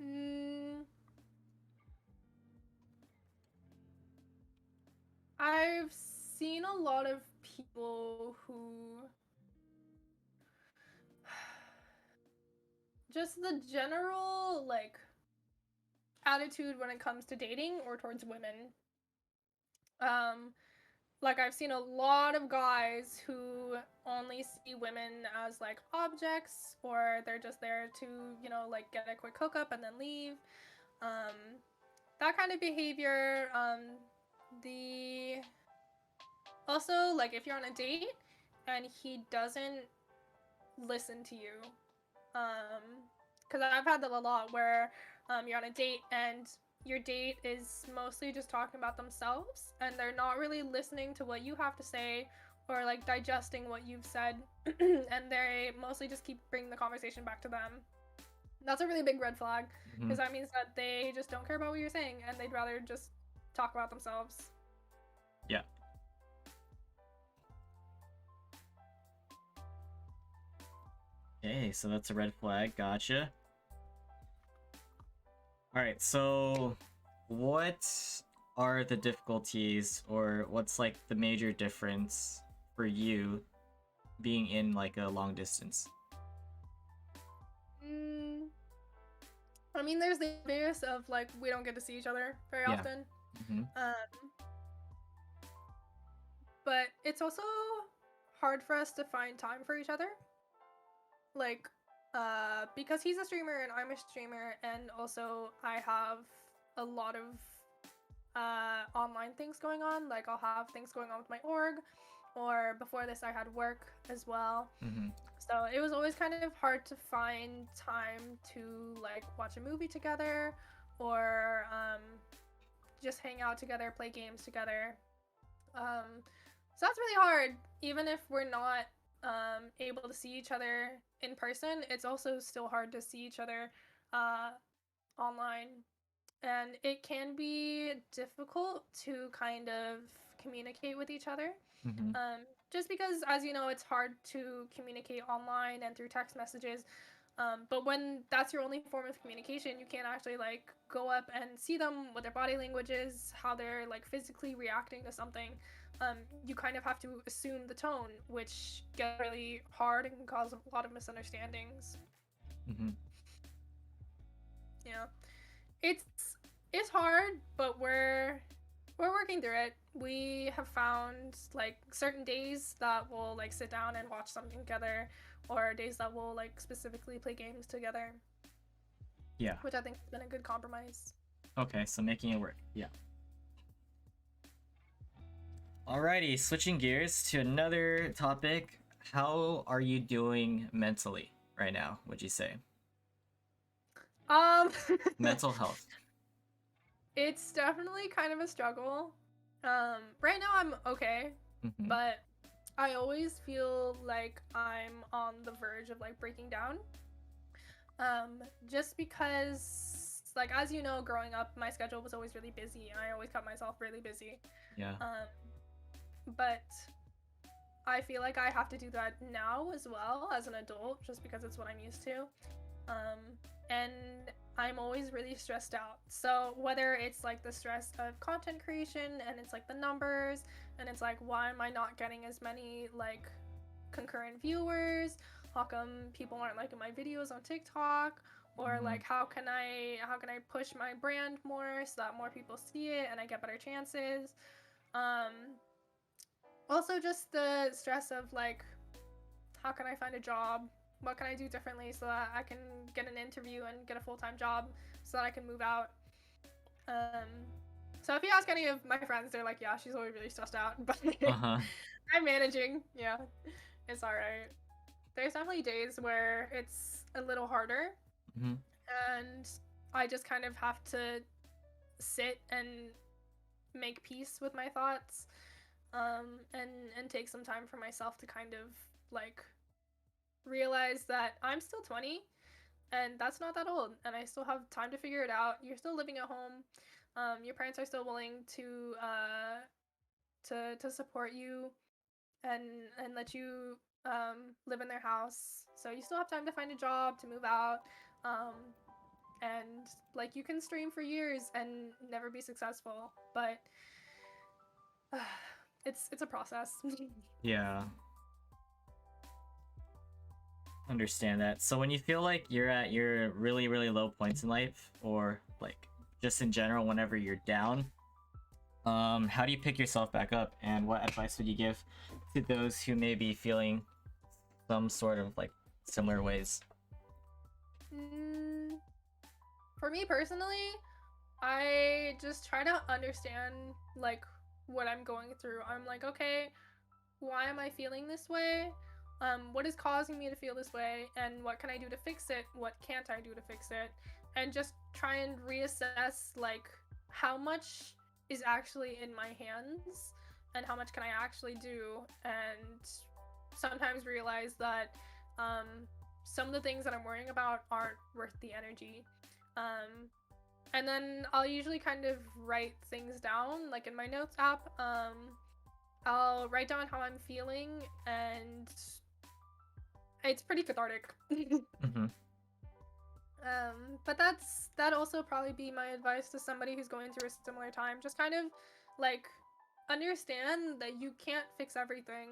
Mm, I've seen a lot of people who just the general like attitude when it comes to dating or towards women. Um, like I've seen a lot of guys who only see women as like objects, or they're just there to, like get a quick hookup and then leave. Um, that kind of behavior. The Also, like if you're on a date and he doesn't listen to you, because I've had that a lot where you're on a date and your date is mostly just talking about themselves and they're not really listening to what you have to say or like digesting what you've said, and they mostly just keep bringing the conversation back to them. That's a really big red flag, Mm-hmm. because that means that they just don't care about what you're saying and they'd rather just talk about themselves. Yeah. Okay, so that's a red flag. Gotcha. All right, so what are the difficulties, or what's like the major difference for you being in like a long distance? Mm, I mean, there's the obvious of like we don't get to see each other very Yeah. often. Mm-hmm. But it's also hard for us to find time for each other. Like, because he's a streamer and I'm a streamer, and also I have a lot of online things going on. Like, I'll have things going on with my org, or before this, I had work as well. Mm-hmm. So it was always kind of hard to find time to like watch a movie together, or just hang out together, play games together. So that's really hard. Even if we're not able to see each other in person, it's also still hard to see each other uh, online. And it can be difficult to kind of communicate with each other. Mm-hmm. Just because, as you know, it's hard to communicate online and through text messages. But when that's your only form of communication, you can't actually like go up and see them, what their body language is, how they're like physically reacting to something. You kind of have to assume the tone, which gets really hard and can cause a lot of misunderstandings. Mm-hmm. Yeah, it's it's hard, but we're working through it. We have found like certain days that we'll like sit down and watch something together, or days that we'll like specifically play games together, Yeah. which I think has been a good compromise. Okay, so making it work. Yeah. Alrighty, switching gears to another topic. How are you doing mentally right now, would you say? Um, Mental health. it's definitely kind of a struggle. Right now I'm okay, Mm-hmm. but I always feel like I'm on the verge of like breaking down. Just because, like, as you know, growing up, my schedule was always really busy, and I always kept myself really busy. Yeah. Um, but I feel like I have to do that now as well as an adult, just because it's what I'm used to. Um, and I'm always really stressed out. So whether it's like the stress of content creation and it's like the numbers and it's like why am I not getting as many like concurrent viewers? How come people aren't liking my videos on TikTok? Or Mm-hmm. like how can I push my brand more so that more people see it and I get better chances? Um Also just the stress of like how can I find a job? What can I do differently so that I can get an interview and get a full-time job so that I can move out? Um, so if you ask any of my friends, they're like, yeah, she's always really stressed out, but Uh-huh. I'm managing. Yeah, it's all right. There's definitely days where it's a little harder, Mm-hmm. and I just kind of have to sit and make peace with my thoughts, and take some time for myself to kind of like realize that I'm still 20 and that's not that old and I still have time to figure it out. You're still living at home. Your parents are still willing to support you and let you live in their house. So you still have time to find a job, to move out. Um, and like you can stream for years and never be successful, but it's a process. Yeah. Understand that. So when you feel like you're at your really, really low points in life, or like just in general, whenever you're down, how do you pick yourself back up, and what advice would you give to those who may be feeling some sort of like similar ways? Mm, for me personally, I just try to understand like what I'm going through. I'm like, okay, why am I feeling this way? What is causing me to feel this way? And what can I do to fix it? What can't I do to fix it? And just try and reassess like how much is actually in my hands and how much can I actually do? And sometimes realize that some of the things that I'm worrying about aren't worth the energy. Um, and then I'll usually kind of write things down, like in my notes app. I'll write down how I'm feeling, and it's pretty cathartic. Mm-hmm. But that also probably be my advice to somebody who's going through a similar time. Just kind of like understand that you can't fix everything,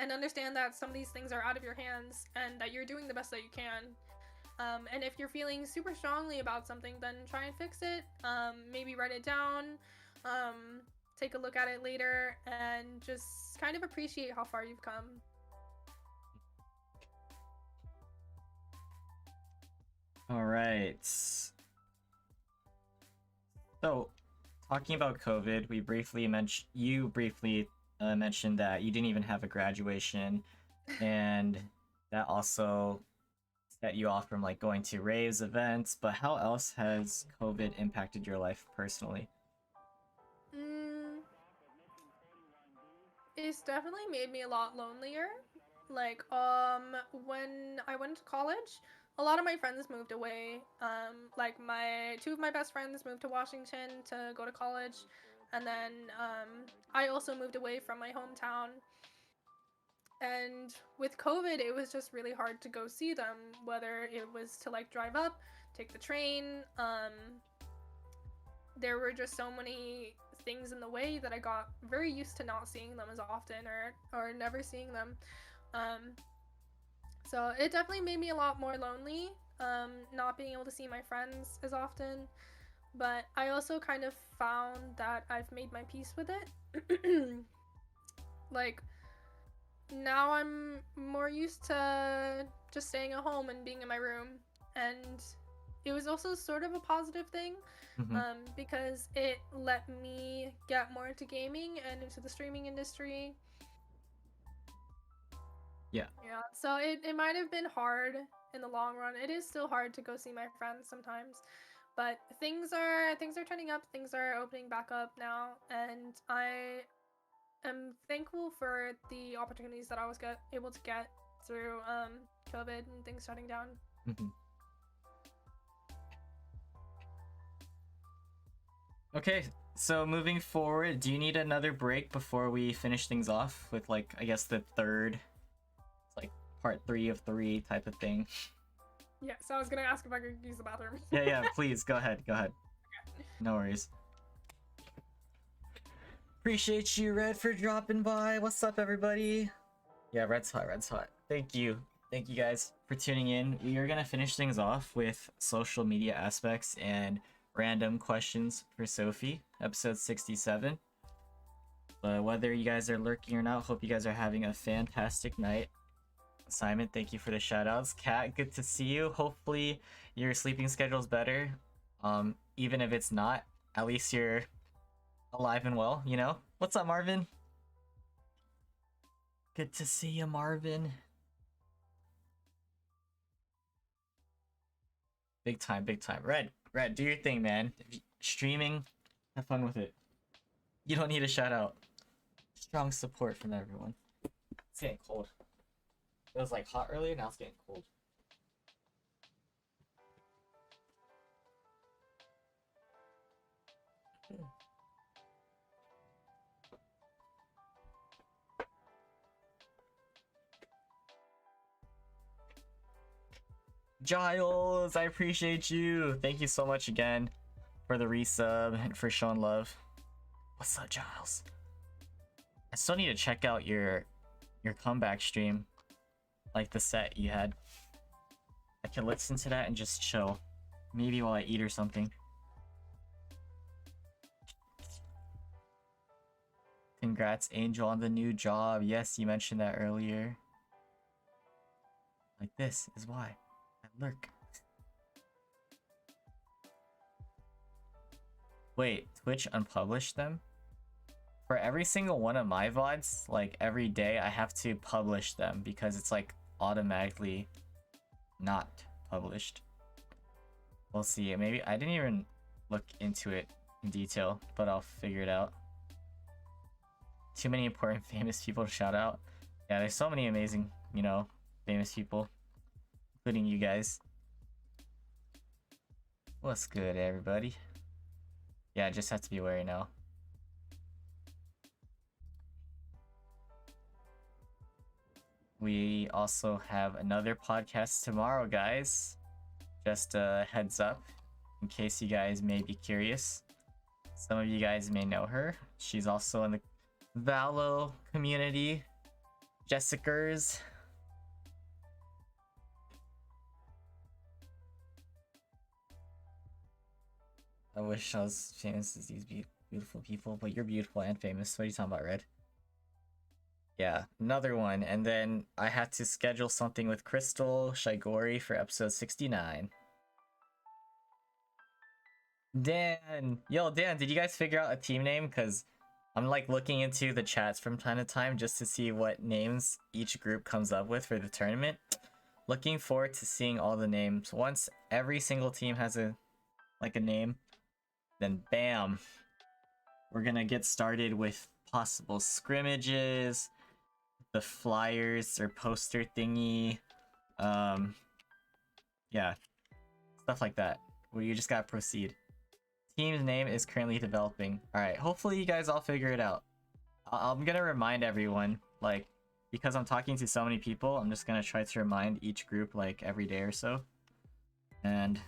and understand that some of these things are out of your hands, and that you're doing the best that you can. And if you're feeling super strongly about something, then try and fix it. Maybe write it down. Um, Take a look at it later, and just kind of appreciate how far you've come. All right. So, talking about COVID, we briefly mentioned you briefly mentioned that you didn't even have a graduation, and that also set you off from like going to raves, events. But how else has COVID impacted your life personally? Mm, it's definitely made me a lot lonelier. Like, when I went to college, a lot of my friends moved away. Like my two of my best friends moved to Washington to go to college, and then I also moved away from my hometown. And with COVID, it was just really hard to go see them, whether it was to like drive up, take the train. There were just so many things in the way that I got very used to not seeing them as often, or never seeing them. Um, so it definitely made me a lot more lonely, not being able to see my friends as often. But I also kind of found that I've made my peace with it. Like, now I'm more used to just staying at home and being in my room. And it was also sort of a positive thing, Mm-hmm. because it let me get more into gaming and into the streaming industry. Yeah. Yeah, so it might have been hard in the long run. It is still hard to go see my friends sometimes, but things are turning up. Things are opening back up now, and I am thankful for the opportunities that I was able to get through COVID and things shutting down. Mm-hmm. Okay, so moving forward, do you need another break before we finish things off with, like, I guess the third, like, part 3 of 3 type of thing? Yeah, so I was gonna ask if I could use the bathroom. Yeah, please, go ahead. No worries. Appreciate you, Red, for dropping by. What's up, everybody? Yeah, Red's hot. Thank you guys, for tuning in. We are gonna finish things off with social media aspects and random questions for Sophie, episode 67. But whether you guys are lurking or not, hope you guys are having a fantastic night. Simon, thank you for the shoutouts. Kat, good to see you. Hopefully your sleeping schedule's better. Even if it's not, at least you're alive and well, you know? What's up, Marvin? Good to see you, Marvin. Big time. Red, do your thing, man. Streaming, have fun with it. You don't need a shout out. Strong support from everyone. It's getting cold. It was like hot earlier, now it's getting cold. Giles, I appreciate you. Thank you so much again for the resub and for showing love. What's up, Giles? I still need to check out your comeback stream, like the set you had. I can listen to that and just chill, maybe while I eat or something. Congrats, Angel, on the new job. Yes, you mentioned that earlier. Like, this is why I lurk. Wait, Twitch unpublished them? For every single one of my VODs, like every day, I have to publish them because it's like automatically not published. We'll see. Maybe I didn't even look into it in detail, but I'll figure it out. Too many important famous people to shout out. Yeah, there's so many amazing, you know, famous people, including you guys. What's good, everybody? Yeah, I just have to be wary now. We also have another podcast tomorrow, guys. Just a heads up, in case you guys may be curious. Some of you guys may know her. She's also in the Valo community. Jessica's. I wish I was famous as these beautiful people, but you're beautiful and famous. What are you talking about, Red? Yeah, another one. And then I had to schedule something with Crystal Shigori for episode 69. Dan! Yo, Dan, did you guys figure out a team name? Because I'm like looking into the chats from time to time just to see what names each group comes up with for the tournament. Looking forward to seeing all the names. Once every single team has a name, then bam! We're gonna get started with possible scrimmages, the flyers or poster thingy, yeah, stuff like that. Where you just gotta proceed. Team's name is currently developing. Alright, hopefully you guys all figure it out. I'm gonna remind everyone, like, because I'm talking to so many people, I'm just gonna try to remind each group, like, every day or so. And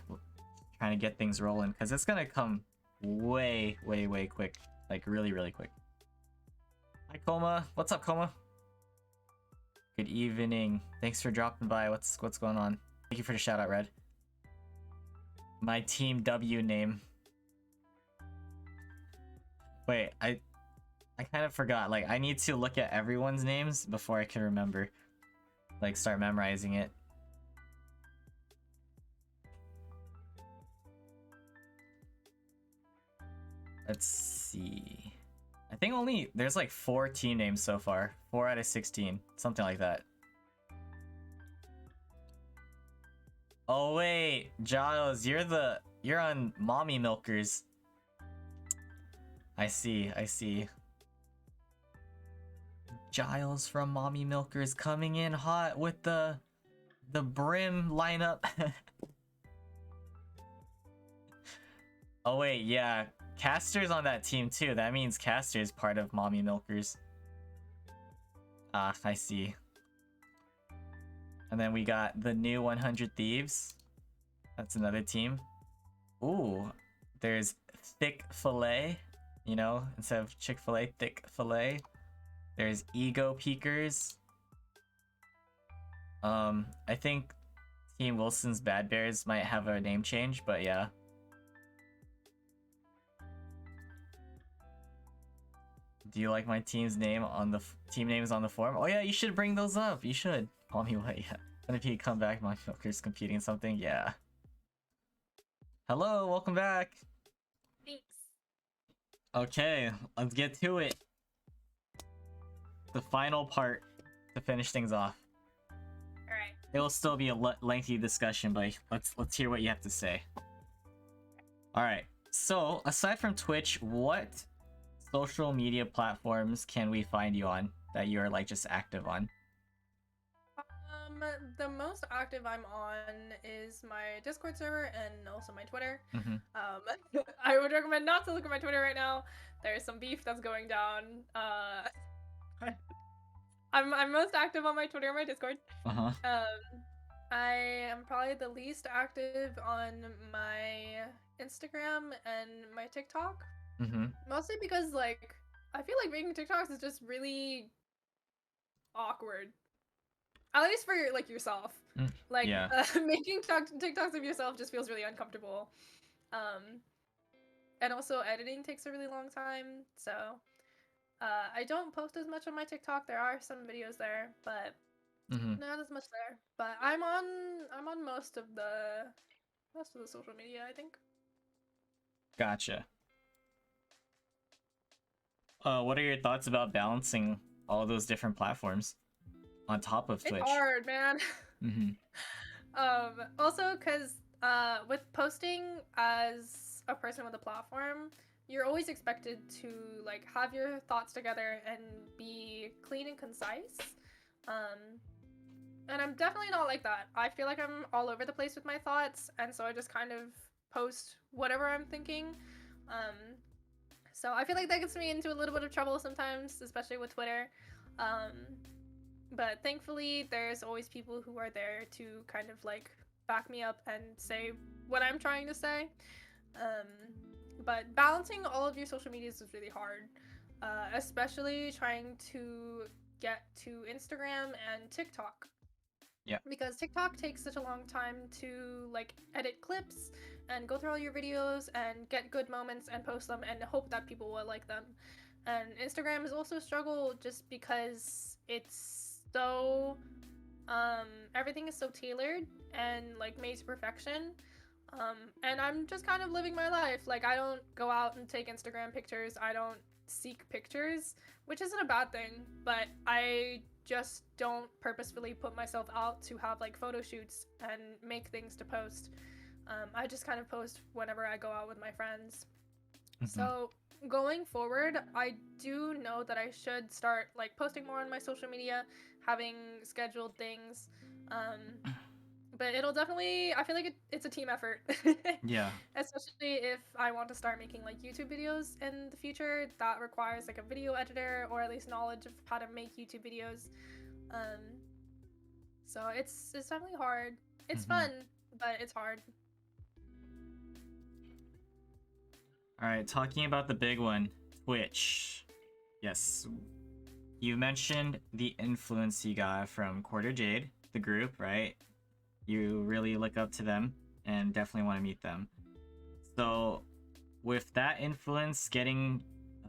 trying to get things rolling, because it's gonna come way quick. Like, really quick. Hi, Coma. What's up, Coma? Good evening. Thanks for dropping by. What's going on? Thank you for the shout out, Red. My Team W name. Wait, I kind of forgot. Like, I need to look at everyone's names before I can remember. Like, start memorizing it. Let's see. I think there's like 4 team names so far. 4 out of 16, something like that. Oh wait, Giles, you're on Mommy Milkers. I see. Giles from Mommy Milkers coming in hot with the brim lineup. Oh wait, yeah. Caster's on that team too. That means Caster's part of Mommy Milkers. Ah, I see. And then we got the new 100 Thieves. That's another team. Ooh, there's Thick Filet. You know, instead of Chick-fil-A, Thick Filet. There's Ego Peekers. I think Team Wilson's Bad Bears might have a name change, but yeah. Do you like my team's name on the team names on the forum? Oh yeah, you should bring those up. You should. Call me what? Yeah. And if you come back, my milkers competing in something. Yeah. Hello, welcome back. Thanks. Okay, let's get to it. The final part to finish things off. All right. It will still be a lengthy discussion, but let's hear what you have to say. All right. So aside from Twitch, what social media platforms can we find you on that you are like just active on? The most active I'm on is my Discord server and also my Twitter. Mm-hmm. I would recommend not to look at my Twitter right now. There's some beef that's going down. I'm most active on my Twitter and my Discord. Uh-huh. I am probably the least active on my Instagram and my TikTok. Mm-hmm. Mostly because like I feel like making TikToks is just really awkward. At least for like yourself. Like yeah. Making TikToks of yourself just feels really uncomfortable. And also editing takes a really long time, so I don't post as much on my TikTok. There are some videos there, but not as much there. But I'm on most of the social media, I think. Gotcha. What are your thoughts about balancing all those different platforms on top of Twitch? It's hard, man. Also, because with posting as a person with a platform, you're always expected to like have your thoughts together and be clean and concise. And I'm definitely not like that. I feel like I'm all over the place with my thoughts, and so I just kind of post whatever I'm thinking. So I feel like that gets me into a little bit of trouble sometimes, especially with Twitter. But thankfully, there's always people who are there to kind of like back me up and say what I'm trying to say. But balancing all of your social medias is really hard, especially trying to get to Instagram and TikTok. Yeah. Because TikTok takes such a long time to like edit clips and go through all your videos and get good moments and post them and hope that people will like them. And Instagram is also a struggle just because it's so everything is so tailored and like made to perfection. And I'm just kind of living my life. Like I don't go out and take Instagram pictures. I don't seek pictures, which isn't a bad thing, but I just don't purposefully put myself out to have like photo shoots and make things to post. I just kind of post whenever I go out with my friends. So going forward, I do know that I should start like posting more on my social media, having scheduled things. But it'll definitely, I feel like it's a team effort. Yeah. Especially if I want to start making like YouTube videos in the future, that requires like a video editor or at least knowledge of how to make YouTube videos. So it's definitely hard. It's fun, but it's hard. All right, talking about the big one, Twitch. Yes. You mentioned the influence you got from Quarter Jade, the group, right? You really look up to them and definitely want to meet them. So, with that influence, getting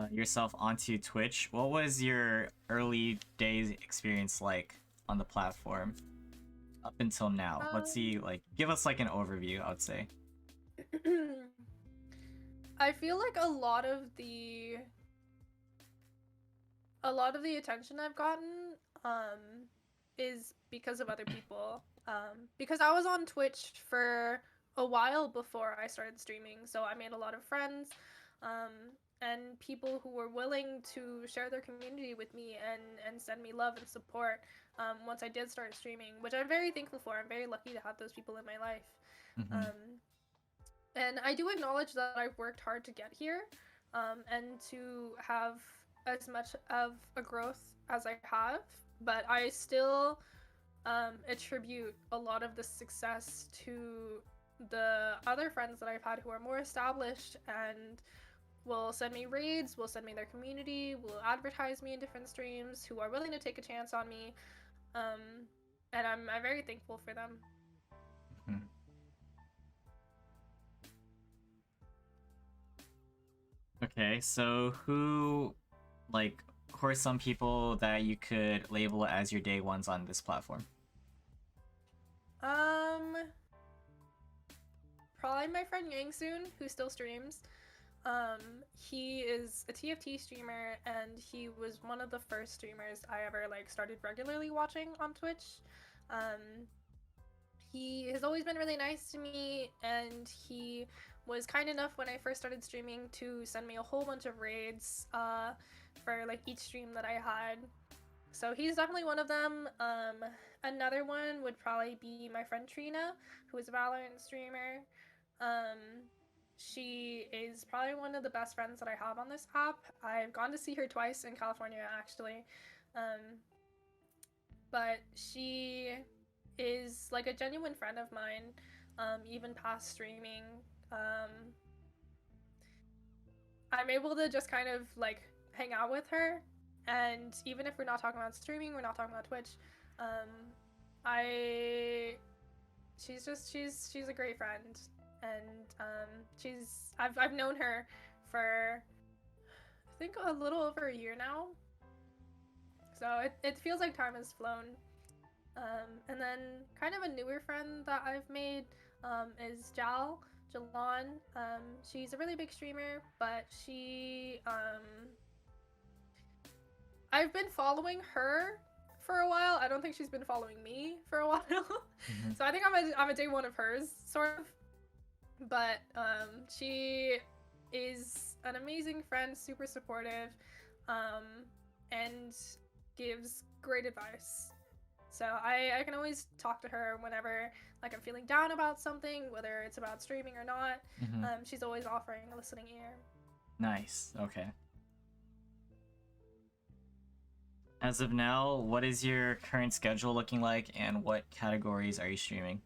yourself onto Twitch, what was your early days experience like on the platform up until now? Let's see, like, give us like an overview, I would say. I feel like a lot of the attention I've gotten is because of other people. Because I was on Twitch for a while before I started streaming, so I made a lot of friends, and people who were willing to share their community with me and send me love and support once I did start streaming, which I'm very thankful for. I'm very lucky to have those people in my life. Mm-hmm. And I do acknowledge that I've worked hard to get here, and to have as much of a growth as I have, but I still attribute a lot of the success to the other friends that I've had who are more established and will send me raids, will send me their community, will advertise me in different streams, who are willing to take a chance on me. And I'm very thankful for them. Mm-hmm. Okay, so who are some people that you could label as your day ones on this platform? Probably my friend Yang Soon, who still streams. He is a TFT streamer, and he was one of the first streamers I ever started regularly watching on Twitch. He has always been really nice to me, and he was kind enough when I first started streaming to send me a whole bunch of raids for each stream that I had. So he's definitely one of them. Another one would probably be my friend Trina, who is a Valorant streamer. She is probably one of the best friends that I have on this app. I've gone to see her twice in California, actually. But she is a genuine friend of mine, even past streaming. I'm able to just kind of hang out with her, and even if we're not talking about streaming, we're not talking about Twitch, she's a great friend, and I've known her for I think a little over a year now, so it feels like time has flown. And then kind of a newer friend that I've made is Jalan. She's a really big streamer, but I've been following her for a while. I don't think she's been following me for a while. Mm-hmm. So I think I'm a day one of hers, sort of. But she is an amazing friend, super supportive, and gives great advice. So I can always talk to her whenever I'm feeling down about something, whether it's about streaming or not. Mm-hmm. She's always offering a listening ear. Nice. Okay. As of now, what is your current schedule looking like, and what categories are you streaming?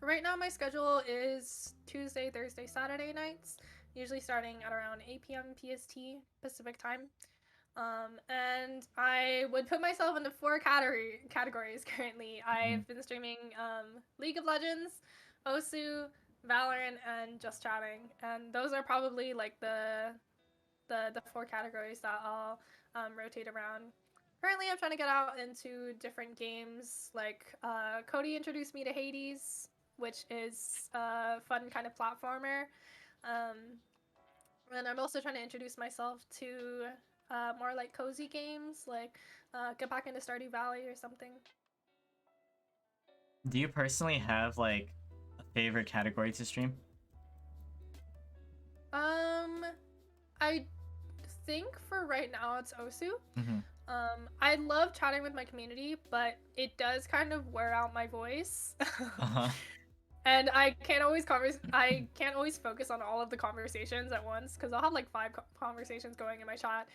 Right now my schedule is Tuesday, Thursday, Saturday nights, usually starting at around 8 p.m. PST Pacific time. And I would put myself into four categories currently. I've been streaming League of Legends, Osu, Valorant, and Just Chatting, and those are probably the four categories that I'll rotate around. Currently, I'm trying to get out into different games. Cody introduced me to Hades, which is a fun kind of platformer. And I'm also trying to introduce myself to more cozy games, get back into Stardew Valley or something. Do you personally have a favorite category to stream? I think for right now it's Osu. Mm-hmm. I love chatting with my community, but it does kind of wear out my voice. Uh-huh. And I can't always focus on all of the conversations at once, because I'll have five conversations going in my chat,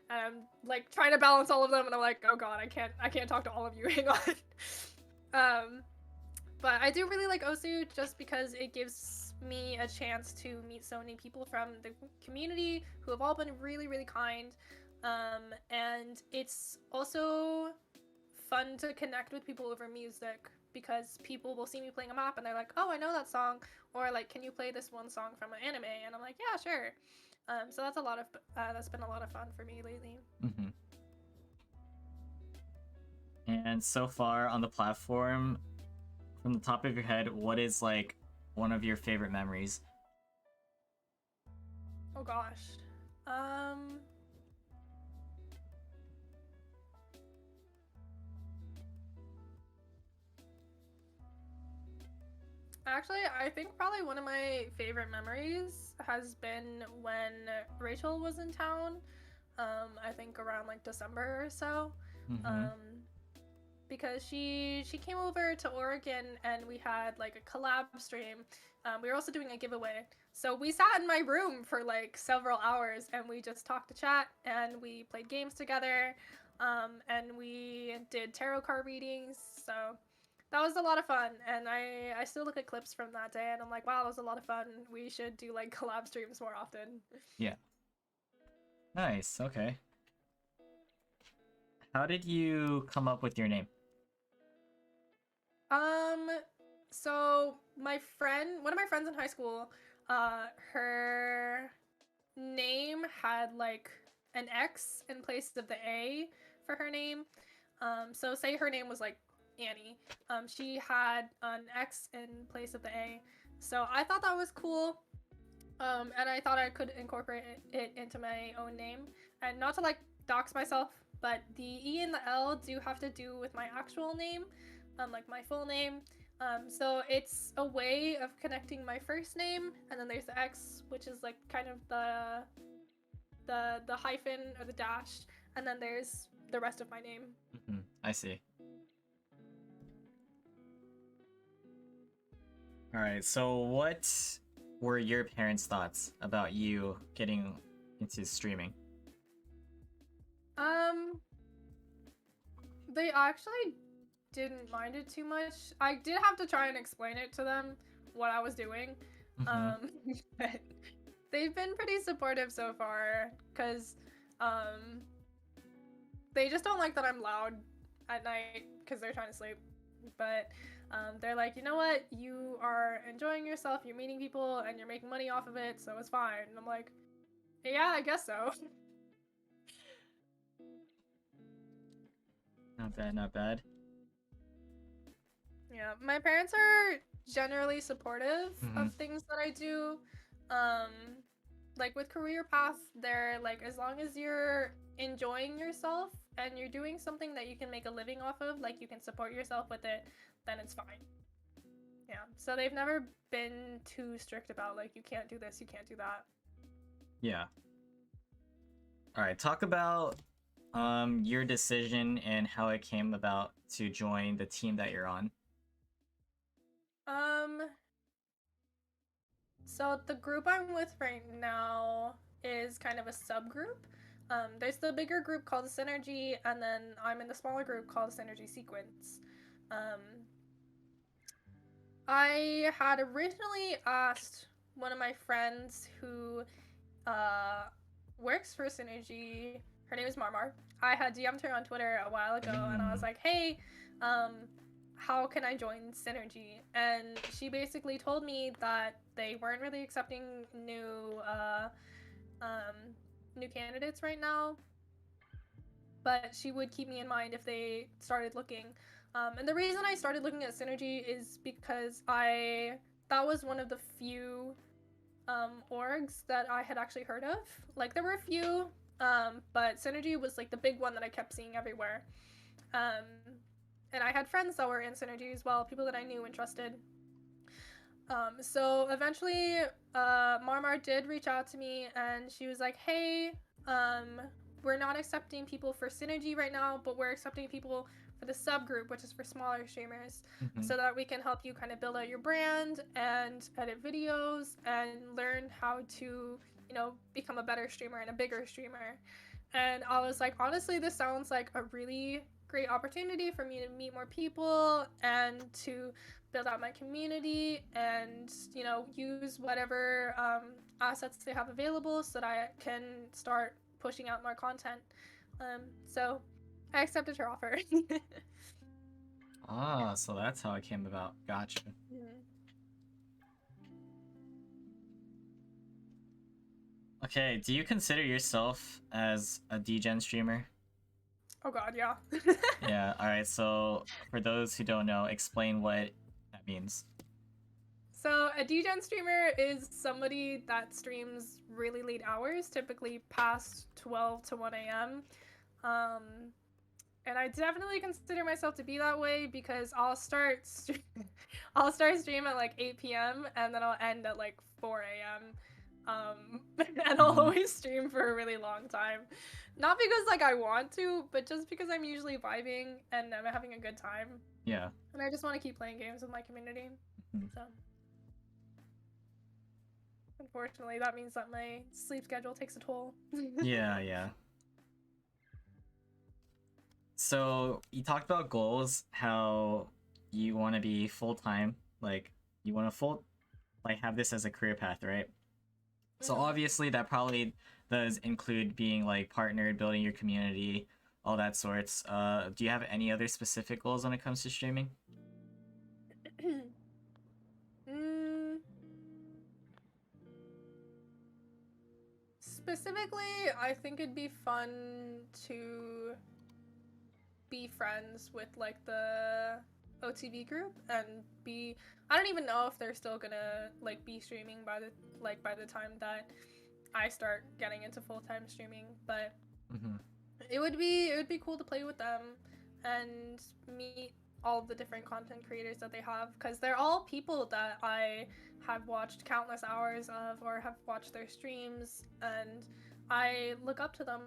and I'm trying to balance all of them, and I'm like, oh god, I can't talk to all of you. Hang on. But I do really like Osu just because it gives me a chance to meet so many people from the community who have all been really, really kind. And it's also fun to connect with people over music, because people will see me playing a map and they're like, oh, I know that song, or can you play this one song from an anime? And I'm like, yeah, sure. So that's been a lot of fun for me lately. Mm-hmm. And so far on the platform, from the top of your head, what is one of your favorite memories? Oh gosh. Um. Actually, I think probably one of my favorite memories has been when Rachel was in town. I think around like December or so. Mm-hmm. Um, because she came over to Oregon and we had like a collab stream. We were also doing a giveaway. So we sat in my room for like several hours and we just talked to chat and we played games together. And we did tarot card readings. So that was a lot of fun. And I still look at clips from that day and I'm like, wow, that was a lot of fun. We should do like collab streams more often. Yeah. Nice. Okay. How did you come up with your name? Um, so one of my friends in high school, her name had like an X in place of the A for her name. So say her name was like Annie. She had an X in place of the A. So I thought that was cool. And I thought I could incorporate it into my own name, and not to like dox myself, but the E and the L do have to do with my actual name, like my full name. So it's a way of connecting my first name, and then there's the X, which is like kind of the hyphen or the dash, and then there's the rest of my name. Mm-hmm. I see. All right. So, what were your parents' thoughts about you getting into streaming? Um, they actually didn't mind it too much. I did have to try and explain it to them what I was doing. Mm-hmm. Um, but they've been pretty supportive so far because um, they just don't like that I'm loud at night because they're trying to sleep. But they're like, you know what? You are enjoying yourself, you're meeting people, and you're making money off of it, so it's fine. And I'm like, yeah, I guess so. Not bad. Not bad. Yeah, my parents are generally supportive Mm-hmm. of things that I do. Um, like with career path, they're like, as long as you're enjoying yourself and you're doing something that you can make a living off of, like you can support yourself with it, then it's fine. Yeah. So they've never been too strict about like you can't do this, you can't do that. Yeah. All right. Talk about your decision and how it came about to join the team that you're on. Um, so the group I'm with right now is kind of a subgroup. There's the bigger group called the Synergy, and then I'm in the smaller group called the Synergy Sequence. Um, I had originally asked one of my friends who uh, works for Synergy. Her name is Marmar. I had DM'd her on Twitter a while ago, and I was like, "Hey, um, how can I join Synergy?" And she basically told me that they weren't really accepting um, new candidates right now, but she would keep me in mind if they started looking. And the reason I started looking at Synergy is because that was one of the few orgs that I had actually heard of. Like there were a few, but Synergy was like the big one that I kept seeing everywhere. Um, and I had friends that were in Synergy as well, people that I knew and trusted. So eventually, Marmar did reach out to me, and she was like, "Hey, we're not accepting people for Synergy right now, but we're accepting people for the subgroup, which is for smaller streamers, Mm-hmm. so that we can help you kind of build out your brand and edit videos and learn how to, become a better streamer and a bigger streamer." And I was like, honestly, this sounds like a really great opportunity for me to meet more people and to build out my community and, use whatever assets they have available so that I can start pushing out more content. So I accepted her offer. Ah, so that's how it came about. Gotcha. Mhm. Okay, do you consider yourself as a DGen streamer? Oh god, yeah. Yeah, alright, so for those who don't know, explain what that means. So a degen streamer is somebody that streams really late hours, typically past 12 to 1 a.m. Um, and I definitely consider myself to be that way because I'll start stream at like 8 p.m. and then I'll end at like 4 a.m. And I'll Mhm. always stream for a really long time. Not because like I want to, but just because I'm usually vibing and I'm having a good time. Yeah. And I just want to keep playing games with my community. Mhm. So unfortunately that means that my sleep schedule takes a toll. Yeah, yeah. So you talked about goals, how you want to be full time, like you want to have this as a career path, right? So Mhm. obviously that probably does include being like partnered, building your community, all that sorts. Do you have any other specific goals when it comes to streaming? mm, Specifically, I think it'd be fun to be friends with like the OTV group and be I don't even know if they're still gonna like be streaming by the time that I start getting into full-time streaming, but Mm-hmm. it would be cool to play with them and meet all the different content creators that they have because they're all people that I have watched countless hours of or have watched their streams and I look up to them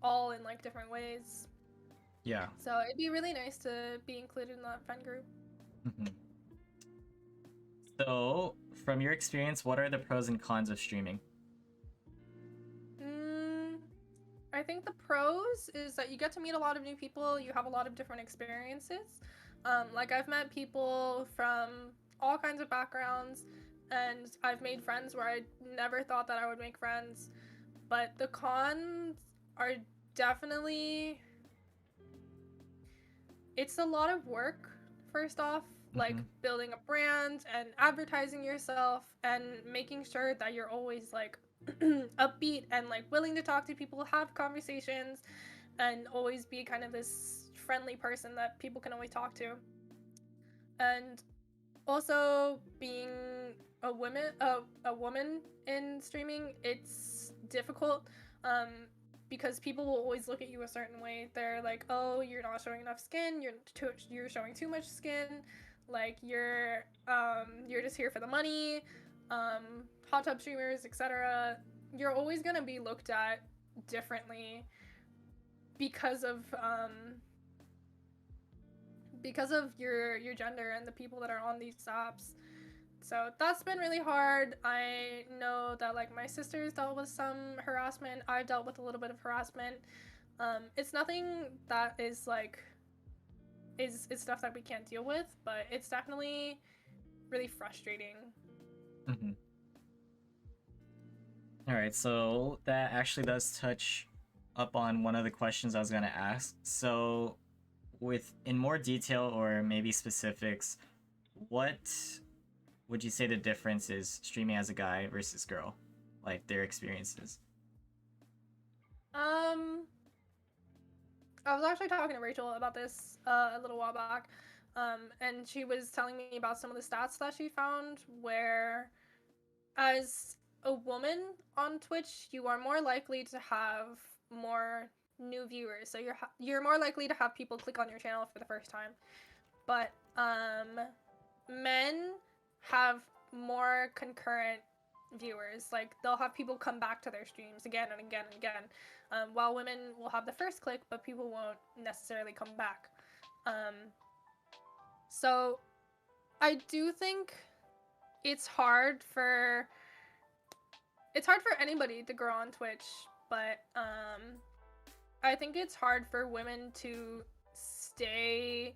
all in like different ways. Yeah. So it'd be really nice to be included in that friend group. Mm-hmm. So, from your experience, what are the pros and cons of streaming? Mm, I think the pros is that you get to meet a lot of new people, you have a lot of different experiences. Like, I've met people from all kinds of backgrounds, and I've made friends where I never thought that I would make friends. But the cons are definitely it's a lot of work, first off, like Mm-hmm. building a brand and advertising yourself and making sure that you're always like upbeat and like willing to talk to people, have conversations, and always be kind of this friendly person that people can always talk to. And also being a woman in streaming, it's difficult um because people will always look at you a certain way. They're like, "Oh, you're not showing enough skin. You're showing too much skin. Like you're just here for the money." Hot tub streamers, etc. You're always going to be looked at differently because of your gender and the people that are on these apps. So that's been really hard. I know that like my sister's dealt with some harassment. I've dealt with a little bit of harassment. It's nothing that is like is stuff that we can't deal with, but it's definitely really frustrating. Mm-hmm. All right, so that actually does touch up on one of the questions I was gonna ask. So, with in more detail or maybe specifics, what would you say the difference is streaming as a guy versus girl, like their experiences? Um, I was actually talking to Rachel about this a little while back, and she was telling me about some of the stats that she found where as a woman on Twitch, you are more likely to have more new viewers. So you're more likely to have people click on your channel for the first time. But men have more concurrent viewers. Like they'll have people come back to their streams again and again and again. While women will have the first click, but people won't necessarily come back. Um, so I do think it's hard for anybody to grow on Twitch, but I think it's hard for women to stay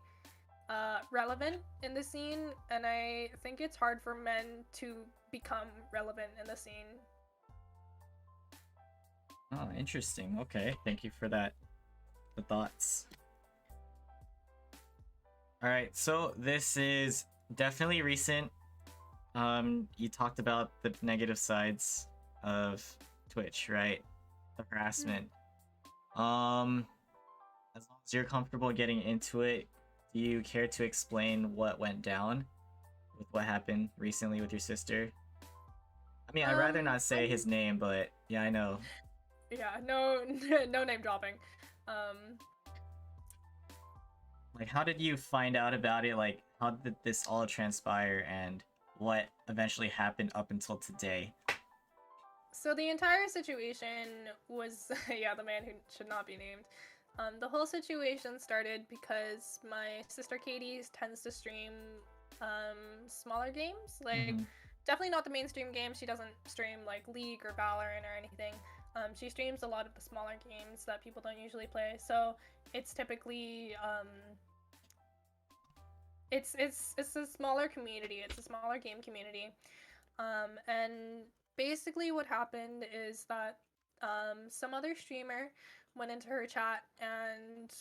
relevant in the scene, and I think it's hard for men to become relevant in the scene. Oh, interesting. Okay, thank you for that. The thoughts. All right, so this is definitely recent. You talked about the negative sides of Twitch, right? The harassment. As long as you're comfortable getting into it, do you care to explain what went down with what happened recently with your sister? I mean, I'd rather not say his name, but yeah, I know. Yeah, no, no name dropping. Like, how did you find out about it? Like, how did this all transpire, and what eventually happened up until today? So the entire situation was, yeah, the man who should not be named. The whole situation started because my sister Katie tends to stream smaller games, like Mm-hmm. definitely not the mainstream games. She doesn't stream like League or Valorant or anything. She streams a lot of the smaller games that people don't usually play. So it's typically it's a smaller community. It's a smaller game community. And basically, what happened is that some other streamer went into her chat and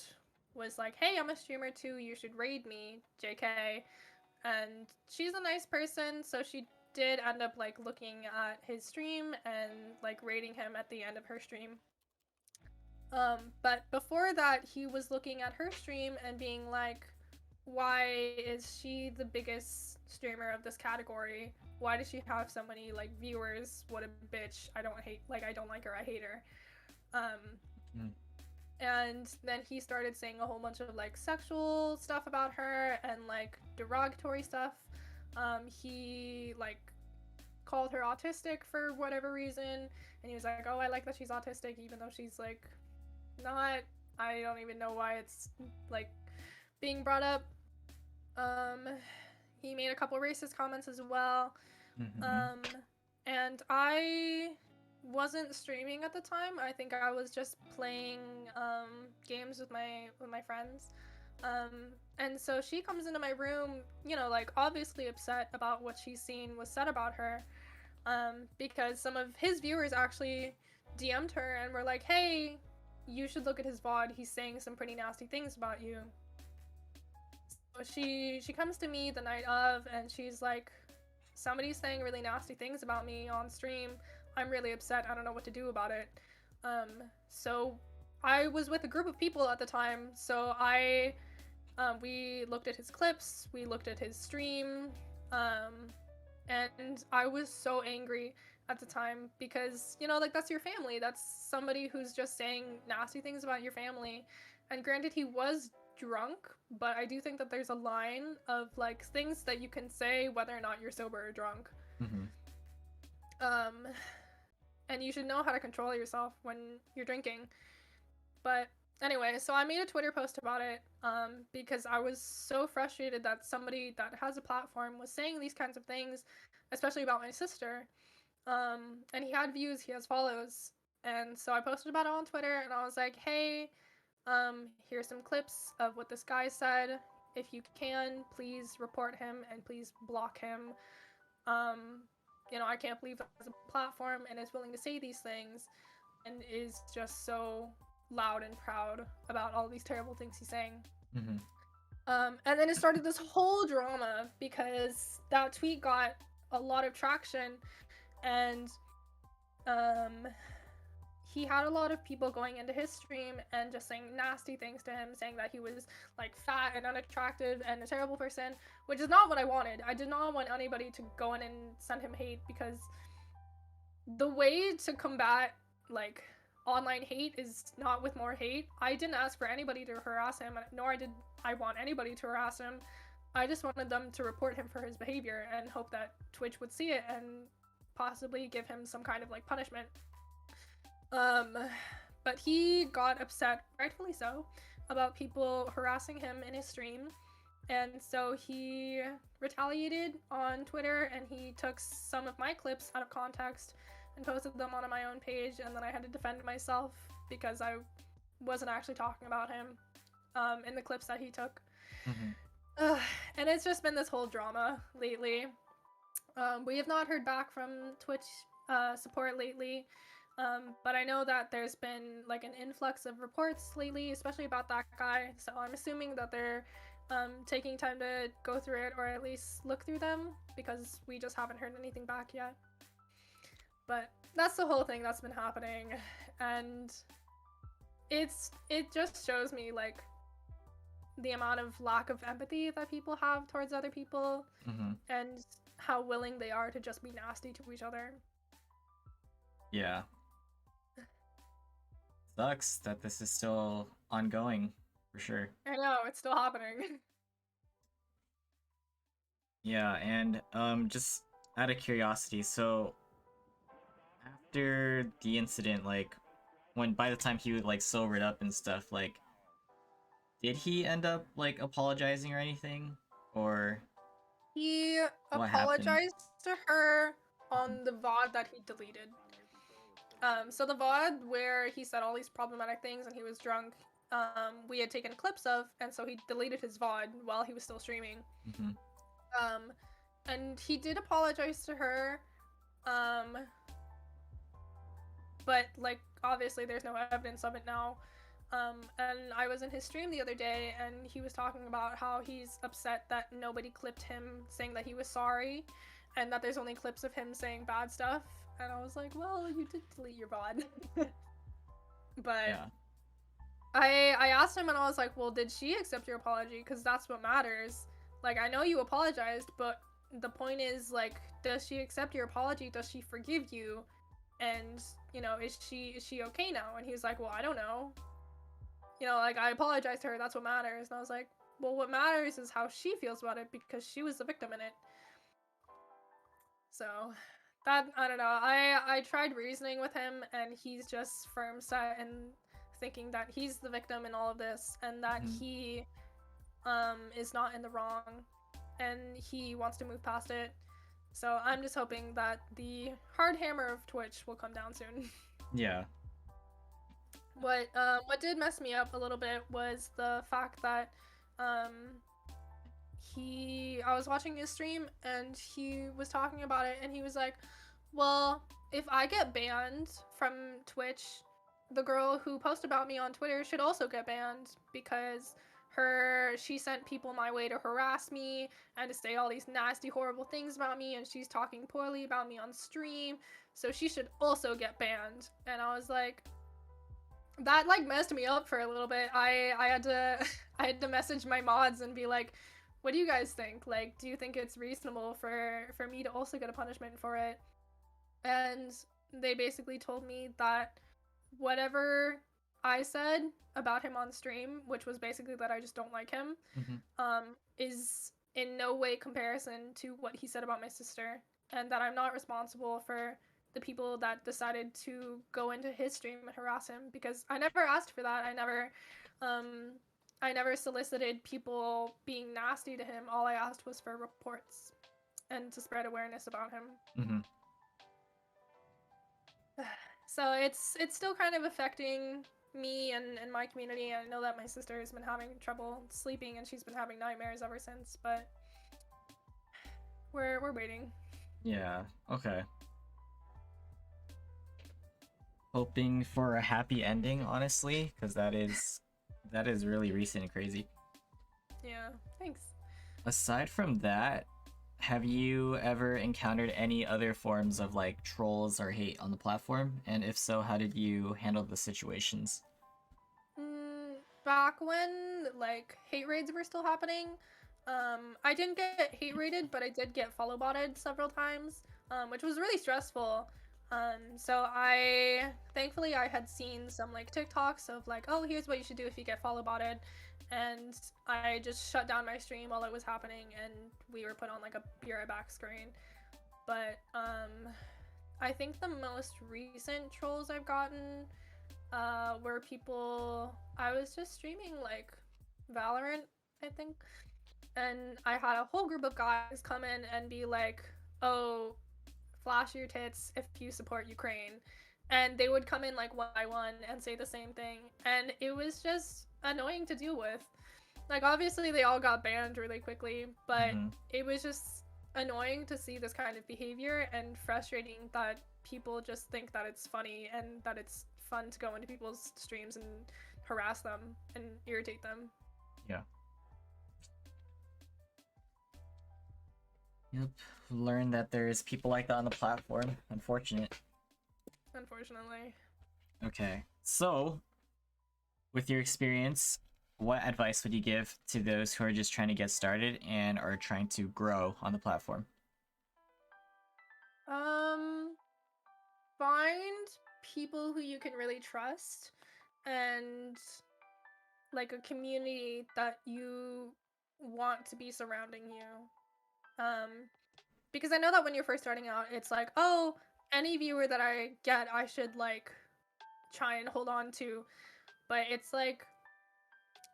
was like, "Hey, I'm a streamer too. You should raid me, JK." And she's a nice person, so she did end up like looking at his stream and like rating him at the end of her stream. But before that, he was looking at her stream and being like, why is she the biggest streamer of this category? Why does she have so many like viewers? What a bitch. I don't like her, I hate her. Mm. And then he started saying a whole bunch of like sexual stuff about her and like derogatory stuff. He like called her autistic for whatever reason, and he was like, "Oh, I like that she's autistic, even though she's like not." I don't even know why it's like being brought up. Um, he made a couple racist comments as well. Mm-hmm. And I wasn't streaming at the time. I think I was just playing games with my friends. And so she comes into my room, you know, like obviously upset about what she's seen was said about her. Because some of his viewers actually DM'd her and were like, "Hey, you should look at his VOD. He's saying some pretty nasty things about you." So she comes to me the night of and she's like, "Somebody's saying really nasty things about me on stream. I'm really upset. I don't know what to do about it." So I was with a group of people at the time, so we looked at his clips, we looked at his stream, and I was so angry at the time because, you know, like that's your family. That's somebody who's just saying nasty things about your family. And granted, he was drunk, but I do think that there's a line of like things that you can say whether or not you're sober or drunk. Mm-hmm. And you should know how to control yourself when you're drinking. But anyway, so I made a Twitter post about it because I was so frustrated that somebody that has a platform was saying these kinds of things, especially about my sister. And he had views, he has follows. And so I posted about it on Twitter and I was like, "Hey, here's some clips of what this guy said. If you can, please report him and please block him. You know, I can't believe there's a platform and is willing to say these things and is just so loud and proud about all these terrible things he's saying." Mm-hmm. And then it started this whole drama because that tweet got a lot of traction, and he had a lot of people going into his stream and just saying nasty things to him, saying that he was like fat and unattractive and a terrible person, which is not what I wanted. I did not want anybody to go in and send him hate, because the way to combat like online hate is not with more hate. I didn't ask for anybody to harass him, nor did I want anybody to harass him. I just wanted them to report him for his behavior and hope that Twitch would see it and possibly give him some kind of like punishment. But he got upset, rightfully so, about people harassing him in his stream. And so he retaliated on Twitter and he took some of my clips out of context and posted them on my own page, and then I had to defend myself because I wasn't actually talking about him in the clips that he took. Mm-hmm. And it's just been this whole drama lately. We have not heard back from Twitch support lately. But I know that there's been like an influx of reports lately, especially about that guy. So I'm assuming that they're taking time to go through it, or at least look through them, because we just haven't heard anything back yet. But that's the whole thing that's been happening, and it just shows me like the amount of lack of empathy that people have towards other people, Mm-hmm. and how willing they are to just be nasty to each other. Yeah. Sucks that this is still ongoing, for sure. I know, it's still happening. Yeah, and just out of curiosity, so after the incident, like when by the time he like sobered up and stuff, like did he end up like apologizing or anything? Or He what happened? apologized to her on the VOD that he deleted. So the VOD where he said all these problematic things and he was drunk, we had taken clips of, and so he deleted his VOD while he was still streaming. Mm-hmm. Um, and he did apologize to her, but like obviously there's no evidence of it now. And I was in his stream the other day, and he was talking about how he's upset that nobody clipped him saying that he was sorry, and that there's only clips of him saying bad stuff. And I was like, well, you did delete your VOD. But Yeah. I asked him, and I was like, well, did she accept your apology? Because that's what matters. Like, I know you apologized, but the point is, like, does she accept your apology? Does she forgive you? And, you know, is she okay now? And he was like, well, I don't know. You know, like, I apologized to her, that's what matters. And I was like, well, what matters is how she feels about it, because she was the victim in it. So that, I don't know, I tried reasoning with him, and he's just firm set in thinking that he's the victim in all of this, and that Mhm. he is not in the wrong, and he wants to move past it. So I'm just hoping that the hard hammer of Twitch will come down soon. Yeah. What did mess me up a little bit was the fact that um I was watching his stream, and he was talking about it, and he was like, well, if I get banned from Twitch, the girl who posted about me on Twitter should also get banned, because she sent people my way to harass me and to say all these nasty, horrible things about me, and she's talking poorly about me on stream, so she should also get banned. And I was like, that like messed me up for a little bit. I had to I had to message my mods and be like, what do you guys think? Like, do you think it's reasonable for me to also get a punishment for it? And they basically told me that whatever I said about him on stream, which was basically that I just don't like him, is in no way comparison to what he said about my sister, and that I'm not responsible for the people that decided to go into his stream and harass him, because I never asked for that. I never solicited people being nasty to him. All I asked was for reports and to spread awareness about him. Mm-hmm. So it's still kind of affecting me and my community. I know that my sister has been having trouble sleeping, and she's been having nightmares ever since, but we're waiting. Yeah. Okay. Hoping for a happy ending, honestly, because that is really recent and crazy. Yeah, thanks. Aside from that, have you ever encountered any other forms of like trolls or hate on the platform? And if so, how did you handle the situations? Back when like hate raids were still happening, I didn't get hate raided, but I did get follow botted several times, which was really stressful. So thankfully I had seen some like TikToks of like, oh, here's what you should do if you get follow botted, and I just shut down my stream while it was happening, and we were put on like a be right back screen. But I think the most recent trolls I've gotten were people. I was just streaming like Valorant, I think, and I had a whole group of guys come in and be like, oh, flash your tits if you support Ukraine. And they would come in like one by one and say the same thing, and it was just annoying to deal with. Like, obviously they all got banned really quickly, but it was just annoying to see this kind of behavior, and frustrating that people just think that it's funny and that it's fun to go into people's streams and harass them and irritate them. Yeah. Yep. Learned that there's people like that on the platform. Unfortunate. Unfortunately. Okay. So, with your experience, what advice would you give to those who are just trying to get started and are trying to grow on the platform? Find people who you can really trust and like a community that you want to be surrounding you. Because I know that when you're first starting out, it's like, oh, any viewer that I get, I should like try and hold on to. But it's like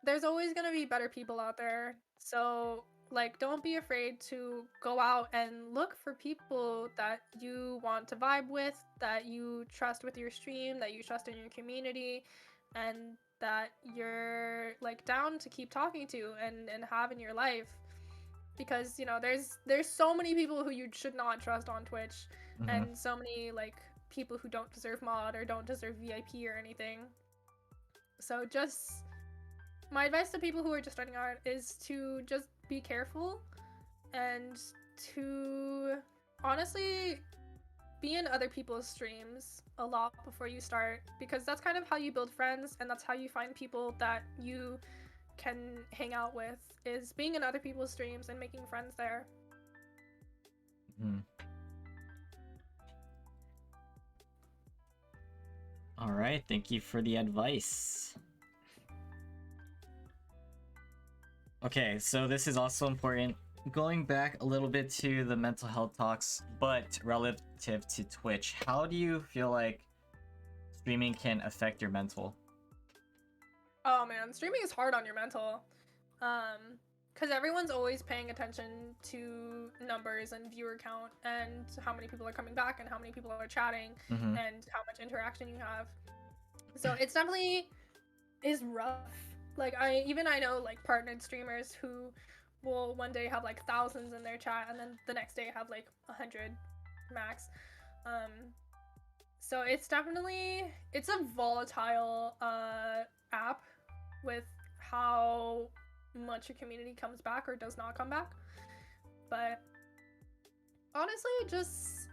there's always going to be better people out there. So, like, don't be afraid to go out and look for people that you want to vibe with, that you trust with your stream, that you trust in your community, and that you're like down to keep talking to and have in your life. Because, you know, there's so many people who you should not trust on Twitch, Mm-hmm. and so many like people who don't deserve mod or don't deserve VIP or anything. So just my advice to people who are just starting out is to just be careful and to honestly be in other people's streams a lot before you start, because that's kind of how you build friends and that's how you find people that you can hang out with, is being in other people's streams and making friends there. Mm. All right, thank you for the advice. Okay, so this is also important. Going back a little bit to the mental health talks, but relative to Twitch, how do you feel like streaming can affect your mental? Oh man, streaming is hard on your mental. Because everyone's always paying attention to numbers and viewer count and how many people are coming back and how many people are chatting Mm-hmm. and how much interaction you have. So it's definitely is rough. Like I know like partnered streamers who will one day have like thousands in their chat and then the next day have like 100 max. Um, so it's a volatile app with how much your community comes back or does not come back. But honestly, just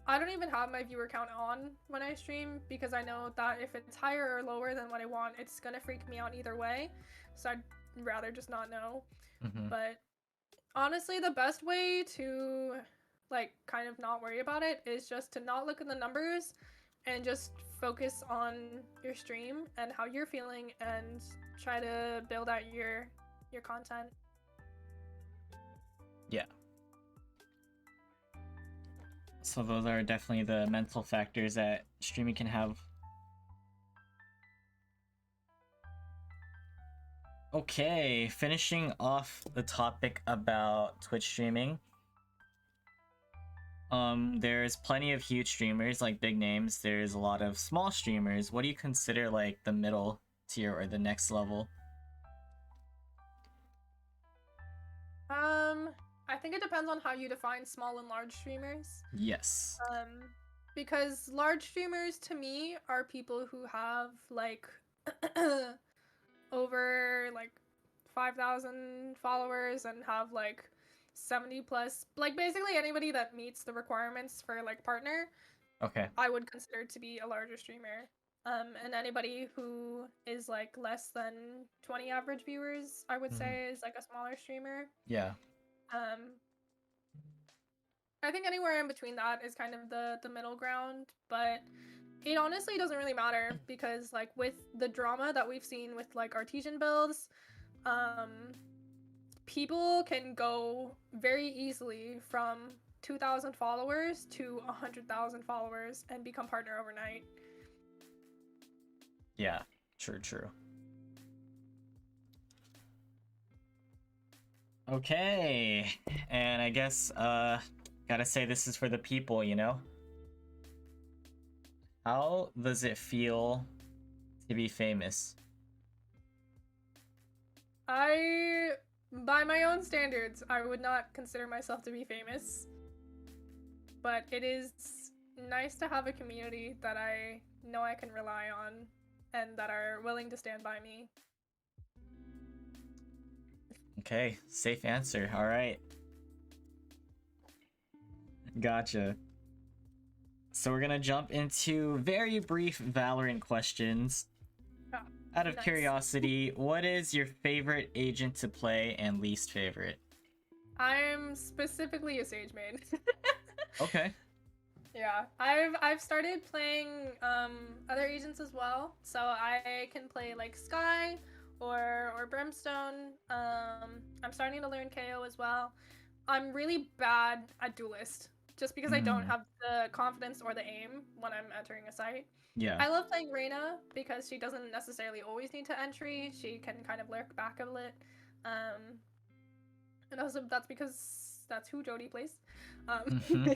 I don't even have my viewer count on when I stream because I know that if it's higher or lower than what I want, it's gonna freak me out either way. So I'd rather just not know. Mm-hmm. But honestly, the best way to like kind of not worry about it is just to not look at the numbers and just focus on your stream and how you're feeling and try to build out your content. Yeah. So those are definitely the mental factors that streaming can have. Okay, finishing off the topic about Twitch streaming. There's plenty of huge streamers, like big names. There's a lot of small streamers. What do you consider like the middle tier or the next level? I think it depends on how you define small and large streamers. Yes. Because large streamers to me are people who have like over like 5,000 followers and have like 70 plus, like basically anybody that meets the requirements for like partner, Okay. I would consider to be a larger streamer. And anybody who is like less than 20 average viewers, I would say is like a smaller streamer. Yeah. I think anywhere in between that is kind of the middle ground, but it honestly doesn't really matter because like with the drama that we've seen with like artesian builds, people can go very easily from 2,000 followers to 100,000 followers and become partner overnight. Yeah. True. Okay. And I guess gotta say this is for the people, you know? How does it feel to be famous? By my own standards, I would not consider myself to be famous. But it is nice to have a community that I know I can rely on and that are willing to stand by me. Okay, safe answer. All right. Gotcha. So we're gonna jump into very brief Valorant questions. Out of Nice. curiosity, what is your favorite agent to play and least favorite? I'm specifically a Sage main. Okay. Yeah, I've started playing other agents as well, so I can play like Sky or Brimstone. I'm starting to learn KO as well. I'm really bad at Duelist, just because I don't Mm, have the confidence or the aim when I'm entering a site. yeah. I love playing Reyna because she doesn't necessarily always need to entry. She can kind of lurk back a bit. Um, and also that's because that's who Jody plays. Mm-hmm.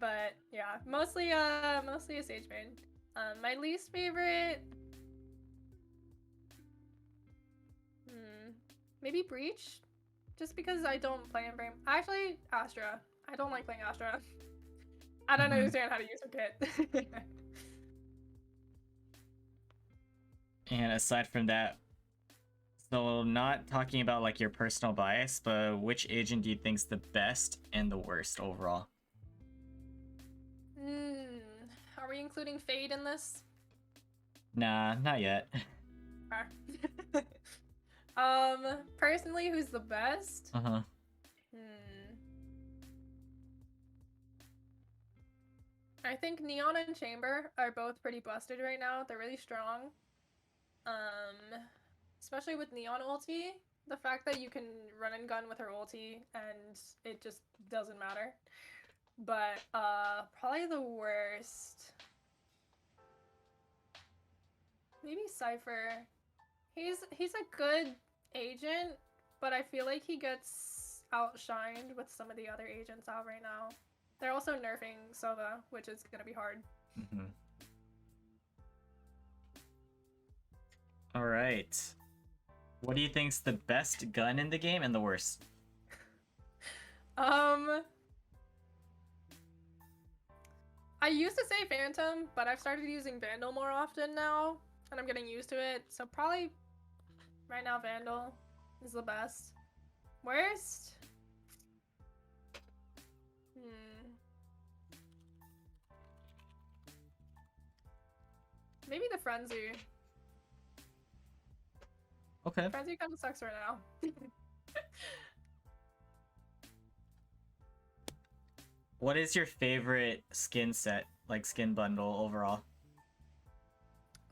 But yeah, mostly a Sage main. My least favorite, hmm, maybe Breach, just because I don't play him very. Actually, Astra. I don't like playing Astra. I don't Mm-hmm. understand how to use her kit. And aside from that, so not talking about like your personal bias, but which agent do you think's the best and the worst overall? Hmm. Are we including Fade in this? Nah, not yet. Okay. Personally, who's the best? Uh-huh. Hmm. I think Neon and Chamber are both pretty busted right now. They're really strong. Um, Especially with Neon ulti, the fact that you can run and gun with her ulti and it just doesn't matter. But probably the worst. Maybe Cypher. He's a good agent, but I feel like he gets outshined with some of the other agents out right now. They're also nerfing Sova, which is gonna be hard. Mm-hmm. All right. What do you think's the best gun in the game and the worst? Um, I used to say Phantom, but I've started using Vandal more often now, and I'm getting used to it. So probably right now Vandal is the best. Worst? Hmm. Maybe the Frenzy. Okay. Frenzy kind of sucks right now. What is your favorite skin set, like skin bundle overall?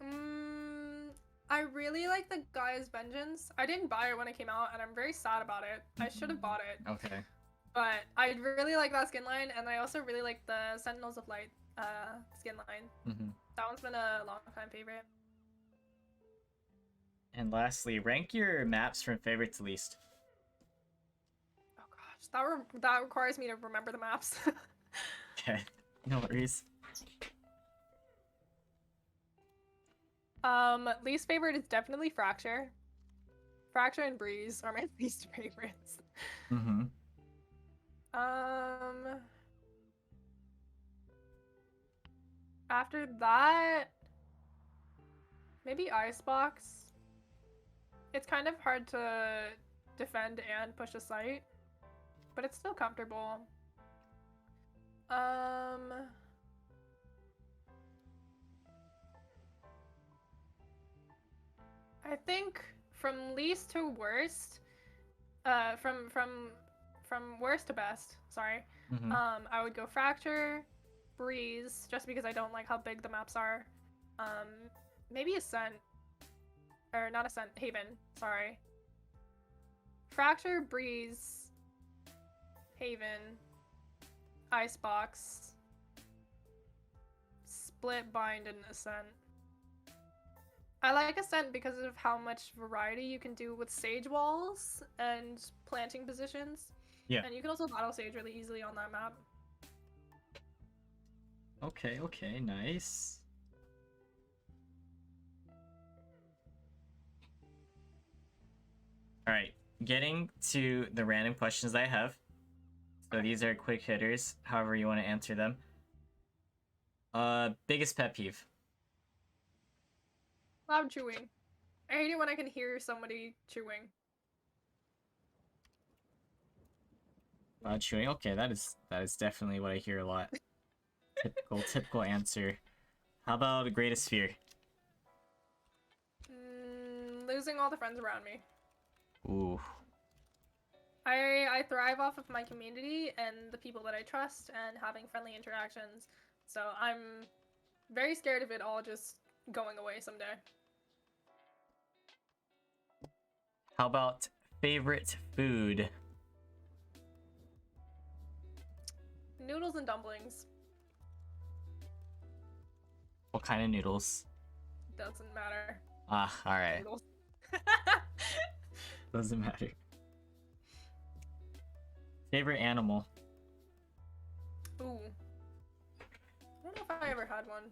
Mm, I really like the Gaia's Vengeance. I didn't buy it when it came out, and I'm very sad about it. I should have bought it. Okay. But I really like that skin line, and I also really like the Sentinels of Light skin line. Mm-hmm. That one's been a long time favorite. And lastly, rank your maps from favorite to least. Oh gosh, that requires me to remember the maps. Okay. No worries. Least favorite is definitely Fracture. Fracture and Breeze are my least favorites. Mm-hmm. Um, After that, maybe Icebox. It's kind of hard to defend and push a site, but it's still comfortable. Um, I think from least to worst, from worst to best. Sorry. Mm-hmm. I would go Fracture, Breeze, just because I don't like how big the maps are. Um, Maybe Ascent, or not Ascent, Haven. Sorry. Fracture, Breeze, Haven, Icebox, Split, Bind, and Ascent. I like Ascent because of how much variety you can do with Sage walls and planting positions. Yeah. And you can also battle Sage really easily on that map. Okay, okay, nice. Alright, getting to the random questions I have. So these are quick hitters, however you want to answer them. Biggest pet peeve. Loud chewing. I hate it when I can hear somebody chewing. Loud chewing. Okay, that is definitely what I hear a lot. Typical answer. How about greatest fear? losing all the friends around me. Ooh. I thrive off of my community and the people that I trust and having friendly interactions. So I'm very scared of it all just going away someday. How about favorite food? Noodles and dumplings. What kind of noodles? Doesn't matter. Ah, alright. Noodles. Doesn't matter. Favorite animal? Ooh. I don't know if I ever had one.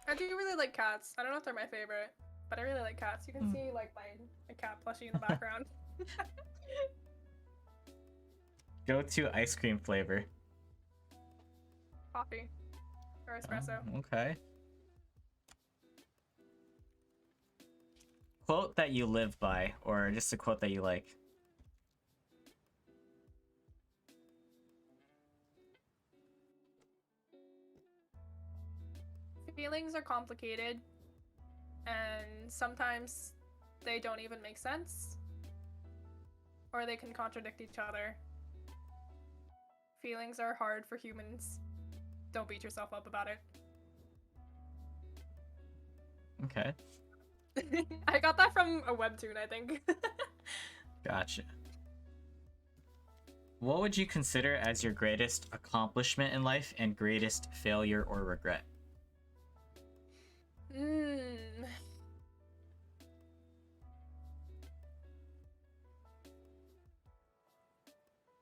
I do really like cats. I don't know if they're my favorite, but I really like cats. You can see like my cat plushie in the background. Go to ice cream flavor. Coffee. Or espresso. Oh, okay. Quote that you live by, or just a quote that you like. Feelings are complicated, and sometimes they don't even make sense, or they can contradict each other. Feelings are hard for humans. Don't beat yourself up about it. Okay. I got that from a webtoon, I think. Gotcha. What would you consider as your greatest accomplishment in life and greatest failure or regret?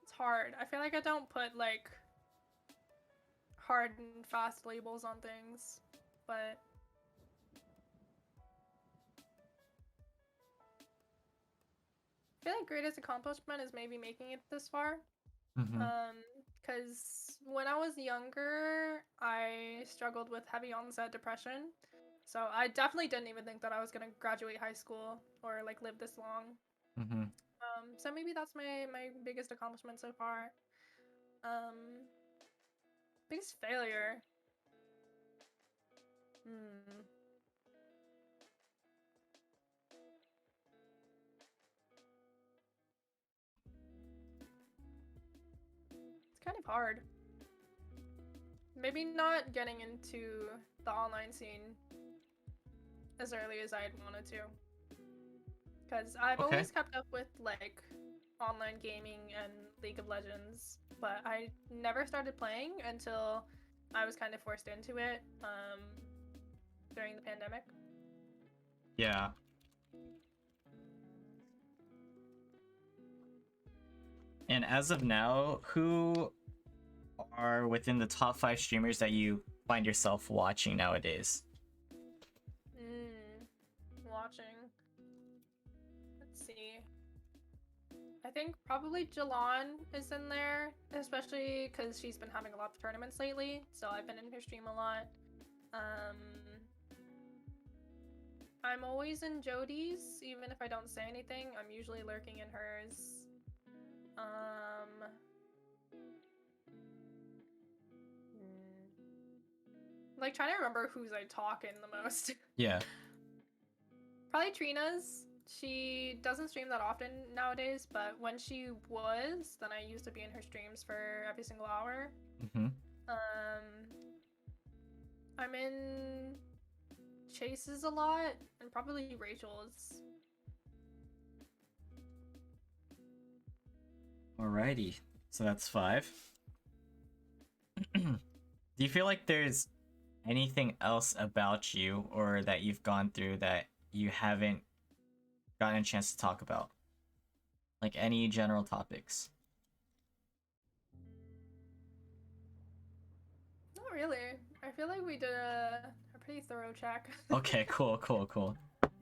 It's hard. I feel like I don't put like hard and fast labels on things, but I feel like greatest accomplishment is maybe making it this far. Mm-hmm. Because when I was younger, I struggled with heavy onset depression. So I definitely didn't even think that I was gonna graduate high school or like live this long. Mm-hmm. So maybe that's my biggest accomplishment so far. Biggest failure. It's kind of hard. Maybe not getting into the online scene as early as I'd wanted to. Because I've Okay. always kept up with like online gaming and League of Legends, but I never started playing until I was kind of forced into it during the pandemic. Yeah. And as of now, who are within the top 5 streamers that you find yourself watching nowadays? Watching. Let's see. I think probably Jalon is in there, especially because she's been having a lot of tournaments lately, so I've been in her stream a lot. I'm always in Jody's, even if I don't say anything. I'm usually lurking in hers. Like trying to remember who's I talk in the most. Yeah. Probably Trina's. She doesn't stream that often nowadays, but when she was, then I used to be in her streams for every single hour. Mm-hmm. I'm in Chase's a lot, and probably Rachel's. Alrighty. So that's 5. Do you feel like there's anything else about you or that you've gone through that you haven't gotten a chance to talk about? Like any general topics? Not really. I feel like we did a pretty thorough check. Okay, cool.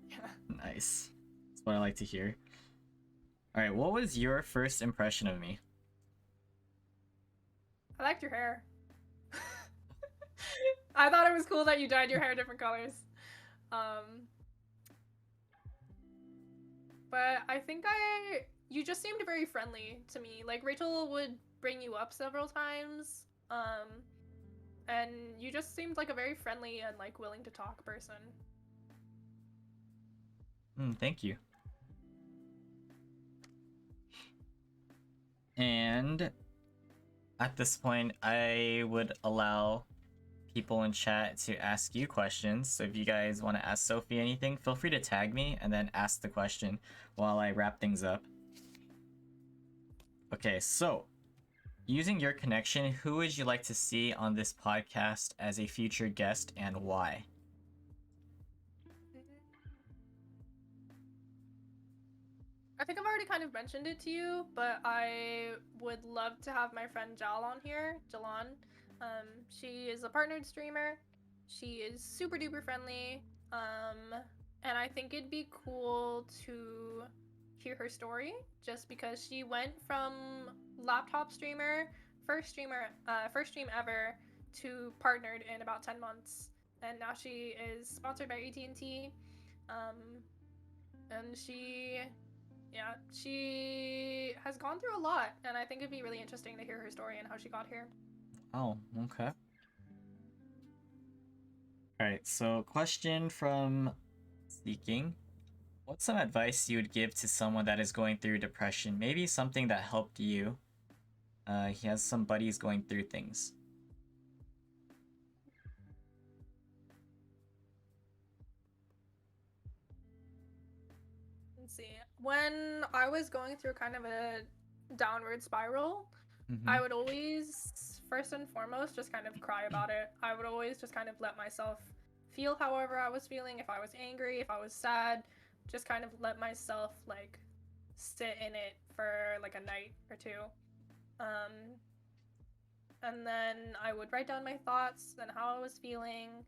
Yeah. Nice. That's what I like to hear. Alright, what was your first impression of me? I liked your hair. I thought it was cool that you dyed your hair different colors. But I think you just seemed very friendly to me. Like Rachel would bring you up several times. And you just seemed like a very friendly and like willing to talk person. Thank you. And at this point, I would allow people in chat to ask you questions. So if you guys want to ask Sophie anything, feel free to tag me and then ask the question while I wrap things up. Okay, so using your connection, who would you like to see on this podcast as a future guest and why? I think I've already kind of mentioned it to you, but I would love to have my friend Jal on here, Jalan. She is a partnered streamer. She is super duper friendly. And I think it'd be cool to hear her story, just because she went from laptop streamer, first stream ever, to partnered in about 10 months, and now she is sponsored by AT&T. And she has gone through a lot, and I think it'd be really interesting to hear her story and how she got here. Oh, okay. Alright, so question from Seeking. What's some advice you would give to someone that is going through depression? Maybe something that helped you. He has some buddies going through things. Let's see. When I was going through kind of a downward spiral, I would always, first and foremost, just kind of cry about it. I would always just kind of let myself feel however I was feeling. If I was angry, if I was sad, just kind of let myself like sit in it for like a night or two. And then I would write down my thoughts and how I was feeling,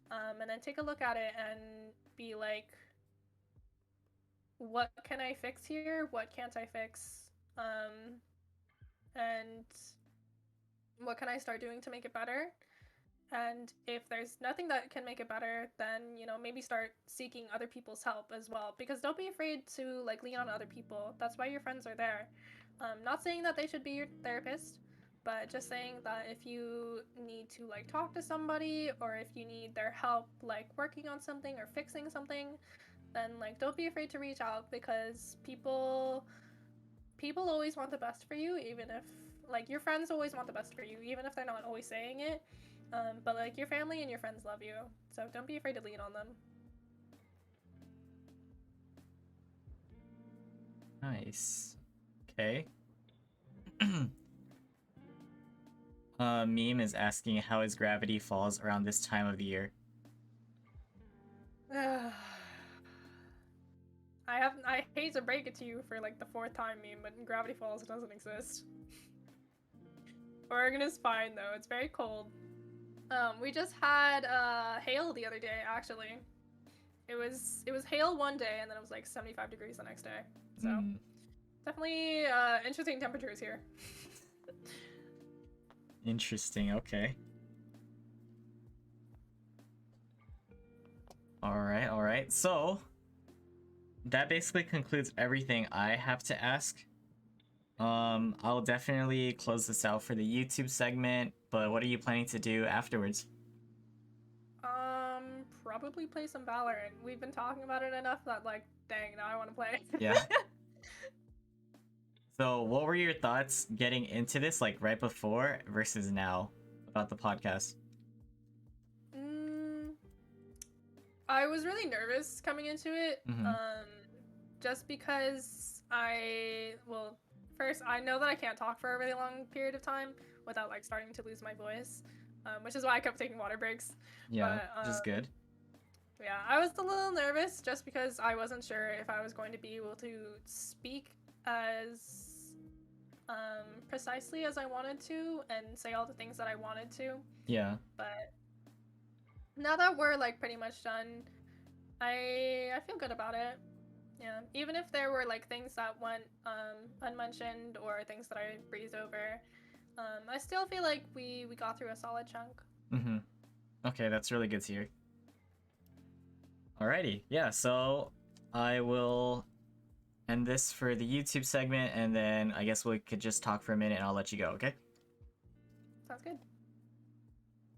and then take a look at it and be like, what can I fix here? What can't I fix? And what can I start doing to make it better? And if there's nothing that can make it better, then, you know, maybe start seeking other people's help as well. Because don't be afraid to, like, lean on other people. That's why your friends are there. Not saying that they should be your therapist, but just saying that if you need to, like, talk to somebody, or if you need their help, like, working on something or fixing something, then, like, don't be afraid to reach out, because people always want the best for you, even if, like, your friends always want the best for you, even if they're not always saying it. But like, your family and your friends love you, so don't be afraid to lean on them. Nice. Okay. Meme is asking how is Gravity Falls around this time of the year. I hate to break it to you for like the 4th time, meme, but Gravity Falls doesn't exist. Oregon is fine though. It's very cold. We just had hail the other day, actually. It was hail one day, and then it was like 75 degrees the next day. So definitely interesting temperatures here. Interesting, okay. Alright. So that basically concludes everything I have to ask. I'll definitely close this out for the YouTube segment, but what are you planning to do afterwards? Probably play some Valorant. We've been talking about it enough that, like, dang, now I want to play. Yeah. So, what were your thoughts getting into this, like, right before versus now about the podcast? I was really nervous coming into it, just because first, I know that I can't talk for a really long period of time without, like, starting to lose my voice, which is why I kept taking water breaks. Yeah, which is good. Yeah, I was a little nervous just because I wasn't sure if I was going to be able to speak as precisely as I wanted to and say all the things that I wanted to. Yeah. But now that we're like pretty much done, I feel good about it. Yeah, even if there were like things that went unmentioned or things that I breezed over, I still feel like we got through a solid chunk. Okay, that's really good to hear. Alrighty, yeah, so I will end this for the YouTube segment, and then I guess we could just talk for a minute and I'll let you go, okay? Sounds good.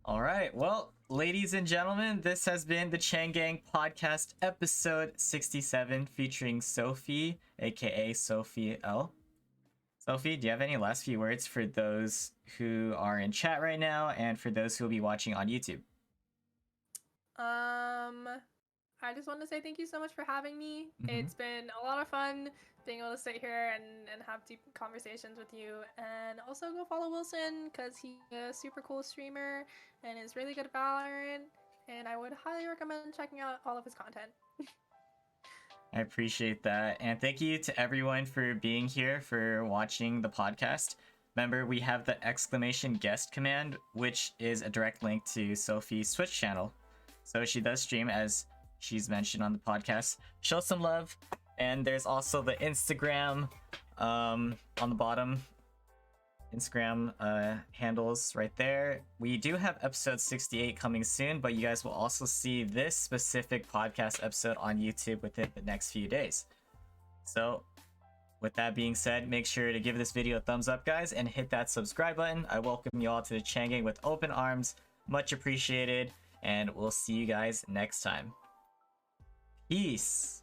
Alright, well, ladies and gentlemen, this has been the Chang Gang Podcast, episode 67, featuring Sophie, aka sophiexel. Sophie, do you have any last few words for those who are in chat right now and for those who will be watching on YouTube? I just want to say thank you so much for having me. Mm-hmm. It's been a lot of fun being able to sit here and have deep conversations with you. And also go follow Wilson because he's a super cool streamer and is really good at Valorant. And I would highly recommend checking out all of his content. I appreciate that. And thank you to everyone for being here, for watching the podcast. Remember, we have the exclamation guest command, which is a direct link to Sophie's Twitch channel. So she does stream, as she's mentioned on the podcast. Show some love. And there's also the Instagram on the bottom. Instagram handles right there. We do have episode 68 coming soon, but you guys will also see this specific podcast episode on YouTube within the next few days. So with that being said, make sure to give this video a thumbs up, guys, and hit that subscribe button. I welcome you all to the Chang gang with open arms. Much appreciated, and we'll see you guys next time. Peace.